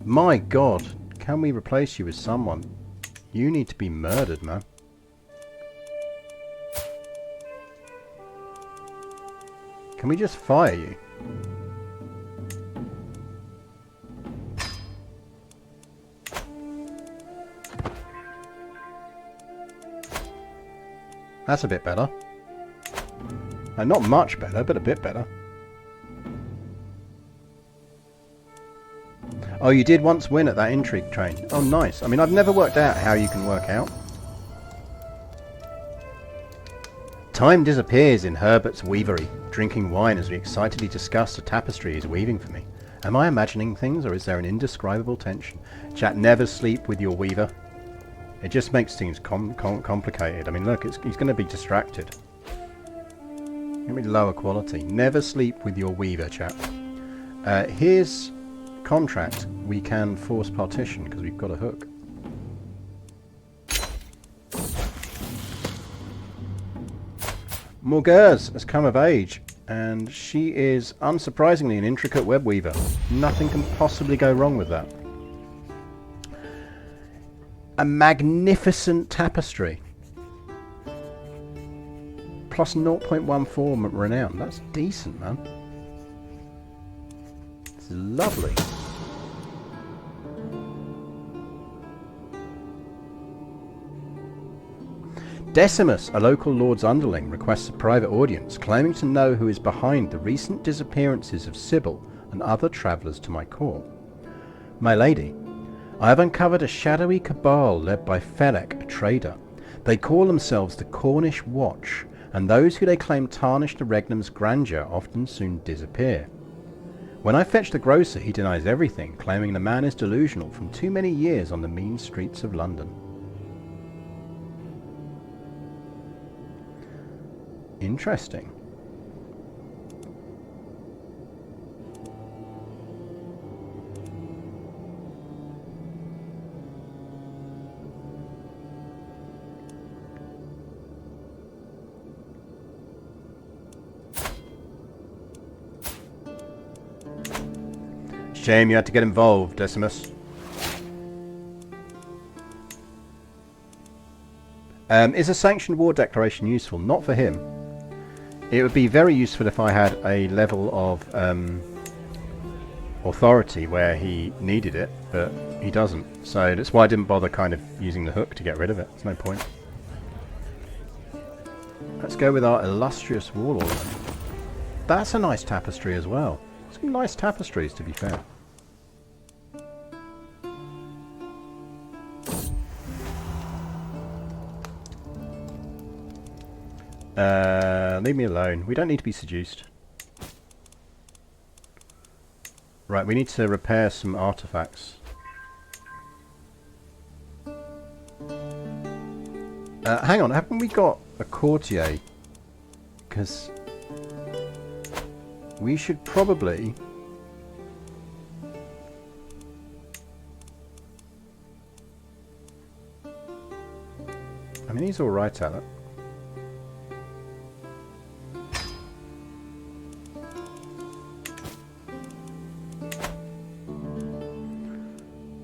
My god, can we replace you with someone? You need to be murdered, man. Can we just fire you? That's a bit better. Not much better, but a bit better. Oh, you did once win at that intrigue train. Oh, nice. I mean, I've never worked out how you can work out. Time disappears in Herbert's weavery, drinking wine as we excitedly discuss the tapestry he's weaving for me. Am I imagining things, or is there an indescribable tension? Chat, never sleep with your weaver. It just makes things complicated. I mean, look, he's going to be distracted. Going to be lower quality. Never sleep with your weaver, chap. Here's contract. We can force partition because we've got a hook. Morgause has come of age, and she is unsurprisingly an intricate web weaver. Nothing can possibly go wrong with that. A magnificent tapestry. Plus 0.14 renown. That's decent, man. It's lovely. Decimus, a local lord's underling, requests a private audience, claiming to know who is behind the recent disappearances of Sybil and other travellers to my court. My lady, I have uncovered a shadowy cabal led by Felek, a trader. They call themselves the Cornish Watch, and those who they claim tarnish the regnum's grandeur often soon disappear. When I fetch the grocer, he denies everything, claiming the man is delusional from too many years on the mean streets of London. Interesting. Shame you had to get involved, Decimus. Is a sanctioned war declaration useful? Not for him. It would be very useful if I had a level of authority where he needed it, but he doesn't. So that's why I didn't bother kind of using the hook to get rid of it. There's no point. Let's go with our illustrious wall ornament. That's a nice tapestry as well. Some nice tapestries, to be fair. Leave me alone. We don't need to be seduced. Right, we need to repair some artifacts. Hang on, haven't we got a courtier? Because we should probably... I mean, he's alright at it.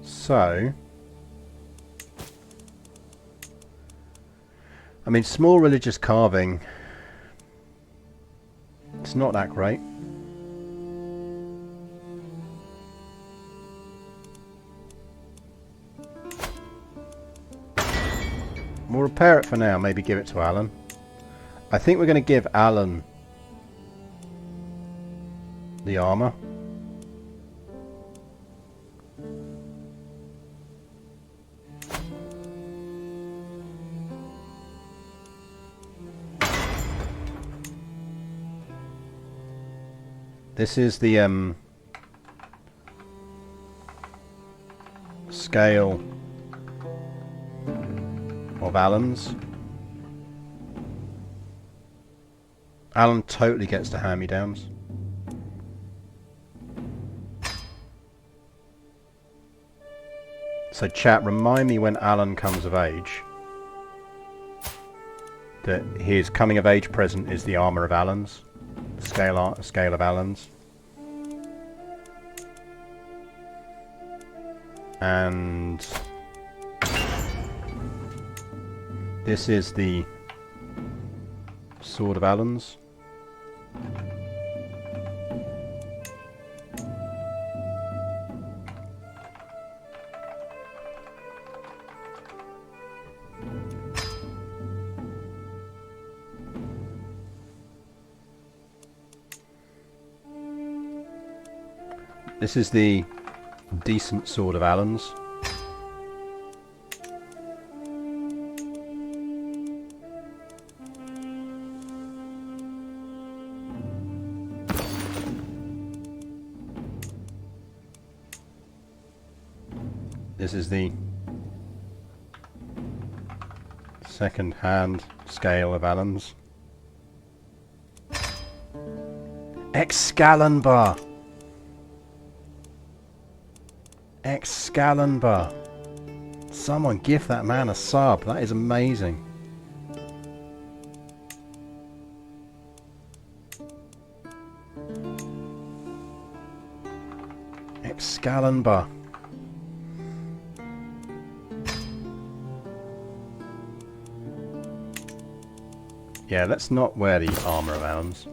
So, I mean, small religious carving, it's not that great. We'll repair it for now, maybe give it to Alan. I think we're going to give Alan the armour. This is the scale of Alan's. Alan totally gets the hand-me-downs. So chat, remind me when Alan comes of age that his coming of age present is the armour of Alan's. Scale of Alan's. And this is the sword of Alan's. This is the decent sword of Alan's. This is the second-hand scale of Alan's. Excalibur! Excalibur! Someone give that man a sub. That is amazing. Excalibur. Yeah, let's not wear the armour of Alan's.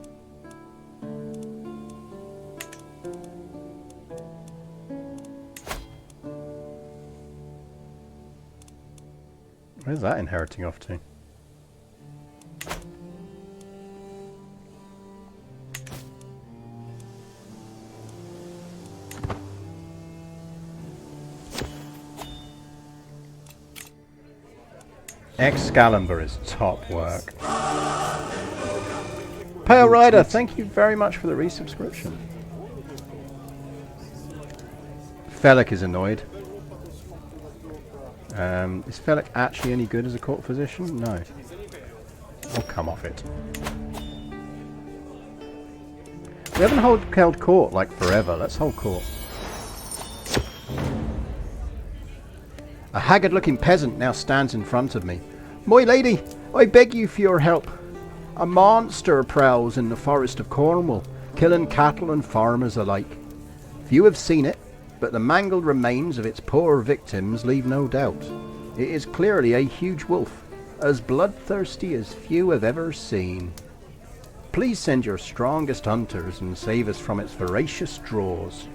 Where's that inheriting off to? Excalibur is top work. Pale Rider, thank you very much for the resubscription. Hellenic is annoyed. Is Hellenic actually any good as a court physician? No. Oh, come off it. We haven't held court like forever. Let's hold court. A haggard-looking peasant now stands in front of me. My lady, I beg you for your help. A monster prowls in the forest of Cornwall, killing cattle and farmers alike. Few have seen it, but the mangled remains of its poor victims leave no doubt. It is clearly a huge wolf, as bloodthirsty as few have ever seen. Please send your strongest hunters and save us from its voracious draws.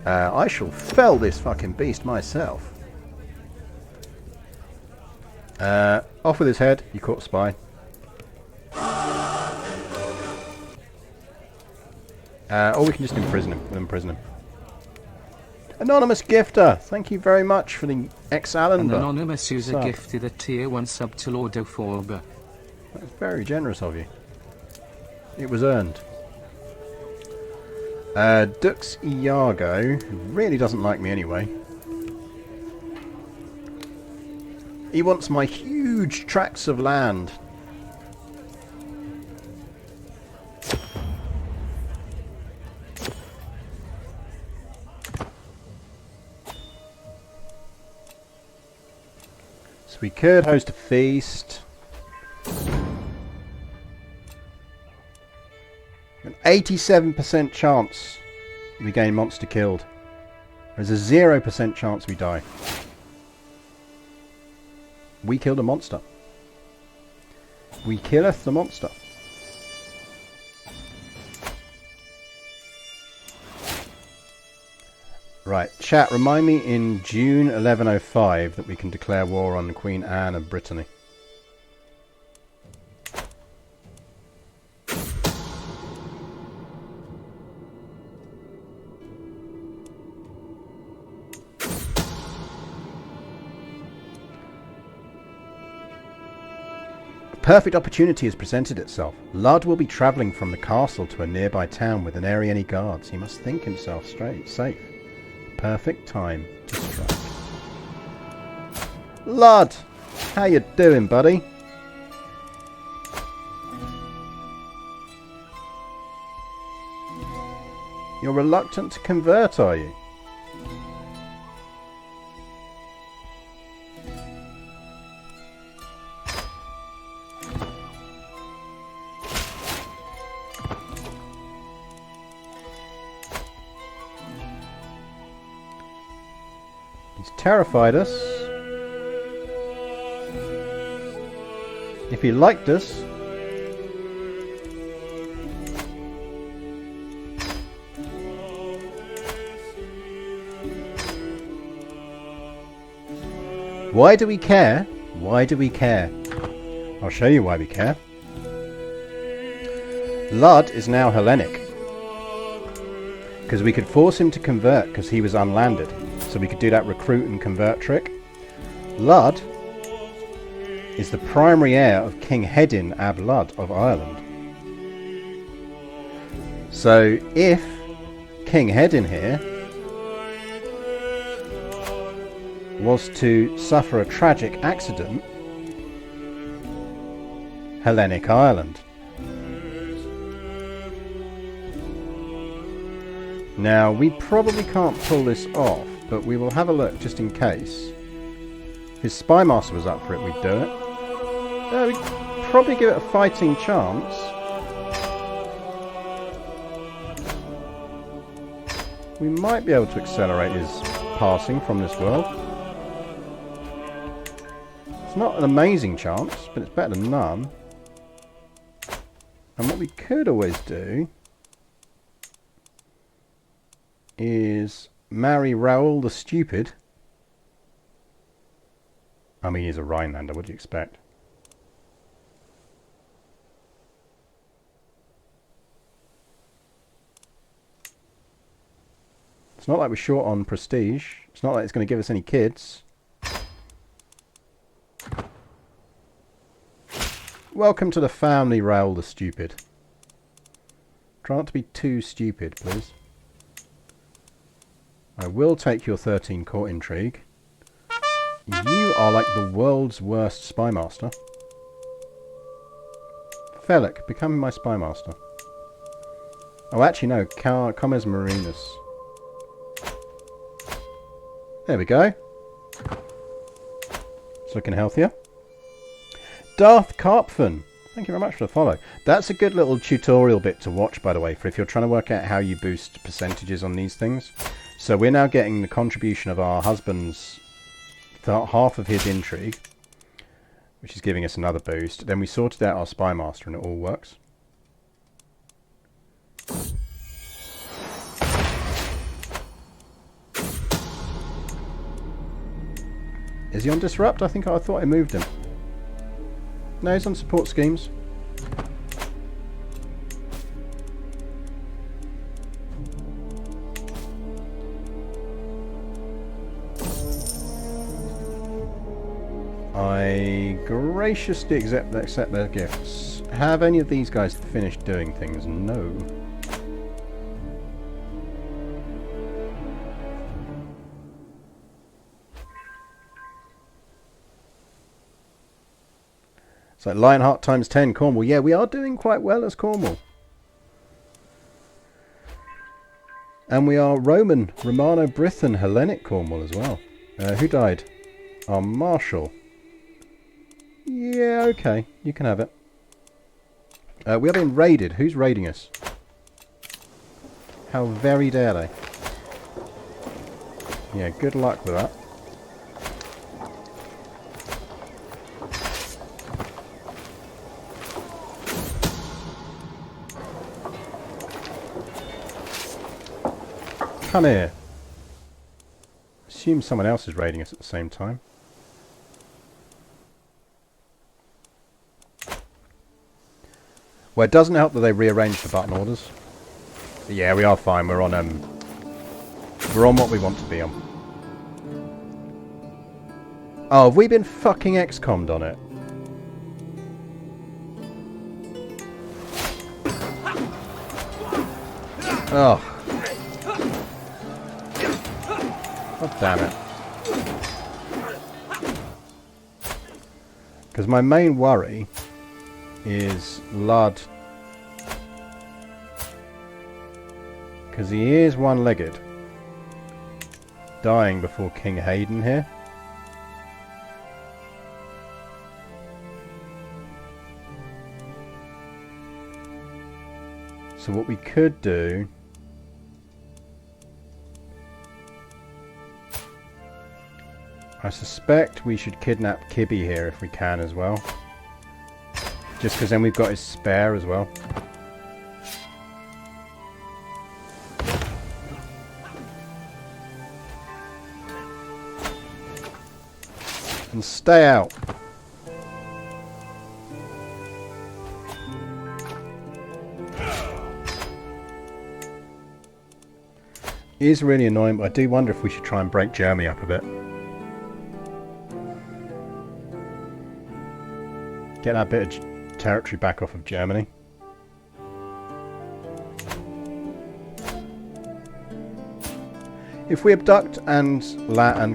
I shall fell this fucking beast myself. Off with his head. You caught a spy. Or we can just imprison him. We'll imprison him. Anonymous gifter! Thank you very much for the X-Alander. An anonymous user gifted a tier 1 sub to Lord Forber. That's very generous of you. It was earned. Dux Iago, who really doesn't like me anyway. He wants my huge tracts of land. So we could host a feast. An 87% chance we gain monster killed. There's a 0% chance we die. We killed a monster. We killeth the monster. Right, chat, remind me in June 1105 that we can declare war on Queen Anne of Brittany. A perfect opportunity has presented itself. Lud will be travelling from the castle to a nearby town with an any guards. He must think himself safe. Perfect time to strike. Lud! How you doing, buddy? You're reluctant to convert, are you? Terrified us. If he liked us, why do we care? Why do we care? I'll show you why we care. Lud is now Hellenic because we could force him to convert because he was unlanded. So we could do that recruit and convert trick. Lud is the primary heir of King Hedin ab Lud of Ireland. So if King Hedin here was to suffer a tragic accident, Hellenic Ireland. Now we probably can't pull this off, but we will have a look just in case. If his Spymaster was up for it, we'd do it. We'd probably give it a fighting chance. We might be able to accelerate his passing from this world. It's not an amazing chance, but it's better than none. And what we could always do is marry Raoul the Stupid. I mean, he's a Rhinelander, what do you expect? It's not like we're short on prestige. It's not like it's going to give us any kids. Welcome to the family, Raoul the Stupid. Try not to be too stupid, please. I will take your 13 court intrigue. You are like the world's worst spymaster. Felic, become my spymaster. Oh, actually no, Comes Marinus. There we go. It's looking healthier. Darth Carpfin, thank you very much for the follow. That's a good little tutorial bit to watch, by the way, for if you're trying to work out how you boost percentages on these things. So we're now getting the contribution of our husband's half of his intrigue, which is giving us another boost. Then we sorted out our Spymaster and it all works. Is he on Disrupt? I thought I moved him. No, he's on support schemes. I graciously accept their gifts. Have any of these guys finished doing things? No. So Lionheart times 10, Cornwall. Yeah, we are doing quite well as Cornwall. And we are Roman, Romano, Britton, Hellenic Cornwall as well. Who died? Our Marshal. Yeah, okay. You can have it. We are being raided. Who's raiding us? How very dare they? Yeah, good luck with that. Come here. Assume someone else is raiding us at the same time. Well, it doesn't help that they rearranged the button orders. But yeah, we are fine. We're on what we want to be on. Oh, have we been fucking XCOM'd on it? Oh. God damn it. Because my main worry is Lud. Because he is one-legged. Dying before King Hayden here. So what we could do... I suspect we should kidnap Kibby here if we can as well. Just because then we've got his spare as well. And stay out. It is really annoying, but I do wonder if we should try and break Germany up a bit. Get that bit of territory back off of Germany. If we abduct and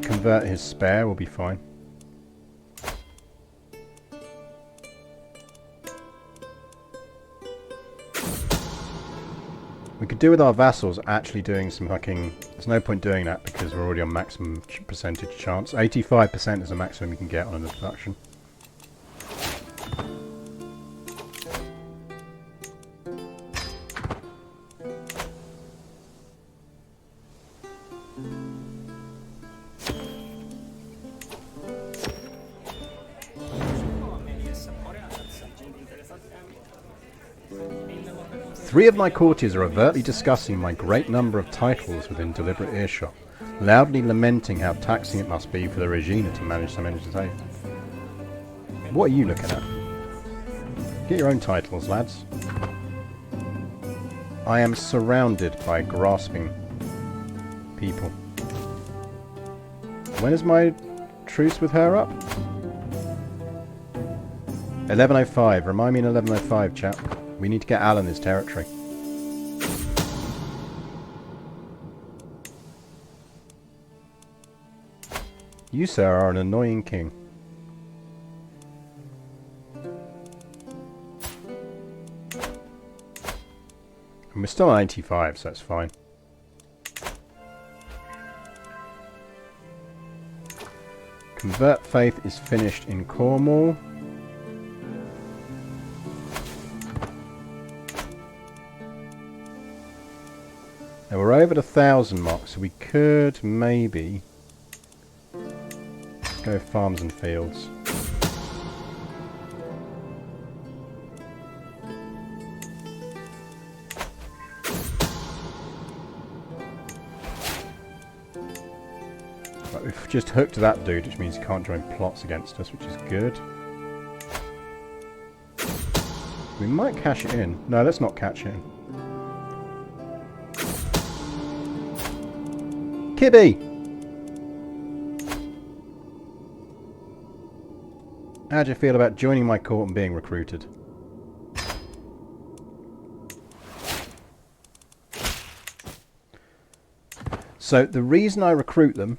convert his spare, we'll be fine. We could do with our vassals actually doing some fucking... There's no point doing that because we're already on maximum percentage chance. 85% is the maximum you can get on an abduction. Three of my courtiers are overtly discussing my great number of titles within deliberate earshot, loudly lamenting how taxing it must be for the regina to manage so many estates. What are you looking at? Get your own titles, lads. I am surrounded by grasping people. When is my truce with her up? 11:05. Remind me in 11:05, chap. We need to get Alan his territory. You, sir, are an annoying king. And we're still on 85, so that's fine. Convert Faith is finished in Cornwall. Now we're over the 1,000 mark, so we could maybe go farms and fields. But we've just hooked that dude, which means he can't join plots against us, which is good. We might cash it in. No, let's not cash it in. Kibby! How do you feel about joining my court and being recruited? So the reason I recruit them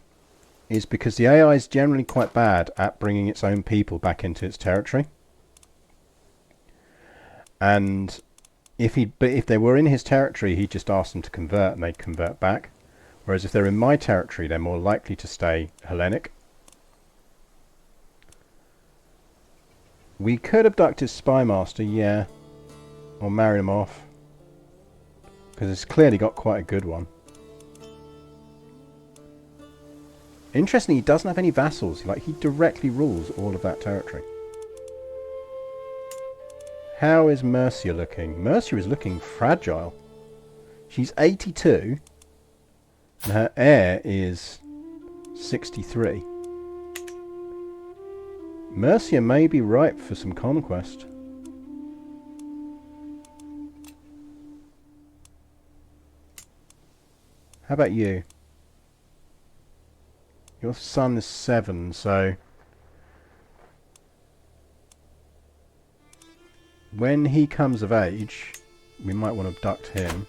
is because the AI is generally quite bad at bringing its own people back into its territory. And if they were in his territory, he'd just ask them to convert and they'd convert back. Whereas if they're in my territory, they're more likely to stay Hellenic. We could abduct his spy master, yeah. Or marry him off. Because it's clearly got quite a good one. Interestingly, he doesn't have any vassals. Like, he directly rules all of that territory. How is Mercia looking? Mercia is looking fragile. She's 82. And her heir is 63. Mercia may be ripe for some conquest. How about you? Your son is 7, so when he comes of age, we might want to abduct him.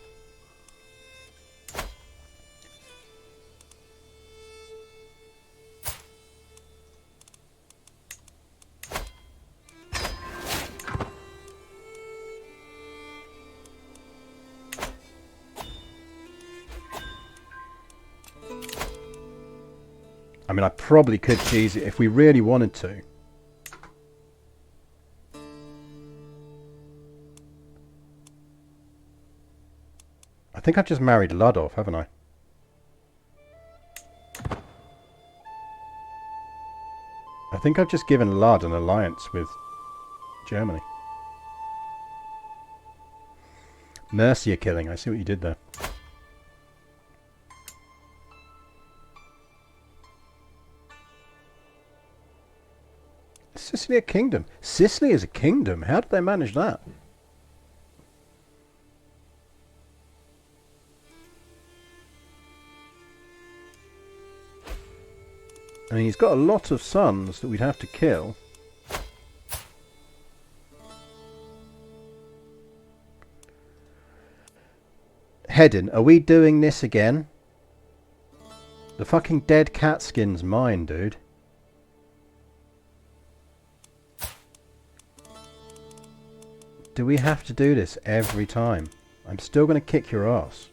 I mean, I probably could cheese it if we really wanted to. I think I've just married Lud off, haven't I? I think I've just given Lud an alliance with Germany. Mercia killing, I see what you did there. Sicily a kingdom? Sicily is a kingdom? How did they manage that? I mean, he's got a lot of sons that we'd have to kill. Hedin, are we doing this again? The fucking dead cat skin's mine, dude. Do we have to do this every time? I'm still going to kick your ass.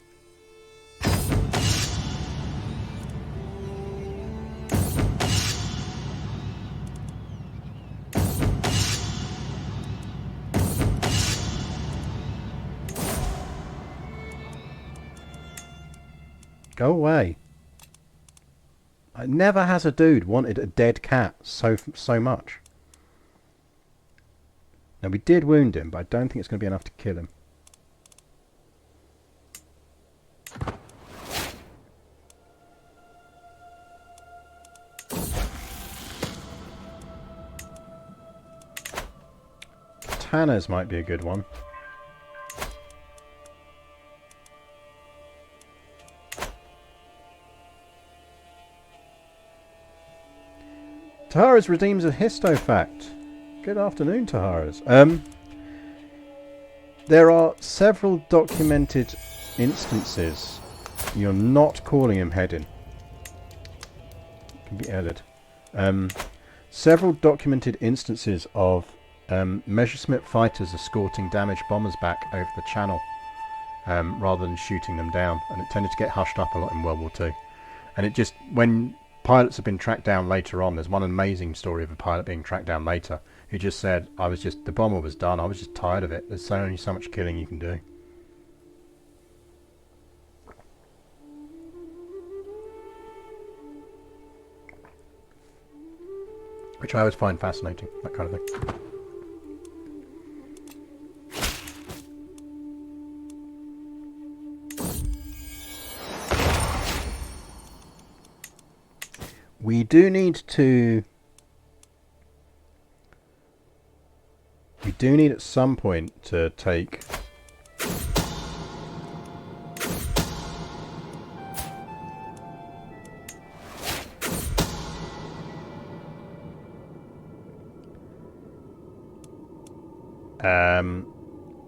Go away. Never has a dude wanted a dead cat so much. Now, we did wound him, but I don't think it's going to be enough to kill him. Katanas might be a good one. Taharas redeems a histofact. Good afternoon, Taharas. There are several documented instances. You're not calling him Hedin. Can be added. Several documented instances of Messerschmitt fighters escorting damaged bombers back over the channel rather than shooting them down, and it tended to get hushed up a lot in World War II. And it just, when pilots have been tracked down later on, there's one amazing story of a pilot being tracked down later who just said, the bomber was done, I was just tired of it, there's only so much killing you can do. Which I always find fascinating, that kind of thing. We do need to We do need at some point to take...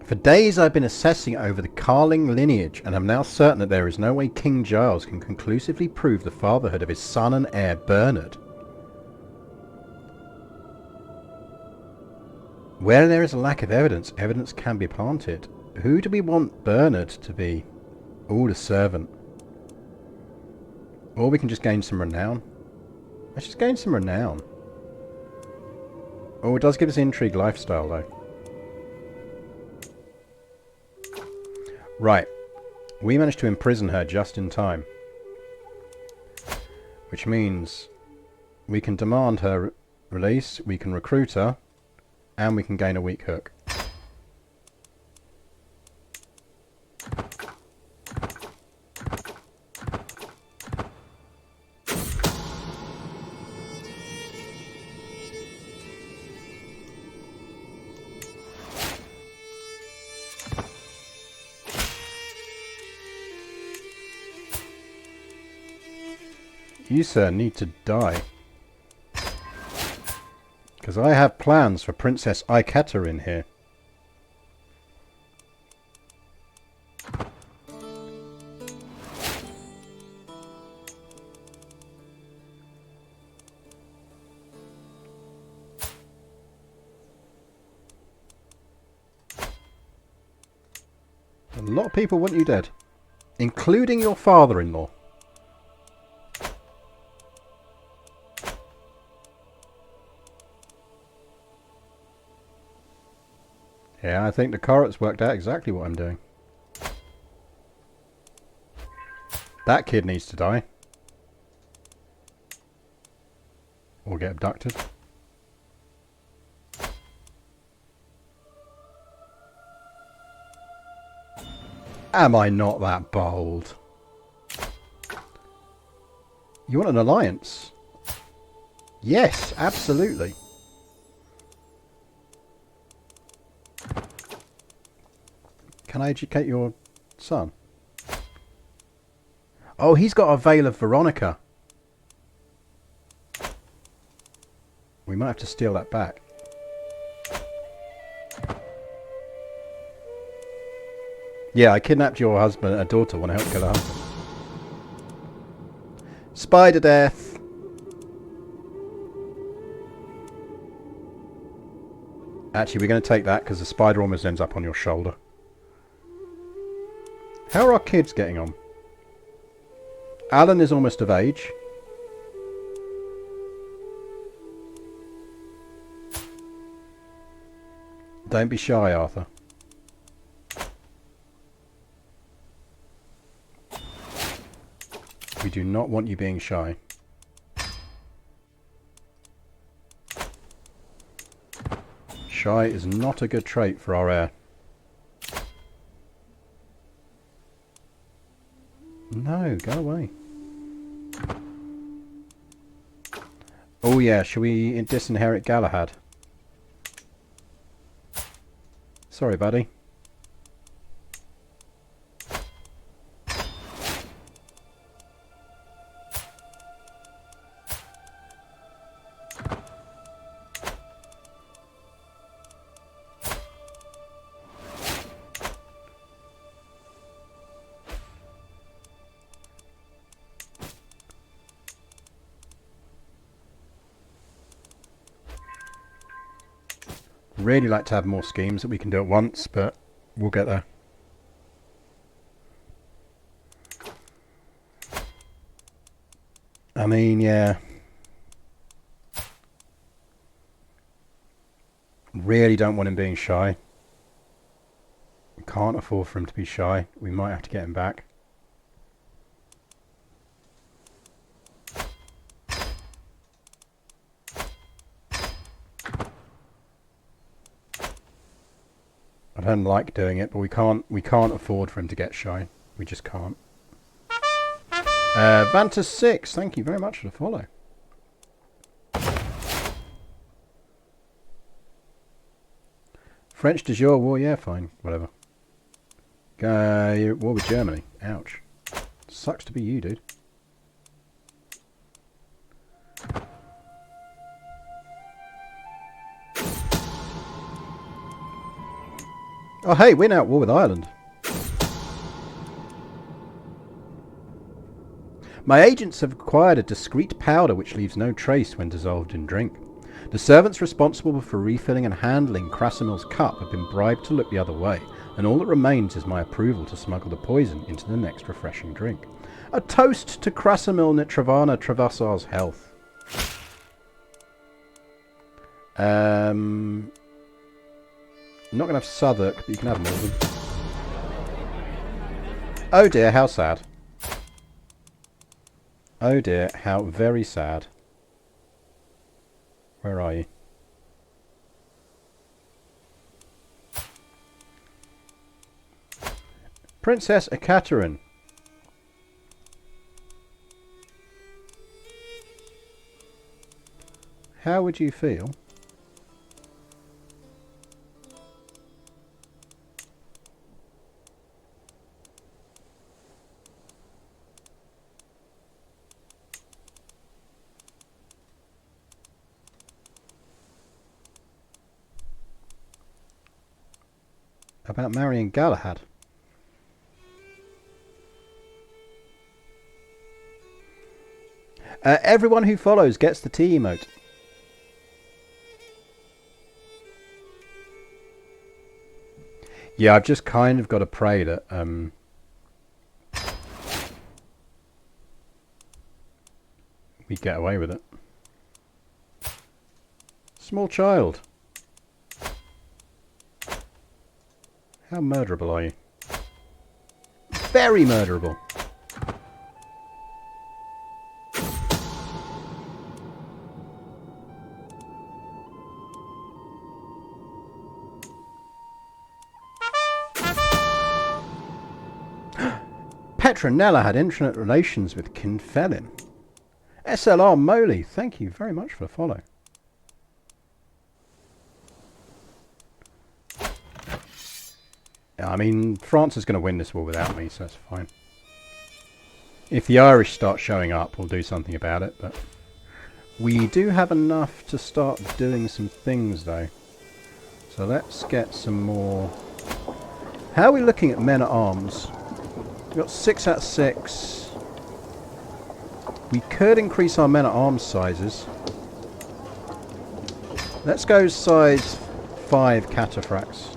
For days I've been assessing over the Carling lineage, and am now certain that there is no way King Giles can conclusively prove the fatherhood of his son and heir Bernard. Where there is a lack of evidence, evidence can be planted. Who do we want Bernard to be? Oh, the servant. Or we can just gain some renown. Let's just gain some renown. Oh, it does give us intrigue lifestyle though. Right. We managed to imprison her just in time. Which means we can demand her release, we can recruit her, and we can gain a weak hook. You, sir, need to die. Because I have plans for Princess Iketa in here. A lot of people want you dead. Including your father-in-law. Yeah, I think the Corot's worked out exactly what I'm doing. That kid needs to die. Or get abducted. Am I not that bold? You want an alliance? Yes, absolutely. Can I educate your son? Oh, he's got a Veil of Veronica. We might have to steal that back. Yeah, I kidnapped your husband and daughter. Want to help kill her husband. Spider death. Actually, we're going to take that because the spider almost ends up on your shoulder. How are our kids getting on? Alan is almost of age. Don't be shy, Arthur. We do not want you being shy. Shy is not a good trait for our heir. No, go away. Oh yeah, shall we disinherit Galahad? Sorry, buddy. Really like to have more schemes that we can do at once, but we'll get there. I mean, yeah. Really don't want him being shy. We can't afford for him to be shy. We might have to get him back. I don't like doing it, but we can't afford for him to get shy. We just can't. Vantus6, thank you very much for the follow. French de jour war, yeah, fine, whatever. You're at war with Germany. Ouch. Sucks to be you, dude. Oh hey, we're now at war with Ireland. My agents have acquired a discreet powder which leaves no trace when dissolved in drink. The servants responsible for refilling and handling Krasimil's cup have been bribed to look the other way, and all that remains is my approval to smuggle the poison into the next refreshing drink. A toast to Krasimil Nitravana Travasar's health. I'm not going to have Southwark, but you can have Malden. Oh dear, how sad. Oh dear, how very sad. Where are you? Princess Ekaterine. How would you feel about marrying Galahad? Everyone who follows gets the tea emote. Yeah, I've just kind of got to pray that we get away with it. Small child. How murderable are you? Very murderable. Petronella had intimate relations with Kinfelin. SLR Moley, thank you very much for the follow. I mean, France is going to win this war without me, so that's fine. If the Irish start showing up, we'll do something about it, but we do have enough to start doing some things, though. So let's get some more... How are we looking at men-at-arms? We've got 6 out of 6. We could increase our men-at-arms sizes. Let's go size 5 cataphracts.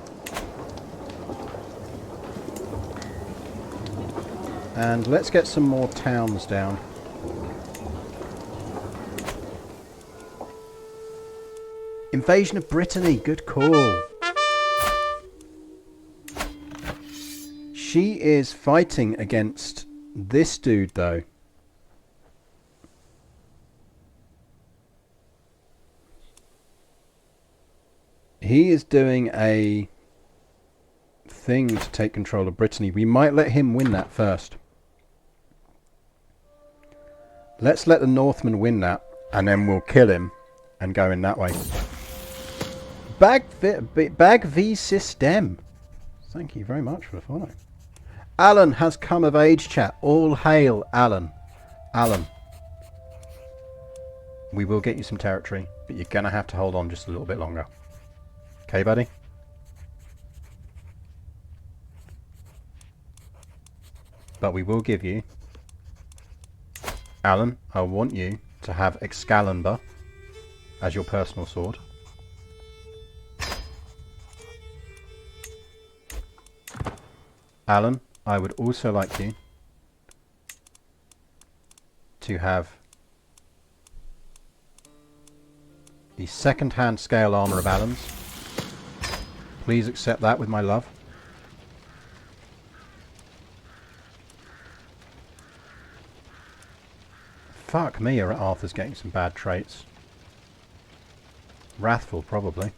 And let's get some more towns down. Invasion of Brittany, good call. She is fighting against this dude, though. He is doing a thing to take control of Brittany. We might let him win that first. Let's let the Northmen win that, and then we'll kill him and go in that way. Bag V System. Thank you very much for the follow. Alan has come of age, chat. All hail Alan. Alan. We will get you some territory, but you're going to have to hold on just a little bit longer. Okay, buddy? But we will give you... Alan, I want you to have Excalibur as your personal sword. Alan, I would also like you to have the second-hand scale armour of Alan's. Please accept that with my love. Fuck me, Arthur's getting some bad traits. Wrathful, probably.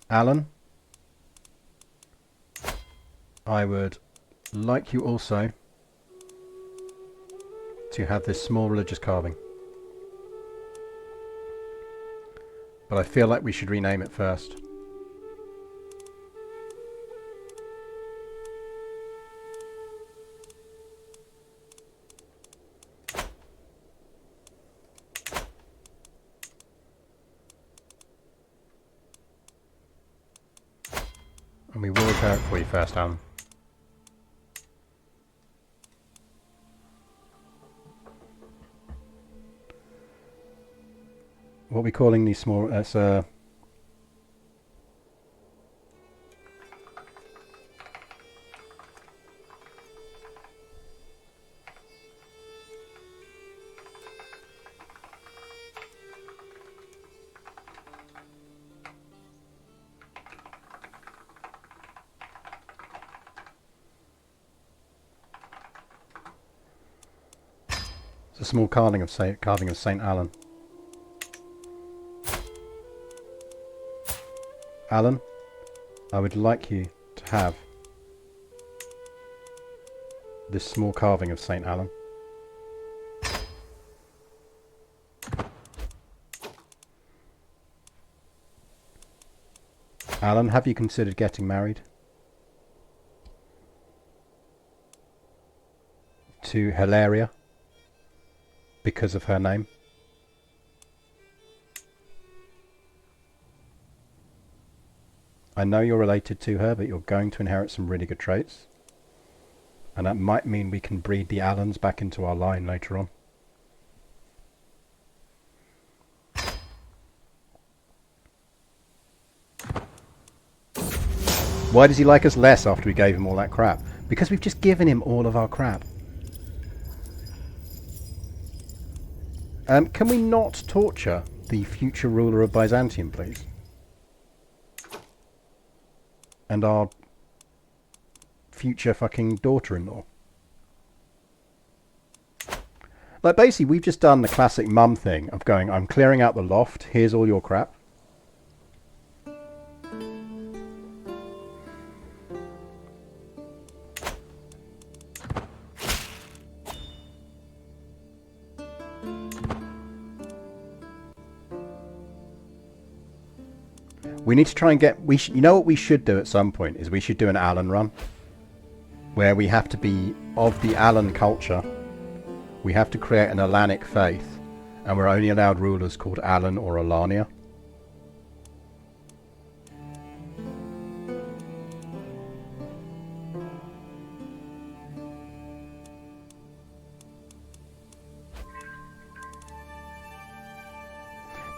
Alan, I would like you also to have this small religious carving. But I feel like we should rename it first. And we will repair it for you first, Alan. What are we calling these small... It's a small carving of Saint Alan. Alan, I would like you to have this small carving of Saint Alan. Alan, have you considered getting married to Hilaria because of her name? I know you're related to her, but you're going to inherit some really good traits. And that might mean we can breed the Allens back into our line later on. Why does he like us less after we gave him all that crap? Because we've just given him all of our crap. Can we not torture the future ruler of Byzantium, please? And our future fucking daughter-in-law. Like, basically, we've just done the classic mum thing of going, I'm clearing out the loft, here's all your crap. We need to try and get... you know what we should do at some point is we should do an Allen run. Where we have to be of the Allen culture. We have to create an Hellenic faith. And we're only allowed rulers called Allen or Alania.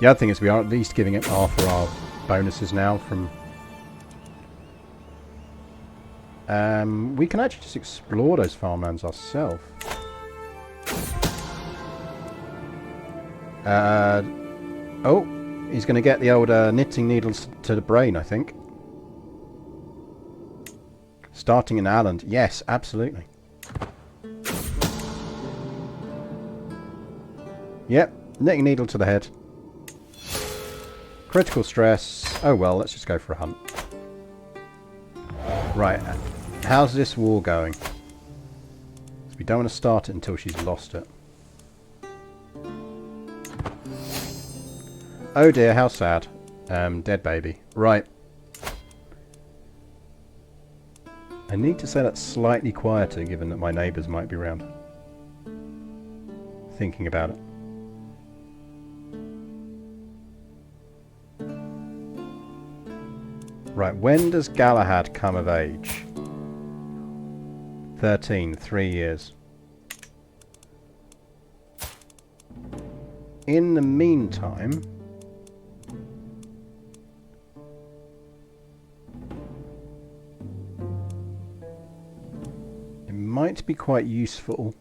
The other thing is we are at least giving it half for our bonuses now from... we can actually just explore those farmlands ourselves. Oh, he's going to get the old knitting needles to the brain, I think. Starting in Ireland. Yes, absolutely. Yep, knitting needle to the head. Critical stress. Oh well, let's just go for a hunt. Right, how's this war going? We don't want to start it until she's lost it. Oh dear, how sad. Dead baby. Right. I need to say that slightly quieter, given that my neighbours might be around. Thinking about it. Right, when does Galahad come of age? 13, 3 years. In the meantime... it might be quite useful.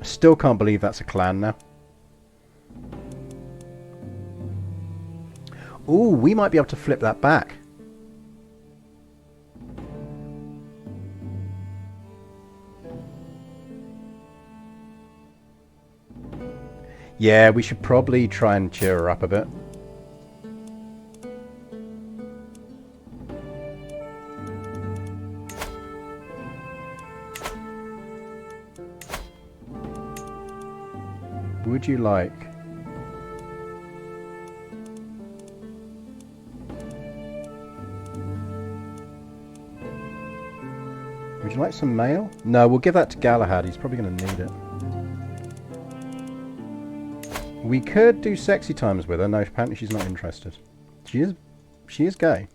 I still can't believe that's a clan now. Ooh, we might be able to flip that back. Yeah, we should probably try and cheer her up a bit. Would you like... Would you like some mail? No, we'll give that to Galahad. He's probably going to need it. We could do sexy times with her. No, apparently she's not interested. She is gay.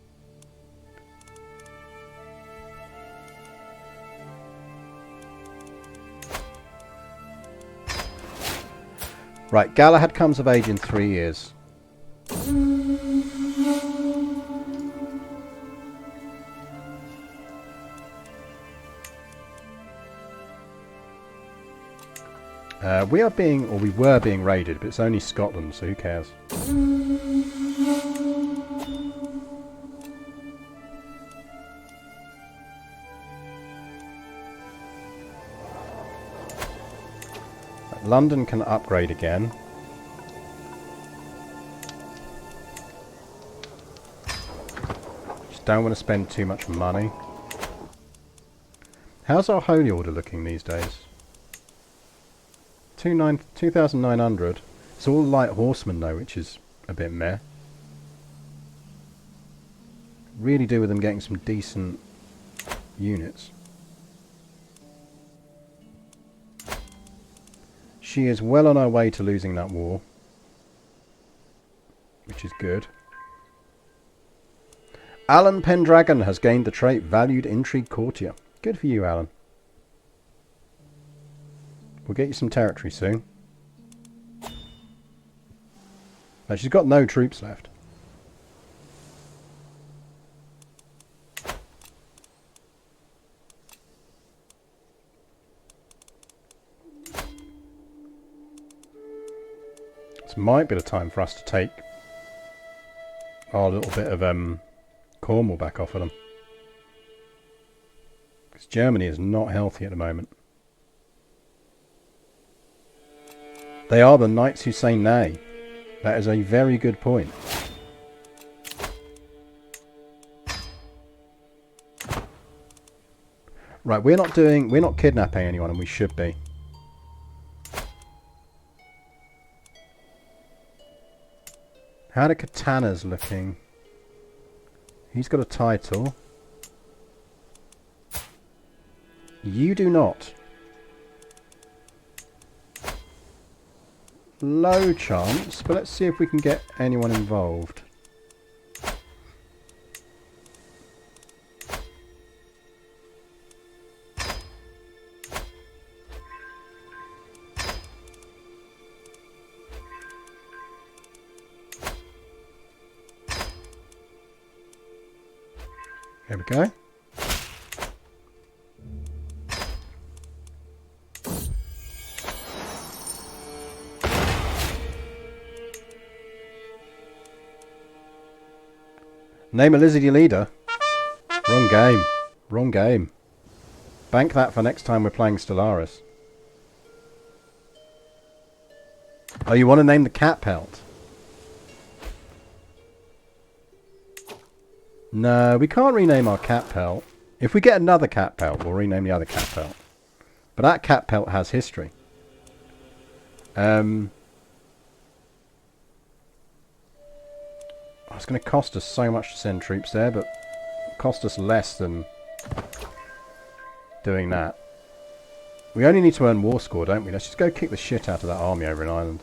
Right, Galahad comes of age in 3 years. We are being, or we were being raided, but it's only Scotland, so who cares? London can upgrade again. Just don't want to spend too much money. How's our Holy Order looking these days? 2,900. It's all light horsemen though, which is a bit meh. Really do with them getting some decent units. She is well on her way to losing that war, which is good. Alan Pendragon has gained the trait Valued Intrigue Courtier. Good for you, Alan. We'll get you some territory soon. Now, she's got no troops left. This might be the time for us to take our little bit of Cornwall back off of them. Because Germany is not healthy at the moment. They are the knights who say nay. That is a very good point. Right, we're not kidnapping anyone, and we should be. How the Katana's looking? He's got a title. You do not. Low chance, but let's see if we can get anyone involved. There we go. Name a lizardy leader. Wrong game. Wrong game. Bank that for next time we're playing Stellaris. Oh, you want to name the cat pelt? No, we can't rename our cat pelt. If we get another cat pelt, we'll rename the other cat pelt. But that cat pelt has history. It's going to cost us so much to send troops there, but cost us less than doing that. We only need to earn war score, don't we? Let's just go kick the shit out of that army over in Ireland.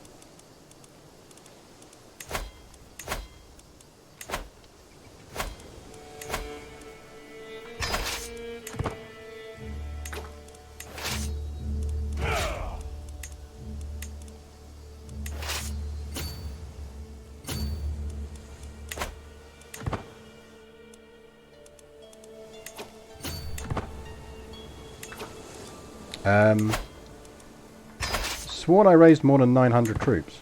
Sworn I raised more than 900 troops.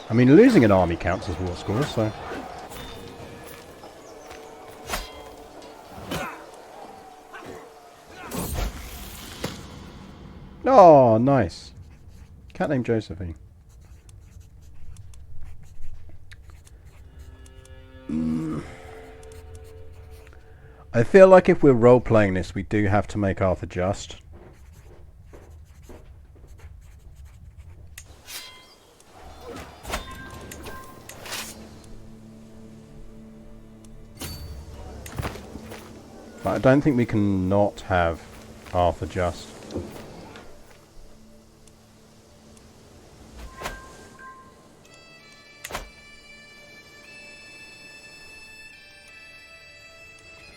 I mean, losing an army counts as war score, so... Oh, nice. Cat named Josephine. I feel like if we're role-playing this, we do have to make Arthur just. But I don't think we can not have Arthur just.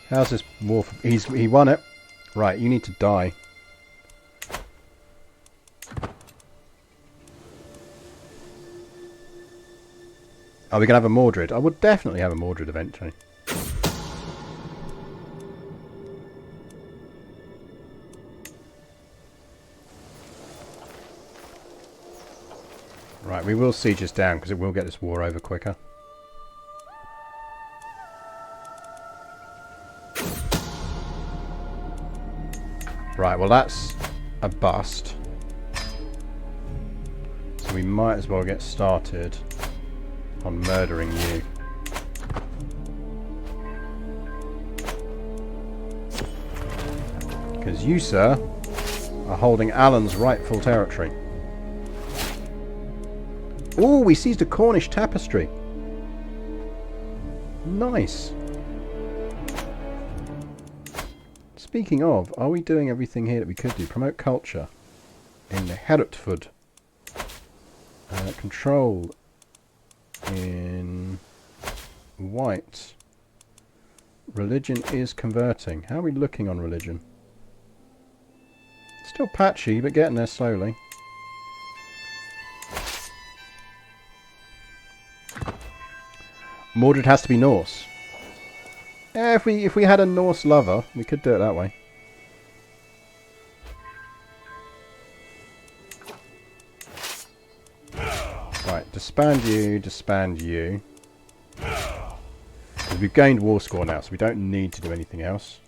How's this war? He won it. Right, you need to die. Are we going to have a Mordred? I would definitely have a Mordred eventually. Right, we will siege this down because it will get this war over quicker. Right, well that's a bust. So we might as well get started on murdering you. Because you, sir, are holding Alan's rightful territory. Oh, we seized a Cornish tapestry. Nice. Speaking of, are we doing everything here that we could do? Promote culture in the Herutford. Control in white. Religion is converting. How are we looking on religion? Still patchy, but getting there slowly. Mordred has to be Norse. Yeah, if we had a Norse lover, we could do it that way. Right, disband you, disband you. Because we've gained war score now, so we don't need to do anything else.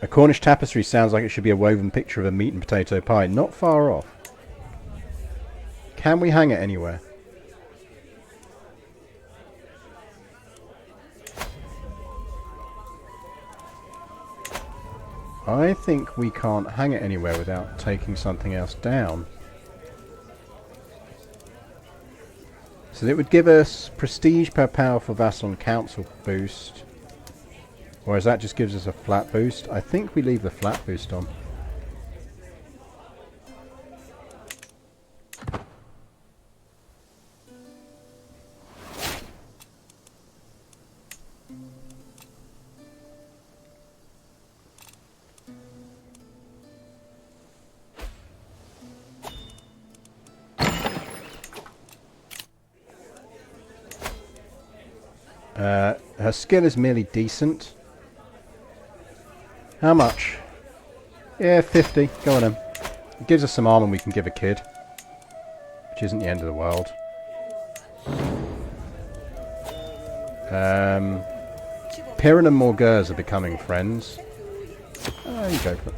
A Cornish tapestry sounds like it should be a woven picture of a meat and potato pie. Not far off. Can we hang it anywhere? I think we can't hang it anywhere without taking something else down. So it would give us prestige per powerful vassal and council boost. Or is that just gives us a flat boost? I think we leave the flat boost on. Her skill is merely decent. How much? Yeah, 50. Go on then. It gives us some armor we can give a kid. Which isn't the end of the world. Piran and Morgurs are becoming friends. Oh, you go for it.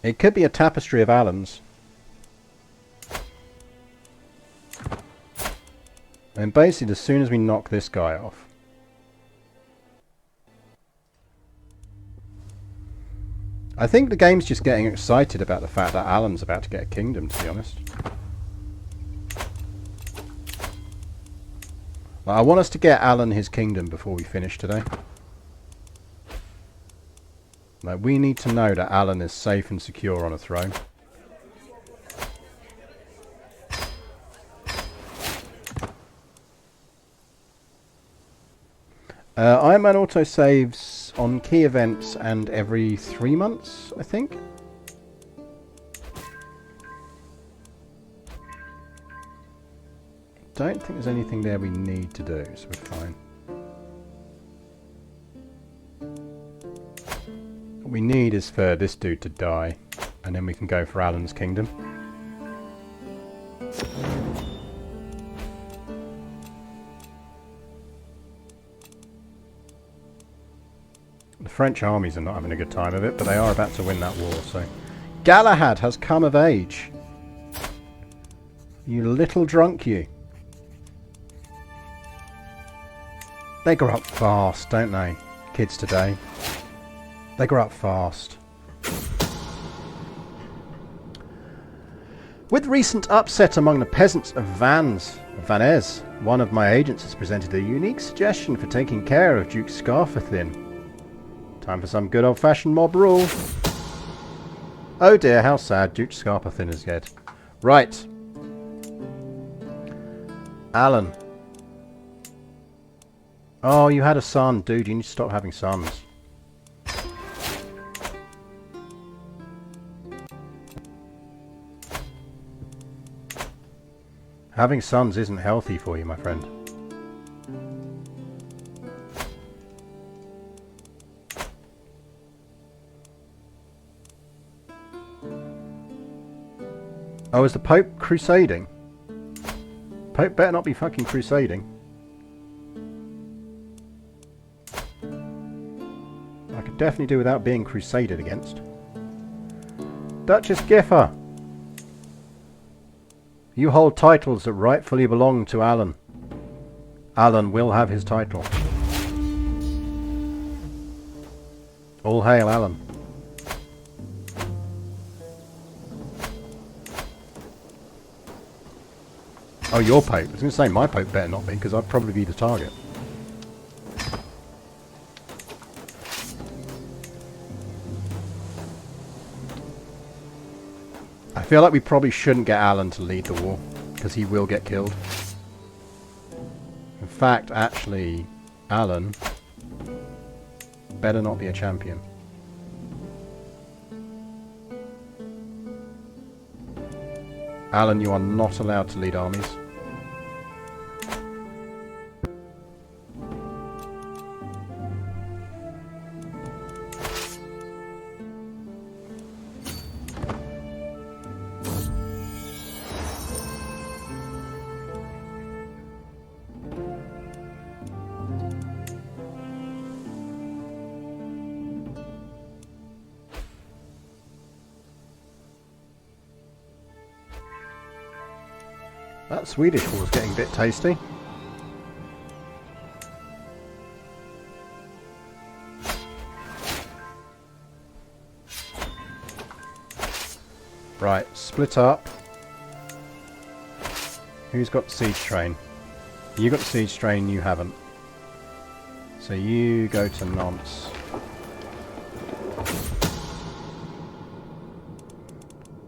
It could be a tapestry of Alan's. And basically, as soon as we knock this guy off, I think the game's just getting excited about the fact that Alan's about to get a kingdom, to be honest. I want us to get Alan his kingdom before we finish today. Like, we need to know that Alan is safe and secure on a throne. Iron Man autosaves on key events and every 3 months, I think. Don't think there's anything there we need to do, so we're fine. What we need is for this dude to die, and then we can go for Alan's kingdom. French armies are not having a good time of it, but they are about to win that war, so... Galahad has come of age. You little drunk, you. They grow up fast, don't they? Kids today. They grow up fast. With recent upset among the peasants of Vannes, one of my agents has presented a unique suggestion for taking care of Duke Scarfathin. Time for some good old-fashioned mob rule. Oh dear, how sad. Duke Scarfathin is dead. Right. Alan. Oh, you had a son. Dude, you need to stop having sons. Having sons isn't healthy for you, my friend. Oh, is the Pope crusading? Pope better not be fucking crusading. I could definitely do without being crusaded against. Duchess Giffer! You hold titles that rightfully belong to Alan. Alan will have his title. All hail Alan. Oh, your Pope. I was going to say my Pope better not be, because I'd probably be the target. I feel like we probably shouldn't get Alan to lead the war, because he will get killed. In fact, actually, Alan better not be a champion. Alan, you are not allowed to lead armies. That Swedish war's getting a bit tasty. Right, split up. Who's got siege train? You got the siege train, you haven't. So you go to Nantes.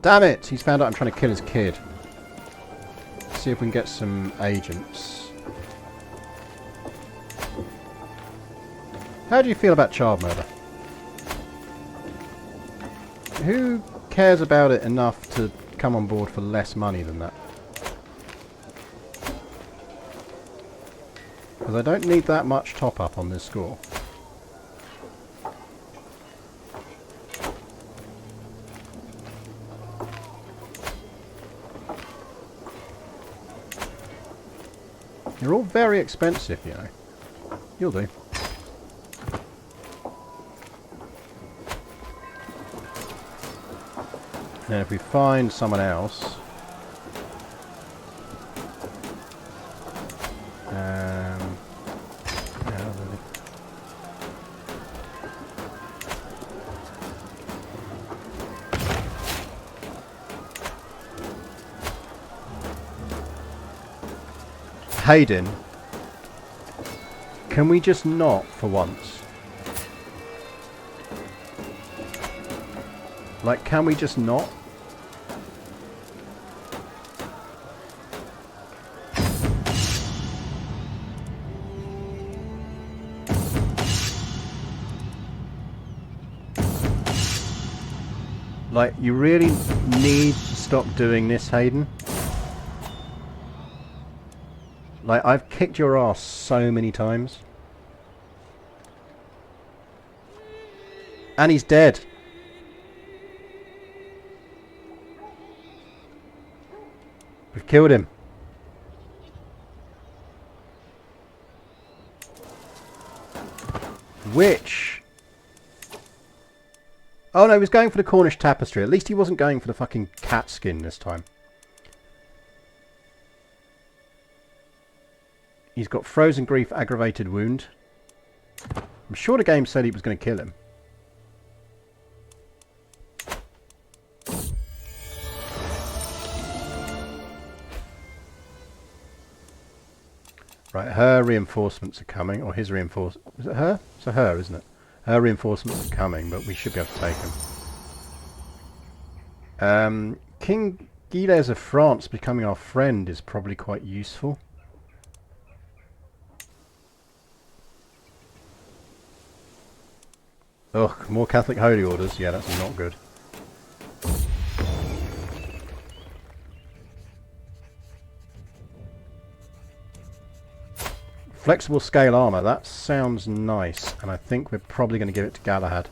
Damn it! He's found out I'm trying to kill his kid. See if we can get some agents. How do you feel about child murder? Who cares about it enough to come on board for less money than that? Because I don't need that much top up on this score. You're all very expensive, you know. You'll do. And if we find someone else... Hayden, can we just not for once? Like, can we just not? Like, you really need to stop doing this, Hayden. Like, I've kicked your ass so many times. And he's dead. We've killed him. Which Oh no, he was going for the Cornish tapestry. At least he wasn't going for the fucking cat skin this time. He's got frozen grief, aggravated wound. I'm sure the game said he was going to kill him. Right, her reinforcements are coming, or his reinforcements. Is it her? It's a her, isn't it? Her reinforcements are coming, but we should be able to take them. King Gilles of France becoming our friend is probably quite useful. Ugh, more Catholic holy orders. Yeah, that's not good. Flexible scale armour, that sounds nice, and I think we're probably going to give it to Galahad.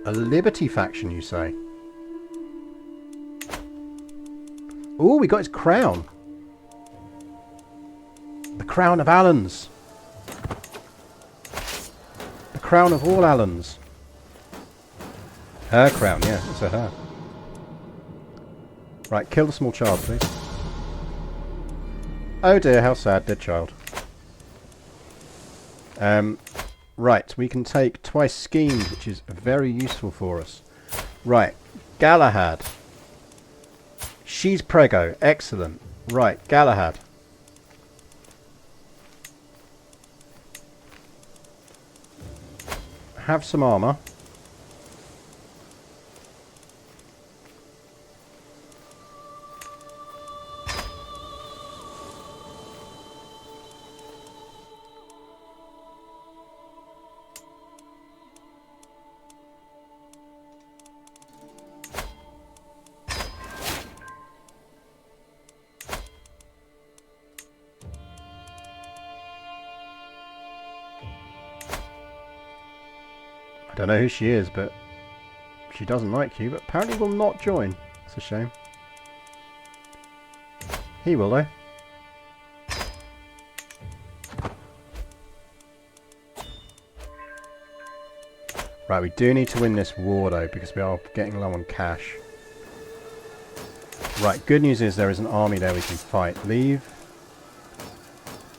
A Liberty faction, you say? Ooh, we got his crown. The crown of Allans. The crown of all Allans. Her crown, yeah, it's a her. Right, kill the small child, please. Oh dear, how sad, dead child. Right, we can take twice schemes, which is very useful for us. Right, Galahad. She's prego, excellent. Right, Galahad. Have some armour. I don't know who she is, but she doesn't like you, but apparently will not join. It's a shame. He will, though. Right, we do need to win this war, though, because we are getting low on cash. Right, good news is there is an army there we can fight. Leave.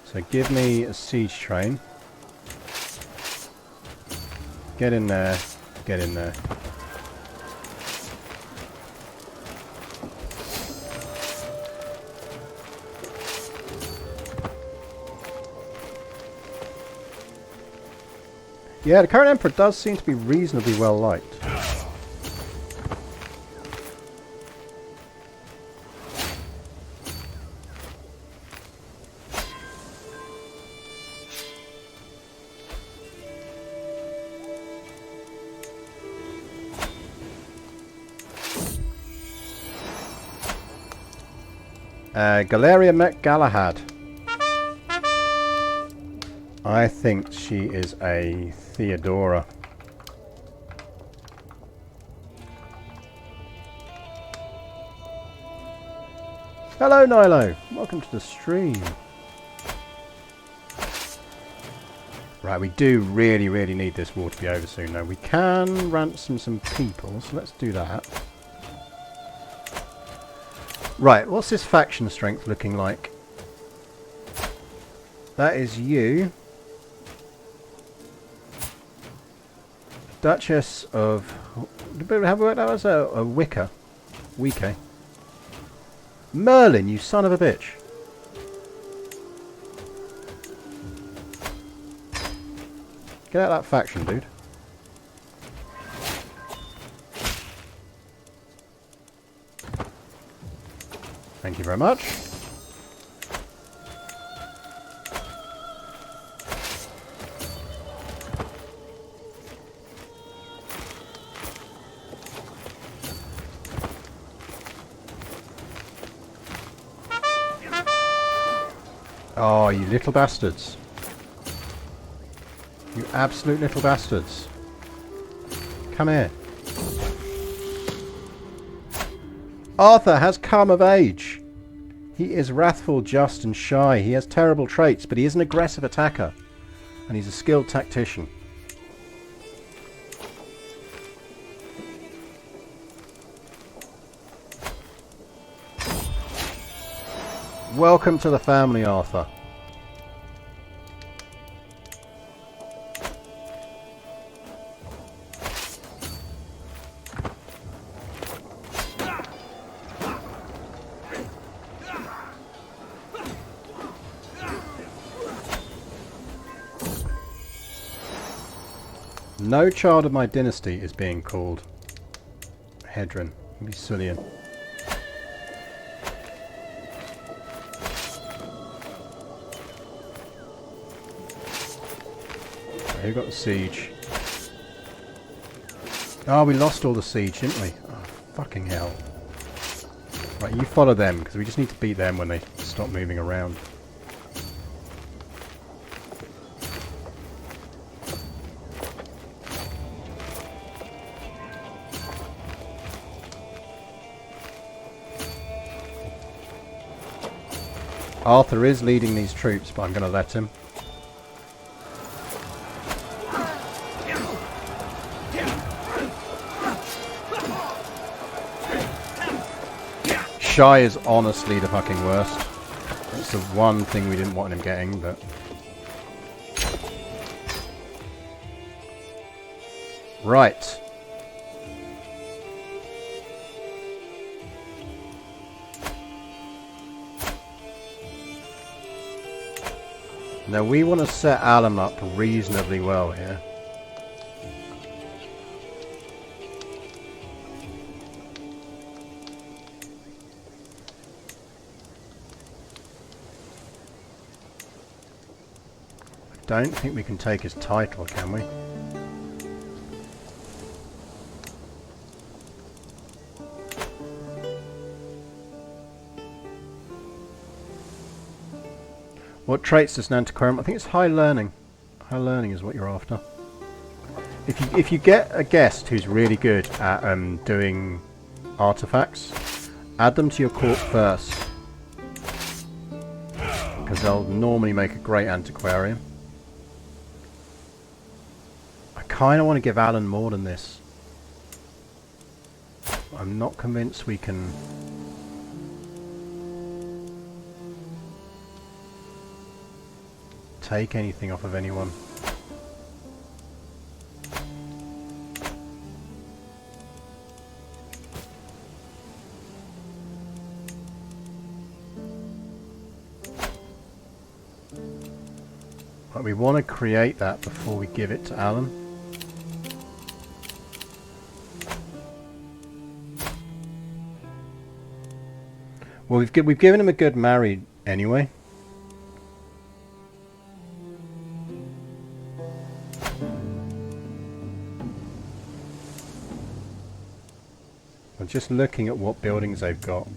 So give me a siege train. Get in there. Get in there. Yeah, the current emperor does seem to be reasonably well liked. Galeria met Galahad. I think she is a Theodora. Hello, Nilo. Welcome to the stream. Right, we do really, really need this war to be over soon. Now, we can ransom some people, so let's do that. Right, what's this faction strength looking like? That is you. Duchess of... Have we worked out as a Wicca? Wicca. Merlin, you son of a bitch. Get out of that faction, dude. Thank you very much. Oh, you little bastards. You absolute little bastards. Come here. Arthur has come of age. He is wrathful, just, and shy. He has terrible traits, but he is an aggressive attacker. And he's a skilled tactician. Welcome to the family, Arthur. No child of my dynasty is being called Hedron. It'd be Sulian. Who got the siege? Oh, we lost all the siege, didn't we? Oh, fucking hell. Right, you follow them, because we just need to beat them when they stop moving around. Arthur is leading these troops, but I'm going to let him. Shy is honestly the fucking worst. That's the one thing we didn't want him getting, but... Right. Now we want to set Alam up reasonably well here. I don't think we can take his title, can we? What traits does an antiquarian? I think it's high learning. High learning is what you're after. If you get a guest who's really good at doing artifacts, add them to your court first, because they'll normally make a great antiquarian. I kind of want to give Alan more than this. I'm not convinced we can. Take anything off of anyone. But we want to create that before we give it to Alan. Well, we've given him a good marry anyway. Just looking at what buildings they've got.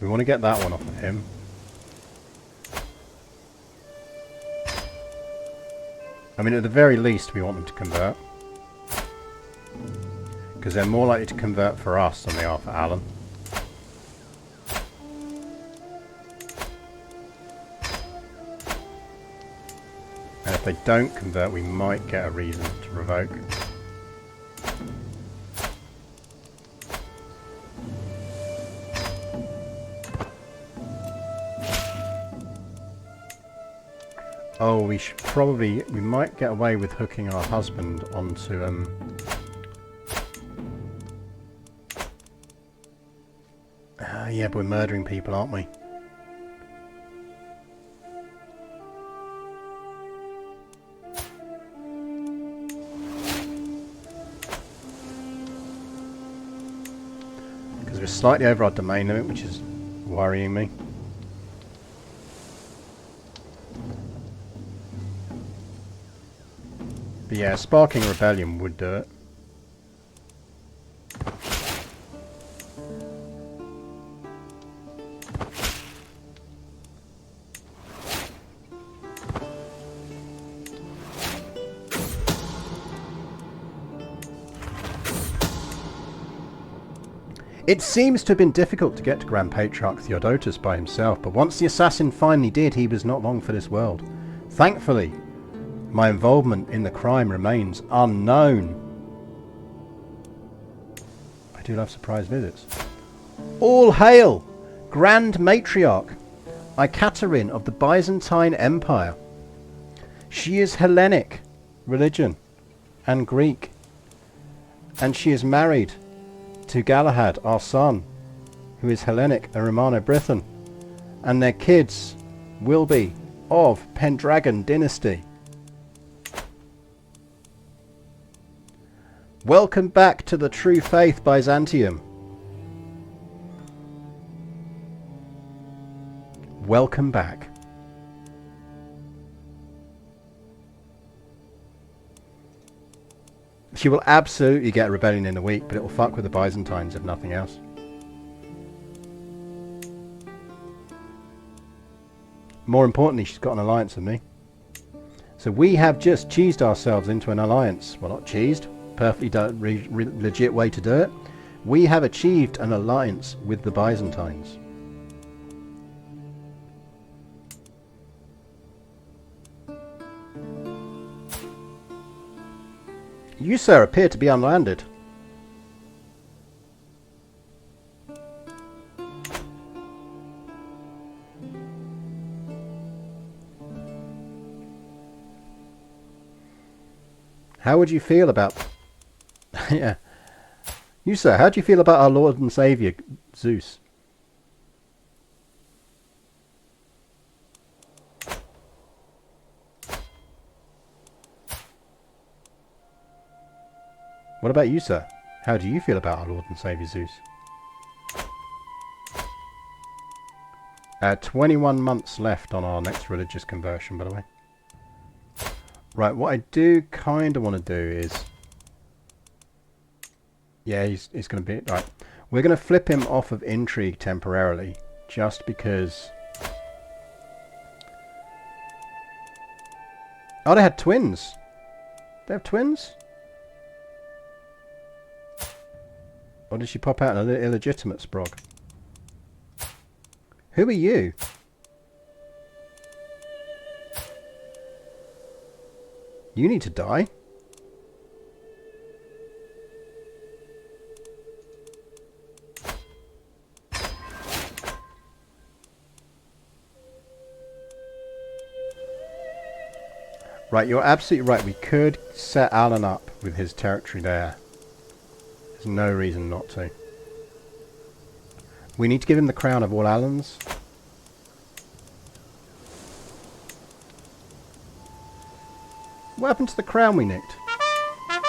We want to get that one off of him. I mean, at the very least, we want them to convert. Because they're more likely to convert for us than they are for Alan. And if they don't convert, we might get a reason to revoke. Oh, we should probably... We might get away with hooking our husband onto, yeah, but we're murdering people, aren't we? Because we're slightly over our domain limit, which is worrying me. But yeah, sparking rebellion would do it. It seems to have been difficult to get to Grand Patriarch Theodotus by himself, but once the assassin finally did, he was not long for this world. Thankfully, my involvement in the crime remains unknown. I do love surprise visits. All hail, Grand Matriarch, Ikaterin of the Byzantine Empire. She is Hellenic religion and Greek, and she is married to Galahad, our son, who is Hellenic and Romano-Britton, and their kids will be of Pendragon dynasty. Welcome back to the true faith, Byzantium. Welcome back. She will absolutely get a rebellion in a week, but it will fuck with the Byzantines if nothing else. More importantly, she's got an alliance with me. So we have just cheesed ourselves into an alliance. Well, not cheesed. Perfectly legit way to do it. We have achieved an alliance with the Byzantines. You, sir, appear to be unlanded. How would you feel about... yeah. You, sir, how do you feel about our Lord and Saviour, Zeus? What about you, sir? How do you feel about our Lord and Saviour, Zeus? 21 months left on our next religious conversion, by the way. Right, what I do kind of want to do is... yeah, he's going to be... right. We're going to flip him off of intrigue temporarily, just because... oh, they had twins. They have twins? Or did she pop out an illegitimate sprog? Who are you? You need to die. Right, you're absolutely right. We could set Alan up with his territory there. There's no reason not to. We need to give him the crown of all Allans. What happened to the crown we nicked? I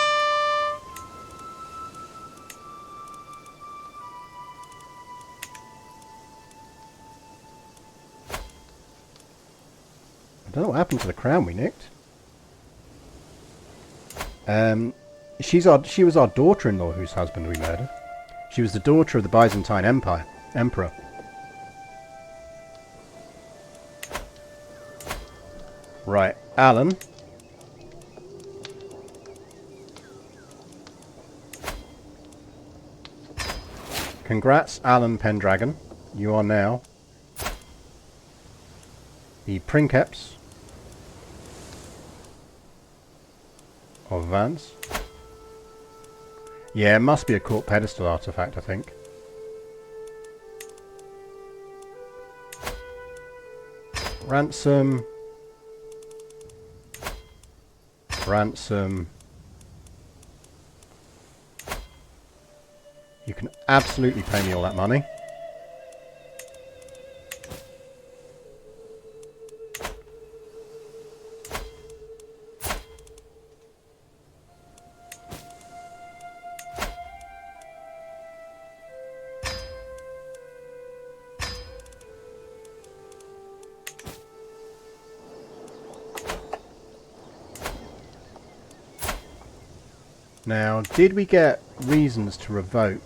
don't know what happened to the crown we nicked. She was our daughter-in-law whose husband we murdered. She was the daughter of the Byzantine Emperor. Right, Alan. Congrats, Alan Pendragon. You are now the Princeps of Vance. Yeah, it must be a court pedestal artifact, I think. Ransom. Ransom. You can absolutely pay me all that money. Now, did we get reasons to revoke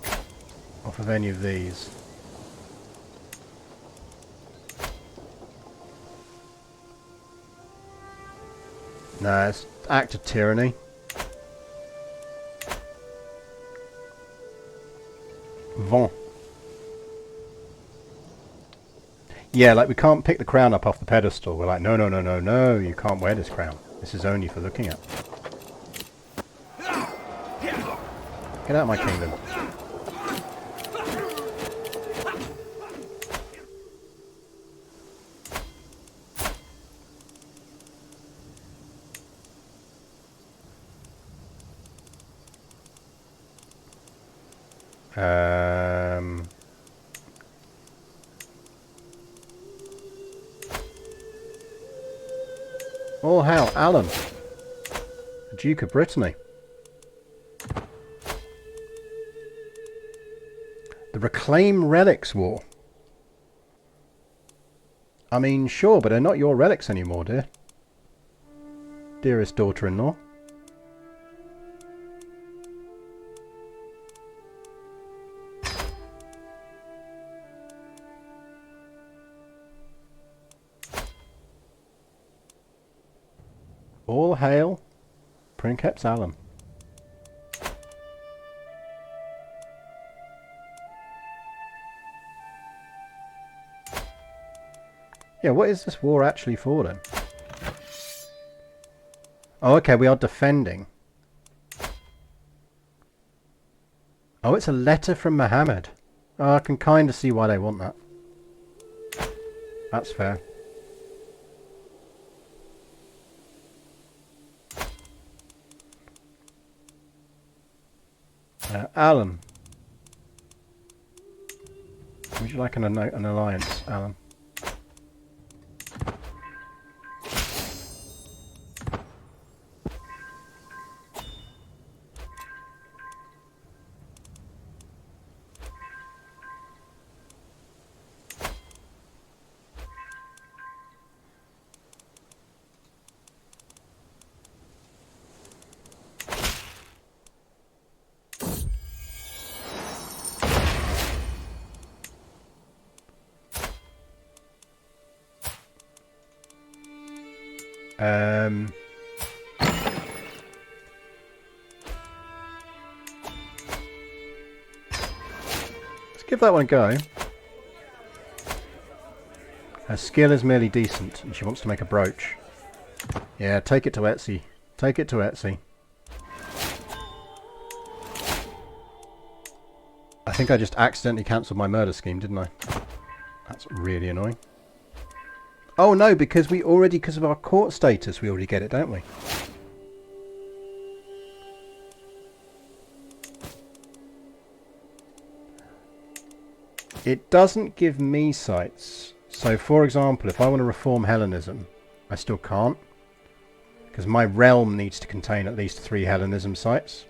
off of any of these? No, it's act of tyranny. Vent. Yeah, like we can't pick the crown up off the pedestal. We're like, no, no, no, no, no, you can't wear this crown. This is only for looking at. Get out of my kingdom. All hail, Alan, the Duke of Brittany. The Reclaim Relics War. I mean, sure, but they're not your relics anymore, dear. Dearest daughter-in-law. All hail Princeps Alan. Yeah, what is this war actually for then? Oh, okay, we are defending. Oh, it's a letter from Muhammad. Oh, I can kind of see why they want that. That's fair. Alan. Would you like an alliance, Alan? Let's give that one a go. Her skill is merely decent and she wants to make a brooch. Yeah, take it to Etsy. Take it to Etsy. I think I just accidentally cancelled my murder scheme, didn't I? That's really annoying. Oh no, because of our court status, we already get it, don't we? It doesn't give me sites. So, for example, if I want to reform Hellenism, I still can't. Because my realm needs to contain at least 3 Hellenism sites.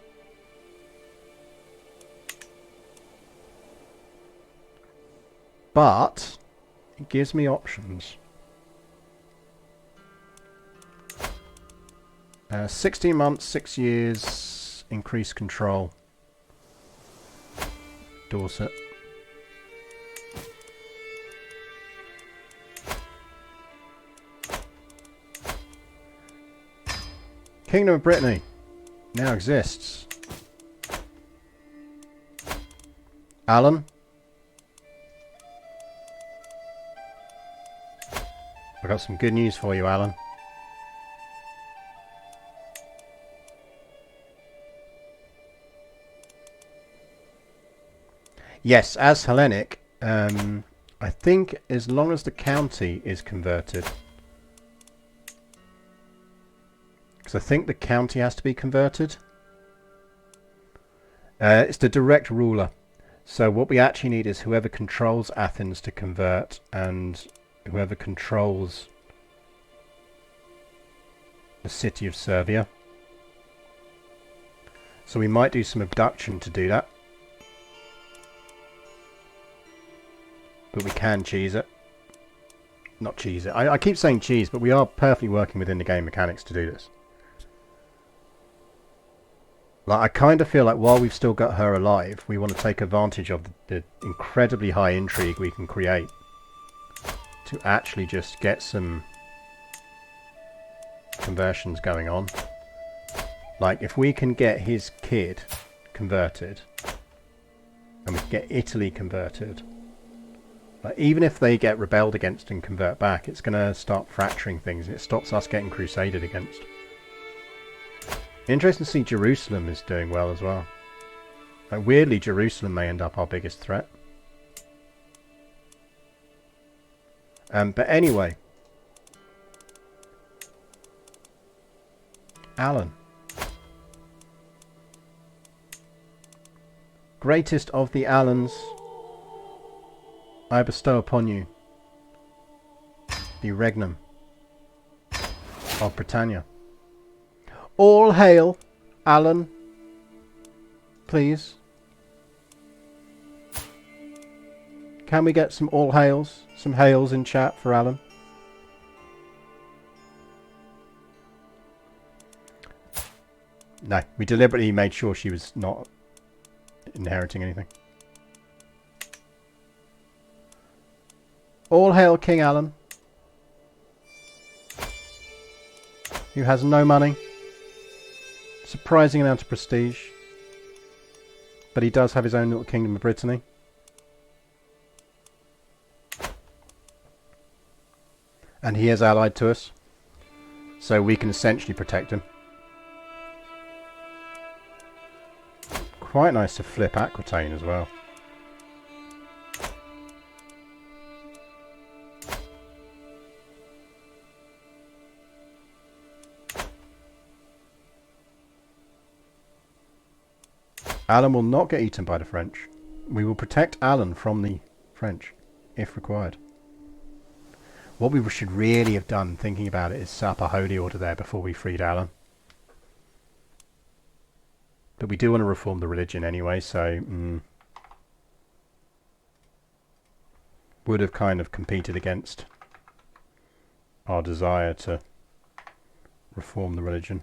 But it gives me options. 16 months, 6 years, increased control. Dorset. Kingdom of Brittany now exists. Alan? I've got some good news for you, Alan. Yes, as Hellenic, I think as long as the county is converted. Because I think the county has to be converted. It's the direct ruler. So what we actually need is whoever controls Athens to convert, and whoever controls the city of Servia. So we might do some abduction to do that. But we can cheese it. Not cheese it. I keep saying cheese, but we are perfectly working within the game mechanics to do this. Like, I kind of feel like while we've still got her alive, we want to take advantage of the incredibly high intrigue we can create to actually just get some conversions going on. Like, if we can get his kid converted, and we can get Italy converted, Like, even if they get rebelled against and convert back, it's going to start fracturing things. It stops us getting crusaded against. Interesting to see Jerusalem is doing well as well. Like, weirdly, Jerusalem may end up our biggest threat. But anyway. Alan. Greatest of the Alans, I bestow upon you the regnum of Britannia. All hail, Alan, please. Can we get some all hails? Some hails in chat for Alan. No, we deliberately made sure she was not inheriting anything. All hail King Alan, who has no money, surprising amount of prestige, but he does have his own little kingdom of Brittany. And he is allied to us, so we can essentially protect him. Quite nice to flip Aquitaine as well. Alan will not get eaten by the French. We will protect Alan from the French, if required. What we should really have done, thinking about it, is set up a holy order there before we freed Alan. But we do want to reform the religion anyway, so would have kind of competed against our desire to reform the religion.